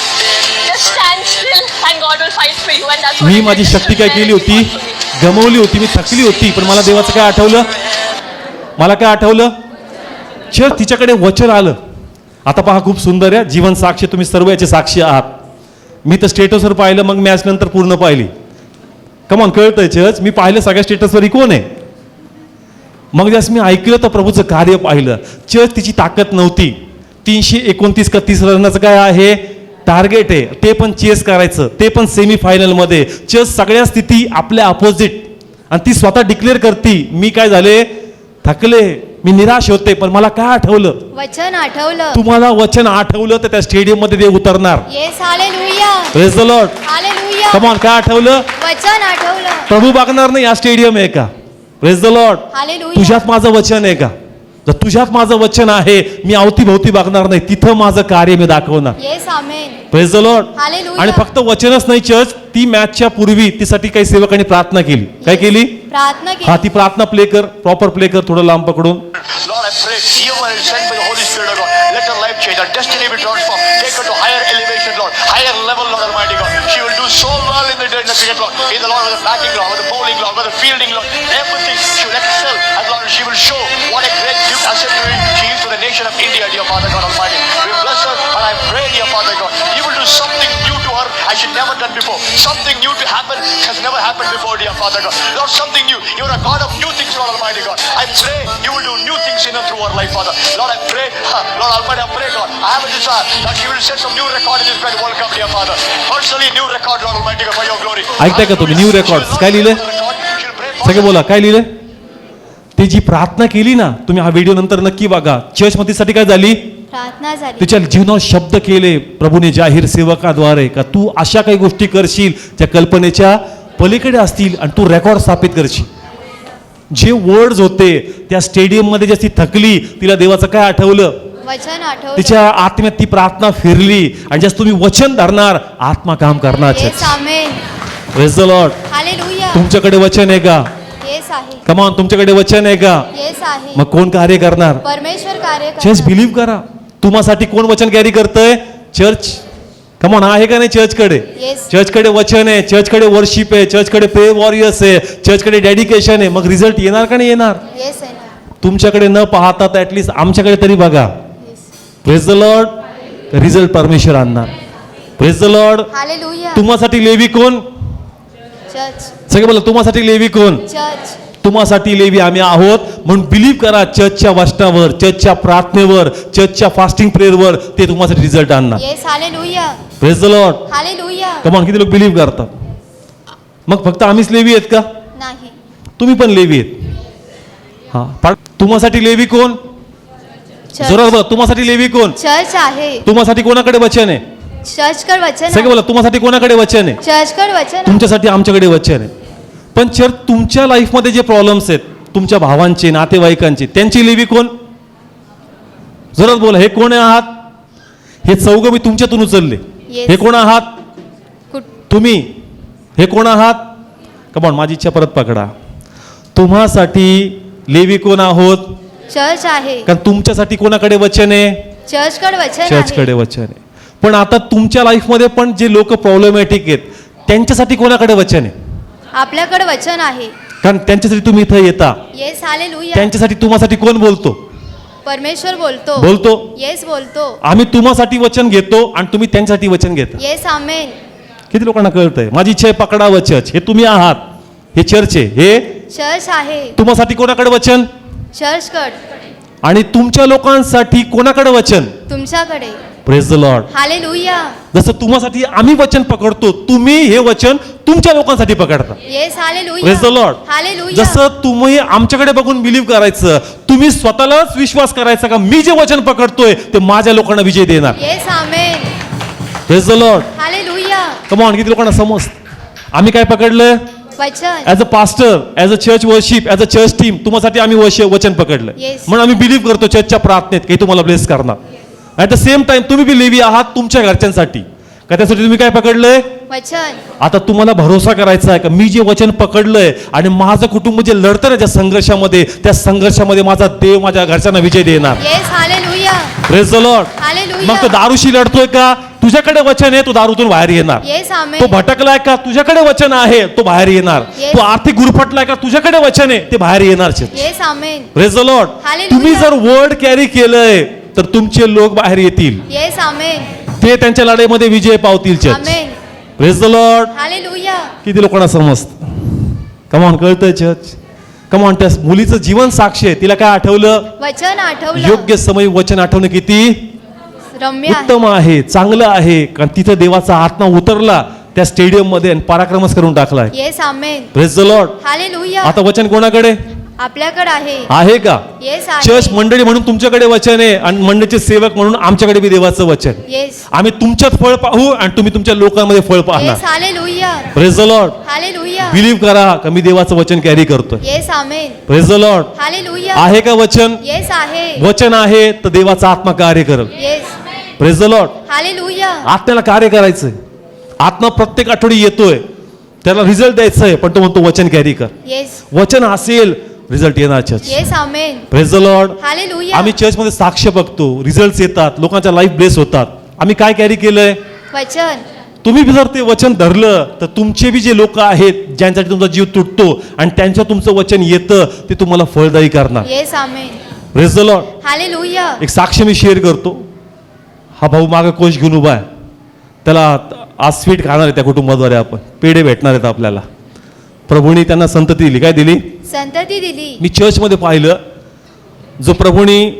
"Just stand still, and God will fight for you." And that's what I me did. माझी I just शक्ती stood काय there केली and He होती, fought for me. गमवली होती, मी थकली होती, पण मला देवाचं काय आठवलं? मला काय आठवलं? चर्च, तिच्याकडे वचन आलं. आता पहा, खूप सुंदर आहे. जीवन साक्षी, तुम्ही सर्व याचे साक्षी आहात. मी तर स्टेटसवर पाहिलं, मग मॅच नंतर पूर्ण पाहिली. कमॉन, कळतंय चर्च, मी पाहिलं सगळ्या स्टेटसवर कोण आहे. मग जसं मी ऐकलं तर प्रभूचं कार्य पाहिलं. चर्च, तिची ताकद नव्हती. 329 का 30 रनाचं काय आहे टार्गेट आहे, ते पण चेस करायचं, ते पण सेमी फायनल मध्ये. चर्च, सगळ्या स्थिती आपल्या अपोजिट, आणि ती स्वतः डिक्लेअर करती, मी काय झाले, थकले, मी निराश होते, पण मला काय आठवलं? वचन आठवलं. तुम्हाला वचन आठवलं तर त्या स्टेडियम मध्ये ते उतरणार. Yes, hallelujah, praise the Lord. Hallelujah, come on, काय आठवलं? वचन आठवलं. प्रभू बघणार नाही या स्टेडियम आहे का? Praise the Lord. हालेलुया, तुझ्यात माझं वचन आहे का? जर तुझ्यात माझं वचन आहे, मी अवतीभोवती बघणार नाही, तिथं माझं कार्य मी दाखवणार. Yes amen, praise the Lord. Hallelujah. आणि फक्त वचनच नाही चर्च, ती मॅचच्या पूर्वी तिसाठी काही सेवकांनी प्रार्थना केली. काय केली? प्रार्थना हा, केली. ती प्रार्थना प्ले कर, प्रॉपर प्ले कर, थोडं लांब पकडून. Lord, I pray, you are sent by the Holy Spirit of God. Let her life change, her destiny be transformed. Take her to higher elevation, Lord, higher level, Lord Almighty God. She will do so well in the cricket, Lord. In the Lord, with the batting, Lord, with the bowling, Lord, with the fielding, Lord, everything. She will excel, and Lord, she will show what a great gift asset she is to the nation of India, dear Father God Almighty. We bless her, and I pray, dear Father God, you will do something new to her as she never done before. Something new to happen has never happened before, dear Father God. Lord, something new. You are a God of new things, Lord Almighty God. I pray you will do new things in and through her life, Father. Lord, I pray, Lord Almighty, I pray, God, I have a desire that you will set some new record in this great World Cup, dear Father. Personally, new record, Lord Almighty God, for your glory. ऐकताय का तुम्ही? न्यू रेकॉर्ड काय लिहिलंय? सगळे बोला, काय लिहिलंय? ती जी प्रार्थना केली ना, तुम्ही हा व्हिडिओ नंतर नक्की बघा. चर्च मध्ये साठी काय झाली? प्रार्थना झाली. तिच्या जीवनावर शब्द केले प्रभूने जाहीर सेवकाद्वारे, का तू अशा काही गोष्टी करशील त्या कल्पनेच्या पलीकडे असतील, आणि तू रेकॉर्ड स्थापित करशील. जे वर्ड्स होते त्या स्टेडियम मध्ये जशी थकली, तिला देवाचं काय आठवलं? वचन आठवलं. तिच्या आत्म्यात ती प्रार्थना फिरली, आणि जसं तुम्ही वचन धरणार, आत्मा काम करणार. Yes amen, praise the Lord. Hallelujah, तुमच्याकडे वचन आहे का? येस आहे. कमान तुमच्याकडे वचन आहे का? येस आहे. मग कोण कार्य करणार? परमेश्वर कार्य चर्च करणार. बिलीव्ह करा. तुम्हासाठी कोण वचन कॅरी करतंय? चर्च. कमान आहे का नाही चर्चकडे? येस. चर्चकडे वचन आहे, चर्चकडे वर्शिप आहे, चर्चकडे प्रेयर वॉरियर्स आहे, चर्चकडे डेडिकेशन आहे. मग रिझल्ट येणार का नाही येणार? येस आहे ना. तुमच्याकडे न पाहता तर ऍटलीस्ट आमच्याकडे तरी बघा. Praise the Lord. रिझल्ट परमेश्वर आणणार. Praise the Lord. हालेलुया. तुम्हासाठी लेवी कोण? चर्च. सगळे बोला तुम्हासाठी लेवी कोण? चर्च. तुम्हासाठी लेवी आम्ही आहोत म्हणून बिलीव्ह करा चर्चच्या वचनावर, चर्चच्या प्रार्थनेवर, चर्चच्या फास्टिंग प्रेयरवर. ते तुम्हासाठी रिझल्ट आणणार. Yes hallelujah. Praise the Lord. Hallelujah. Come on किती लोक बिलीव्ह करतात? मग फक्त आम्हीच लेवी आहेत का? नाही. तुम्ही पण लेवी आहेत. हा तुम्हासाठी लेवी कोण? चर्च. जोरात बोला तुम्हासाठी लेवी कोण? चर्च आहे. तुम्हासाठी कोणाकडे वचन आहे? चर्चकडे वचन सगळे आहे. बोला तुम्हासाठी कोणाकडे वचन आहे? चर्चकडे वचन आहे. तुमच्यासाठी आमच्याकडे वचन आहे. पण चर्च तुमच्या लाईफमध्ये जे प्रॉब्लेम्स आहेत, तुमच्या भावांचे, नातेवाईकांचे, त्यांची लेवी कोण? जोरात बोला. हे कोण आहात? हे चौघ मी तुमच्यातून उचलले. Yes. हे कोण आहात? कुठ- तुम्ही. हे कोण आहात? कमॉन माझी इच्छा परत पकडा. तुम्हासाठी लेवी कोण आहोत? चर्च आहे. कारण तुमच्यासाठी कोणाकडे वचन आहे? चर्चकडे वचन आहे. चर्चकडे वचन आहे. पण आता तुमच्या लाईफमध्ये पण जे लोक प्रॉब्लेमॅटिक आहेत त्यांच्यासाठी कोणाकडे वचन आहे? आपल्याकडे वचन आहे. कारण त्यांच्यासाठी तुम्ही इथं येता. Yes hallelujah. त्यांच्यासाठी तुम्हासाठी कोण बोलतो? परमेश्वर बोलतो. बोलतो. येस बोलतो. आम्ही तुम्हासाठी वचन घेतो आणि तुम्ही त्यांच्यासाठी वचन घेता. येस आमेन. किती लोकांना कळतंय? माझी इच्छा आहे पकडावं चर्च. हे तुम्ही आहात. हे चर्च आहे. हे चर्च आहे. तुम्हासाठी कोणाकडे वचन? चर्चकडे. आणि तुमच्या लोकांसाठी कोणाकडे वचन? तुमच्याकडे. Praise the Lord. हालेलुया. जसं तुम्हासाठी आम्ही वचन पकडतो, तुम्ही हे वचन तुमच्या लोकांसाठी पकडता. Yes hallelujah. Praise the Lord. Hallelujah. जसं तुम्ही आमच्याकडे बघून बिलीव्ह करायचं, तुम्ही स्वतःलाच विश्वास करायचा का मी जे वचन पकडतोय ते माझ्या लोकांना विजय देणार. Yes amen. Praise the Lord. Hallelujah. Come on. किती लोकांना समजतं? आम्ही काय पकडलं? वचन. As a pastor, as a church worship, as a church team तुम्हासाठी आम्ही वचन पकडलं. Yes. म्हणून आम्ही बिलीव्ह करतो चर्चच्या प्रार्थनेत की तुम्हाला ब्लेस करणार. ॲट द सेम टाइम तुम्ही बी लेवी आहात तुमच्या घरच्यांसाठी. का त्यासाठी तुम्ही काय पकडलंय? वचन. आता तुम्हाला भरोसा करायचा आहे का मी जे वचन पकडलंय आणि माझं कुटुंब जे लढतं ना ज्या संघर्षामध्ये, त्या संघर्षामध्ये माझा देव माझ्या घरच्यांना विजय देणार. Yes hallelujah. Praise the Lord. Hallelujah. मग तो दारूशी लढतोय का? तुझ्याकडे वचन आहे, तो दारूतून बाहेर येणार. येस आमेन. तो भटकलाय का? तुझ्याकडे वचन आहे, तो बाहेर येणार. Yes. तो आर्थिक गुरफटलाय का? तुझ्याकडे वचन आहे, ते बाहेर येणार. Yes amen. Praise the Lord. Hallelujah. तुम्ही जर वर्ड कॅरी केलंय तर तुमचे लोक बाहेर येतील. Yes amen. ते त्यांच्या लढाईमध्ये विजय पावतील. Church. Amen. Praise the Lord. Hallelujah. किती लोकांना समजतं? कमॉन कळतंय चर्च? कमॉन. त्या मुलीचं जीवन साक्ष आहे. तिला काय आठवलं? वचन आठवलं. योग्य समय वचन आठवणं किती रम्य आहे. उत्तम आहे, चांगलं आहे. कारण तिथं देवाचा आत्मा उतरला त्या स्टेडियम मध्ये आणि पराक्रमच करून टाकलाय. Yes amen. Praise the Lord. Hallelujah. आता वचन कोणाकडे आपल्याकडे आहे. आहे का? येस आहे. चर्च मंडळी म्हणून तुमच्याकडे वचन आहे आणि मंडळीचे सेवक म्हणून आमच्याकडे बी देवाचं वचन. येस. आम्ही तुमच्यात फळ पाहू आणि तुम्ही तुमच्या लोकांमध्ये फळ पाहणार. Yes hallelujah. Praise the Lord. Hallelujah. Believe करा का मी देवाचं वचन कॅरी करतोय. Yes amen. Praise the Lord. Hallelujah. आहे का वचन? येस आहे. वचन आहे तर देवाचा आत्मा कार्य करेल. Yes. Praise the Lord. Hallelujah. आत्म्याला कार्य करायचंय. आत्मा प्रत्येक आठवडी येतोय, त्याला रिझल्ट द्यायचा आहे, पण तो म्हणतो वचन कॅरी कर. येस. वचन असेल रिझल्ट येणार. Church. Yes amen. Praise the Lord. Hallelujah. आम्ही चर्चमध्ये साक्ष बघतो, रिझल्ट येतात, लोकांच्या लाईफ ब्लेस होतात. आम्ही काय कॅरी केलंय? वचन. तुम्ही जर ते वचन धरलं तर तुमचे बी जे लोक आहेत ज्यांच्यासाठी तुमचा जीव तुटतो आणि त्यांच्या तुमचं वचन येतं ते तुम्हाला फळदायी करणार. Yes amen. Praise the Lord. Hallelujah. एक साक्ष मी शेअर करतो. हा भाऊ मागे कोश घेऊन उभा आहे. त्याला आज स्वीट खाणार आहे त्या कुटुंबाद्वारे. आपण पेढे भेटणार आहेत आपल्याला. प्रभूंनी त्यांना संतती दिली. काय दिली? संतती दिली. मी चर्चमध्ये पाहिलं जो प्रभूंनी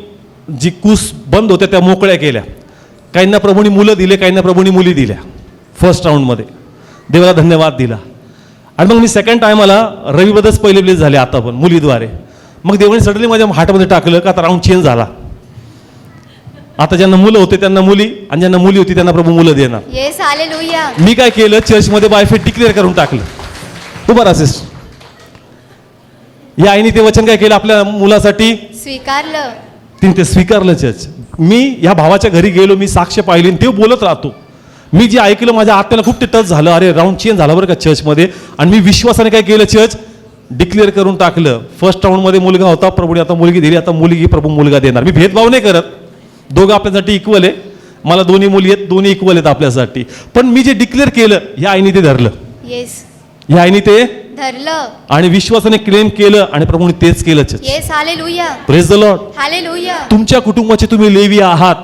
जी कूस बंद होत्या त्या मोकळ्या केल्या. काहींना प्रभूंनी मुलं दिले, काहींना प्रभूंनी मुली दिल्या. फर्स्ट राऊंडमध्ये देवाला धन्यवाद दिला. आणि मग मी सेकंड टायमाला रविबद्दलच पहिले प्लेस झाले आता पण मुलीद्वारे. मग देवाने सडनली माझ्या हार्टमध्ये टाकलं का आता राऊंड चेंज झाला. आता ज्यांना मुलं होते त्यांना मुली आणि ज्यांना मुली होती त्यांना प्रभू मुलं देणार. Yes hallelujah. मी काय केलं? चर्चमध्ये बायफेट डिक्लेअर करून टाकलं. तू बरं असेस. या आईने ते वचन काय केलं आपल्या मुलासाठी? स्वीकारलं. तिने ते स्वीकारलं. चर्च. मी या भावाच्या घरी गेलो, मी साक्ष पाहिली आणि ते बोलत राहतो. मी जे ऐकलं माझ्या आत्याला खूप ते टच झालं. अरे राऊंड चेंज झाला बरं का चर्चमध्ये. आणि मी विश्वासाने काय केलं? चर्च डिक्लेअर करून टाकलं. फर्स्ट राऊंडमध्ये मुलगा होता, प्रभूने आता मुलगी दिली, आता मुलगी प्रभू मुलगा देणार. मी भेदभाव नाही करत, दोघं आपल्यासाठी इक्वल आहे. मला दोन्ही मुली आहेत, दोन्ही इक्वल आहेत आपल्यासाठी. पण मी जे डिक्लेअर केलं ह्या आईने ते धरलं, येस ह्या आईने ते धरलं. आणि विश्वासाने क्लेम केलं आणि प्रभूने तेच केलं. Yes hallelujah praise the Lord. Hallelujah. तुमच्या कुटुंबाचे तुम्ही लेवी आहात,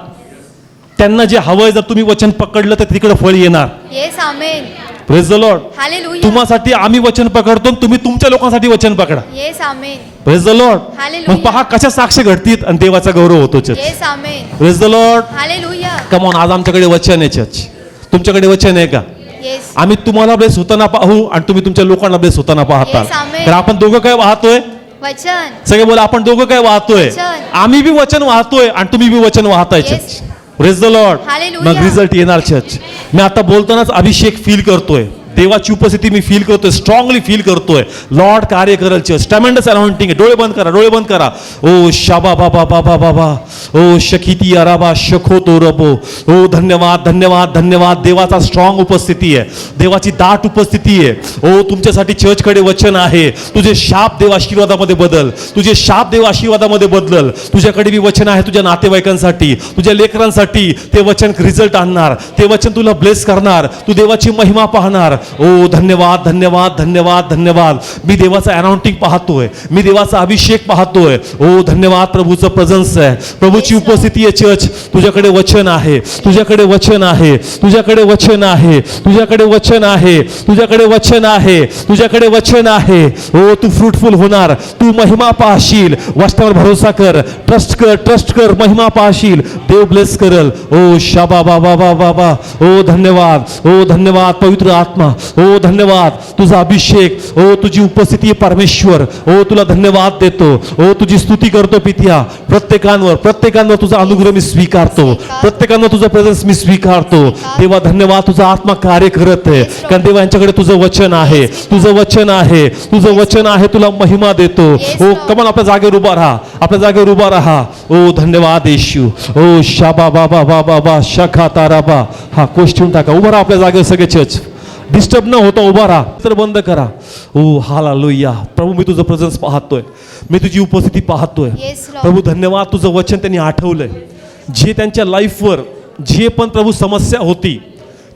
त्यांना जे हवंय जर तुम्ही वचन पकडलं तर तिकडे फळ येणार. Yes amen. Praise the Lord. Hallelujah. तुम्हासाठी आम्ही वचन पकडतो, तुम्ही तुमच्या लोकांसाठी वचन पकडा. Yes amen. Praise the Lord. Hallelujah. मग पहा कशा साक्ष घडतील आणि देवाचा गौरव होतो. Yes amen. Praise the Lord. Hallelujah. Come on, आज आमच्याकडे वचन आहे चर्च. तुमच्याकडे वचन आहे का? येस. आम्ही तुम्हाला ब्लेस होताना पाहू आणि तुम्ही तुमच्या लोकांना ब्लेस होताना पाहता. Yes, amen. तर आपण दोघं काय वाहतोय? वचन. सगळे बोला, आपण दोघं काय वाहतोय? वचन. आम्ही बी वचन वाहतोय आणि तुम्ही बी वचन वाहताय Yes. Church. Praise the Lord. Hallelujah. मग रिझल्ट येणार चर्च. मी आता बोलतानाच अभिषेक फील करतोय, देवाची उपस्थिती मी फील करतोय, स्ट्रॉंगली फील करतोय. लॉर्ड कार्य करेल चर्च. ट्रेमेंडस अनॉइंटिंग आहे. डोळे बंद करा, डोळे बंद करा. ओ शाबा बाबा बाबा बाबा, ओ शकिती अराबा शखो तो रबो. ओ धन्यवाद धन्यवाद धन्यवाद. देवाचा स्ट्रॉंग उपस्थिती आहे, देवाची दाट उपस्थिती आहे. ओ तुमच्यासाठी चर्चकडे वचन आहे. तुझे शाप देव आशीर्वादामध्ये बदल, तुझे शाप देव आशीर्वादामध्ये बदल. तुझ्याकडे बी वचन आहे तुझ्या नातेवाईकांसाठी, तुझ्या लेकरांसाठी. ते वचन रिझल्ट आणणार, ते वचन तुला ब्लेस करणार, तू देवाची महिमा पाहणार. ओ धन्यवाद धन्यवाद धन्यवाद धन्यवाद. मी देवाचा अनाउंटिंग पाहतोय, मी देवाचा अभिषेक पाहतोय. ओ धन्यवाद. प्रभूचं प्रेझन्स आहे, प्रभूची उपस्थिती आहे चर्च. तुझ्याकडे वचन आहे, तुझ्याकडे वचन आहे, तुझ्याकडे वचन आहे, तुझ्याकडे वचन आहे, तुझ्याकडे वचन आहे, तुझ्याकडे वचन आहे. ओ तू फ्रुटफुल होणार, तू महिमा पाहशील. वचनावर भरोसा कर, ट्रस्ट कर, ट्रस्ट कर. महिमा पाहशील, देव ब्लेस करल. ओ शाबा बाबा बाबा बाबा. ओ धन्यवाद, ओ धन्यवाद पवित्र आत्मा. ओ धन्यवाद. तुझा अभिषेक, ओ तुझी उपस्थिती परमेश्वर. ओ तुला धन्यवाद देतो. ओ तुझी स्तुती करतो पित्या. प्रत्येकांवर तुझा अनुग्रह मी स्वीकारतो, प्रत्येकांवर तुझं प्रेझेन्स मी स्वीकारतो. देवा धन्यवाद. तुझा आत्मा कार्य करत आहे, कारण देवा यांच्याकडे तुझं वचन आहे, तुझं वचन आहे, तुझं वचन आहे. तुला महिमा देतो. ओ कमान, आपल्या जागेवर उभा राहा, आपल्या जागेवर उभा राहा. ओ धन्यवाद येशू. ओ शाबा बाबा बाबा बा शखा ताराबा. हा कोश ठेवून टाका, उभा राहा आपल्या जागेवर सगळे चर्च. डिस्टर्ब न होता उभा राहा, तर बंद करा. ओ हालेलुया. प्रभू मी तुझं प्रेझेन्स पाहतोय, मी तुझी उपस्थिती पाहतोय. Yes, Lord. प्रभू धन्यवाद. तुझं वचन त्यांनी आठवलंय. जे त्यांच्या लाईफवर जे पण प्रभू समस्या होती,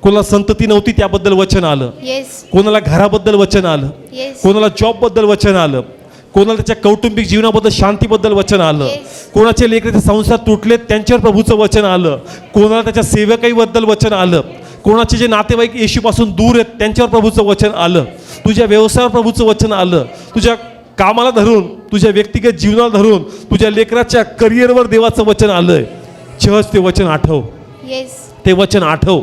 कोणाला संतती नव्हती त्याबद्दल वचन आलं, येस. कोणाला घराबद्दल वचन आलं, Yes. कोणाला जॉबबद्दल वचन आलं, कोणाला त्याच्या कौटुंबिक जीवनाबद्दल शांतीबद्दल वचन आलं, Yes. कोणाचे लेकराचे संसार तुटलेत त्यांच्यावर प्रभूचं वचन आलं, कोणाला त्याच्या सेवकाईबद्दल वचन आलं, कोणाचे जे नातेवाईक येशूपासून दूर आहेत त्यांच्यावर प्रभूचं वचन आलं, तुझ्या व्यवसायावर प्रभूचं वचन आलं, तुझ्या कामाला धरून, तुझ्या व्यक्तिगत जीवनाला धरून, तुझ्या लेकराच्या करिअरवर देवाचं वचन आलंय. चर्च ते वचन आठव, येस. ते वचन आठव.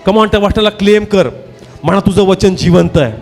कमान, त्या वाटण्याला क्लेम कर. म्हणा तुझं वचन जिवंत आहे,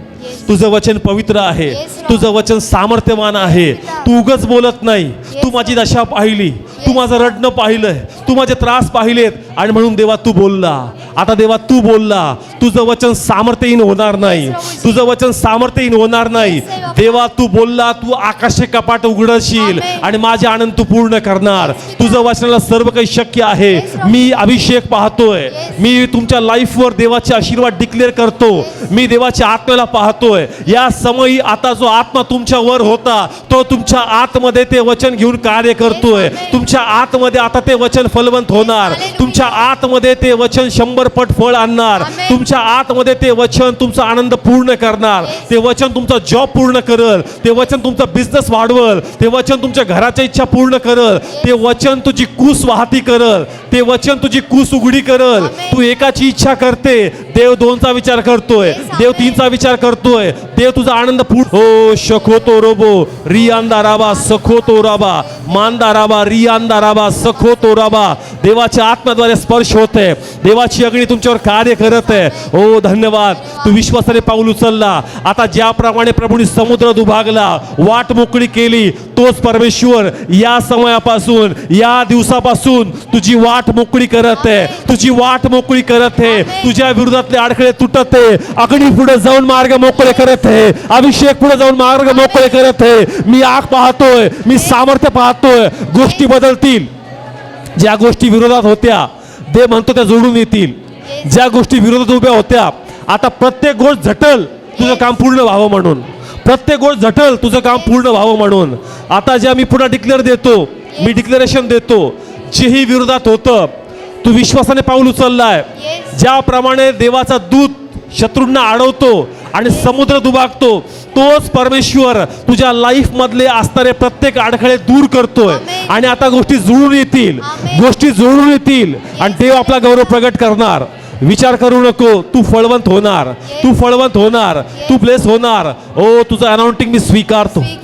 तुझं वचन पवित्र आहे, तुझं वचन सामर्थ्यवान आहे. तू उगाच बोलत नाही. तू माझी दशा पाहिली, तू माझं रडणं पाहिलंय, तू माझे त्रास पाहिलेत आणि म्हणून देवा तू बोलला. आता देवा तू बोलला, तुझं वचन सामर्थ्यहीन होणार नाही, तुझं वचन सामर्थ्यहीन होणार नाही. देवा तू बोलला, तू आकाशे कपाट उघडशील आणि माझे आनंद तू पूर्ण करणार. तुझं वचनाला सर्व काही शक्य आहे. मी अभिषेक पाहतोय, मी तुमच्या लाईफवर देवाचे आशीर्वाद डिक्लेअर करतो. मी देवाच्या आत्म्याला पाहतोय. या समयी आता जो आत्मा तुमच्यावर होता तो तुमच्या आतमध्ये ते वचन घेऊन कार्य करतोय. तुमच्या आतमध्ये आता ते वचन फलवंत होणार. तुमच्या आतमध्ये ते वचन 100 पट फळ आणणार. तुमच्या आतमध्ये ते वचन तुमचा आनंद पूर्ण करणार. ते वचन तुमचा जॉब पूर्ण करल. ते वचन तुमचा बिझनेस वाढवल. ते वचन तुमच्या घराच्या इच्छा पूर्ण करल. ते वचन तुझी कूस वाहती करल. ते वचन तुझी कूस उघडी करल. तू एकाची इच्छा करते, देव 2चा विचार करतोय, देव 3चा विचार करतोय. देव तुझा आनंद पूर्ण. हो शखोतो रोबो रियांदा राबा सखोतो राबा मांदा राबा रियांदा राबा सखोतो राबा. देवाच्या आत्म्याद्वारे स्पर्श होते, देवाची अग्नी तुमच्यावर कार्य करत आहे. ओ धन्यवाद. तू विश्वासाने पाऊल उचलला. आता ज्याप्रमाणे प्रभूने समुद्र दुभागला, वाट मोकळी केली, तोच परमेश्वर या समयापासून, या दिवसापासून तुझी वाट मोकळी करत आहे, तुझी वाट मोकळी करत आहे. तुझ्या विरोधातले अडखळे तुटत आहे. अग्नी पुढे जाऊन मार्ग मोकळे करत आहे. अभिषेक पुढे जाऊन मार्ग मोकळे करत आहे. मी आग पाहतोय, मी सामर्थ्य पाहतोय. गोष्टी बदलतील. ज्या गोष्टी विरोधात होत्या देव म्हणतो त्या जोडून येतील. ज्या गोष्टी विरोधात उभ्या होत्या आता प्रत्येक गोष्ट झटल तुझं काम पूर्ण व्हावं म्हणून. प्रत्येक गोष्ट झटल, तुझं काम पूर्ण व्हावं म्हणून. आता जे मी पुन्हा डिक्लेअर देतो, मी डिक्लेरेशन देतो, जेही विरोधात होतं तू विश्वासाने पाऊल उचललाय. Yes. ज्याप्रमाणे देवाचा दूत शत्रूंना अडवतो आणि समुद्र दुभागतो, तोच परमेश्वर तुझ्या लाईफ मधले असणारे प्रत्येक अडखळे दूर करतोय. Amen. आणि आता गोष्टी जुळून येतील, Amen. गोष्टी जुळून येतील आणि देव आपला गौरव प्रगट करणार. विचार करू नको, तू फळवंत होणार, तू फळवंत होणार, तू ब्लेस होणार. ओ तुझं अनाउंटिंग मी स्वीकारतो.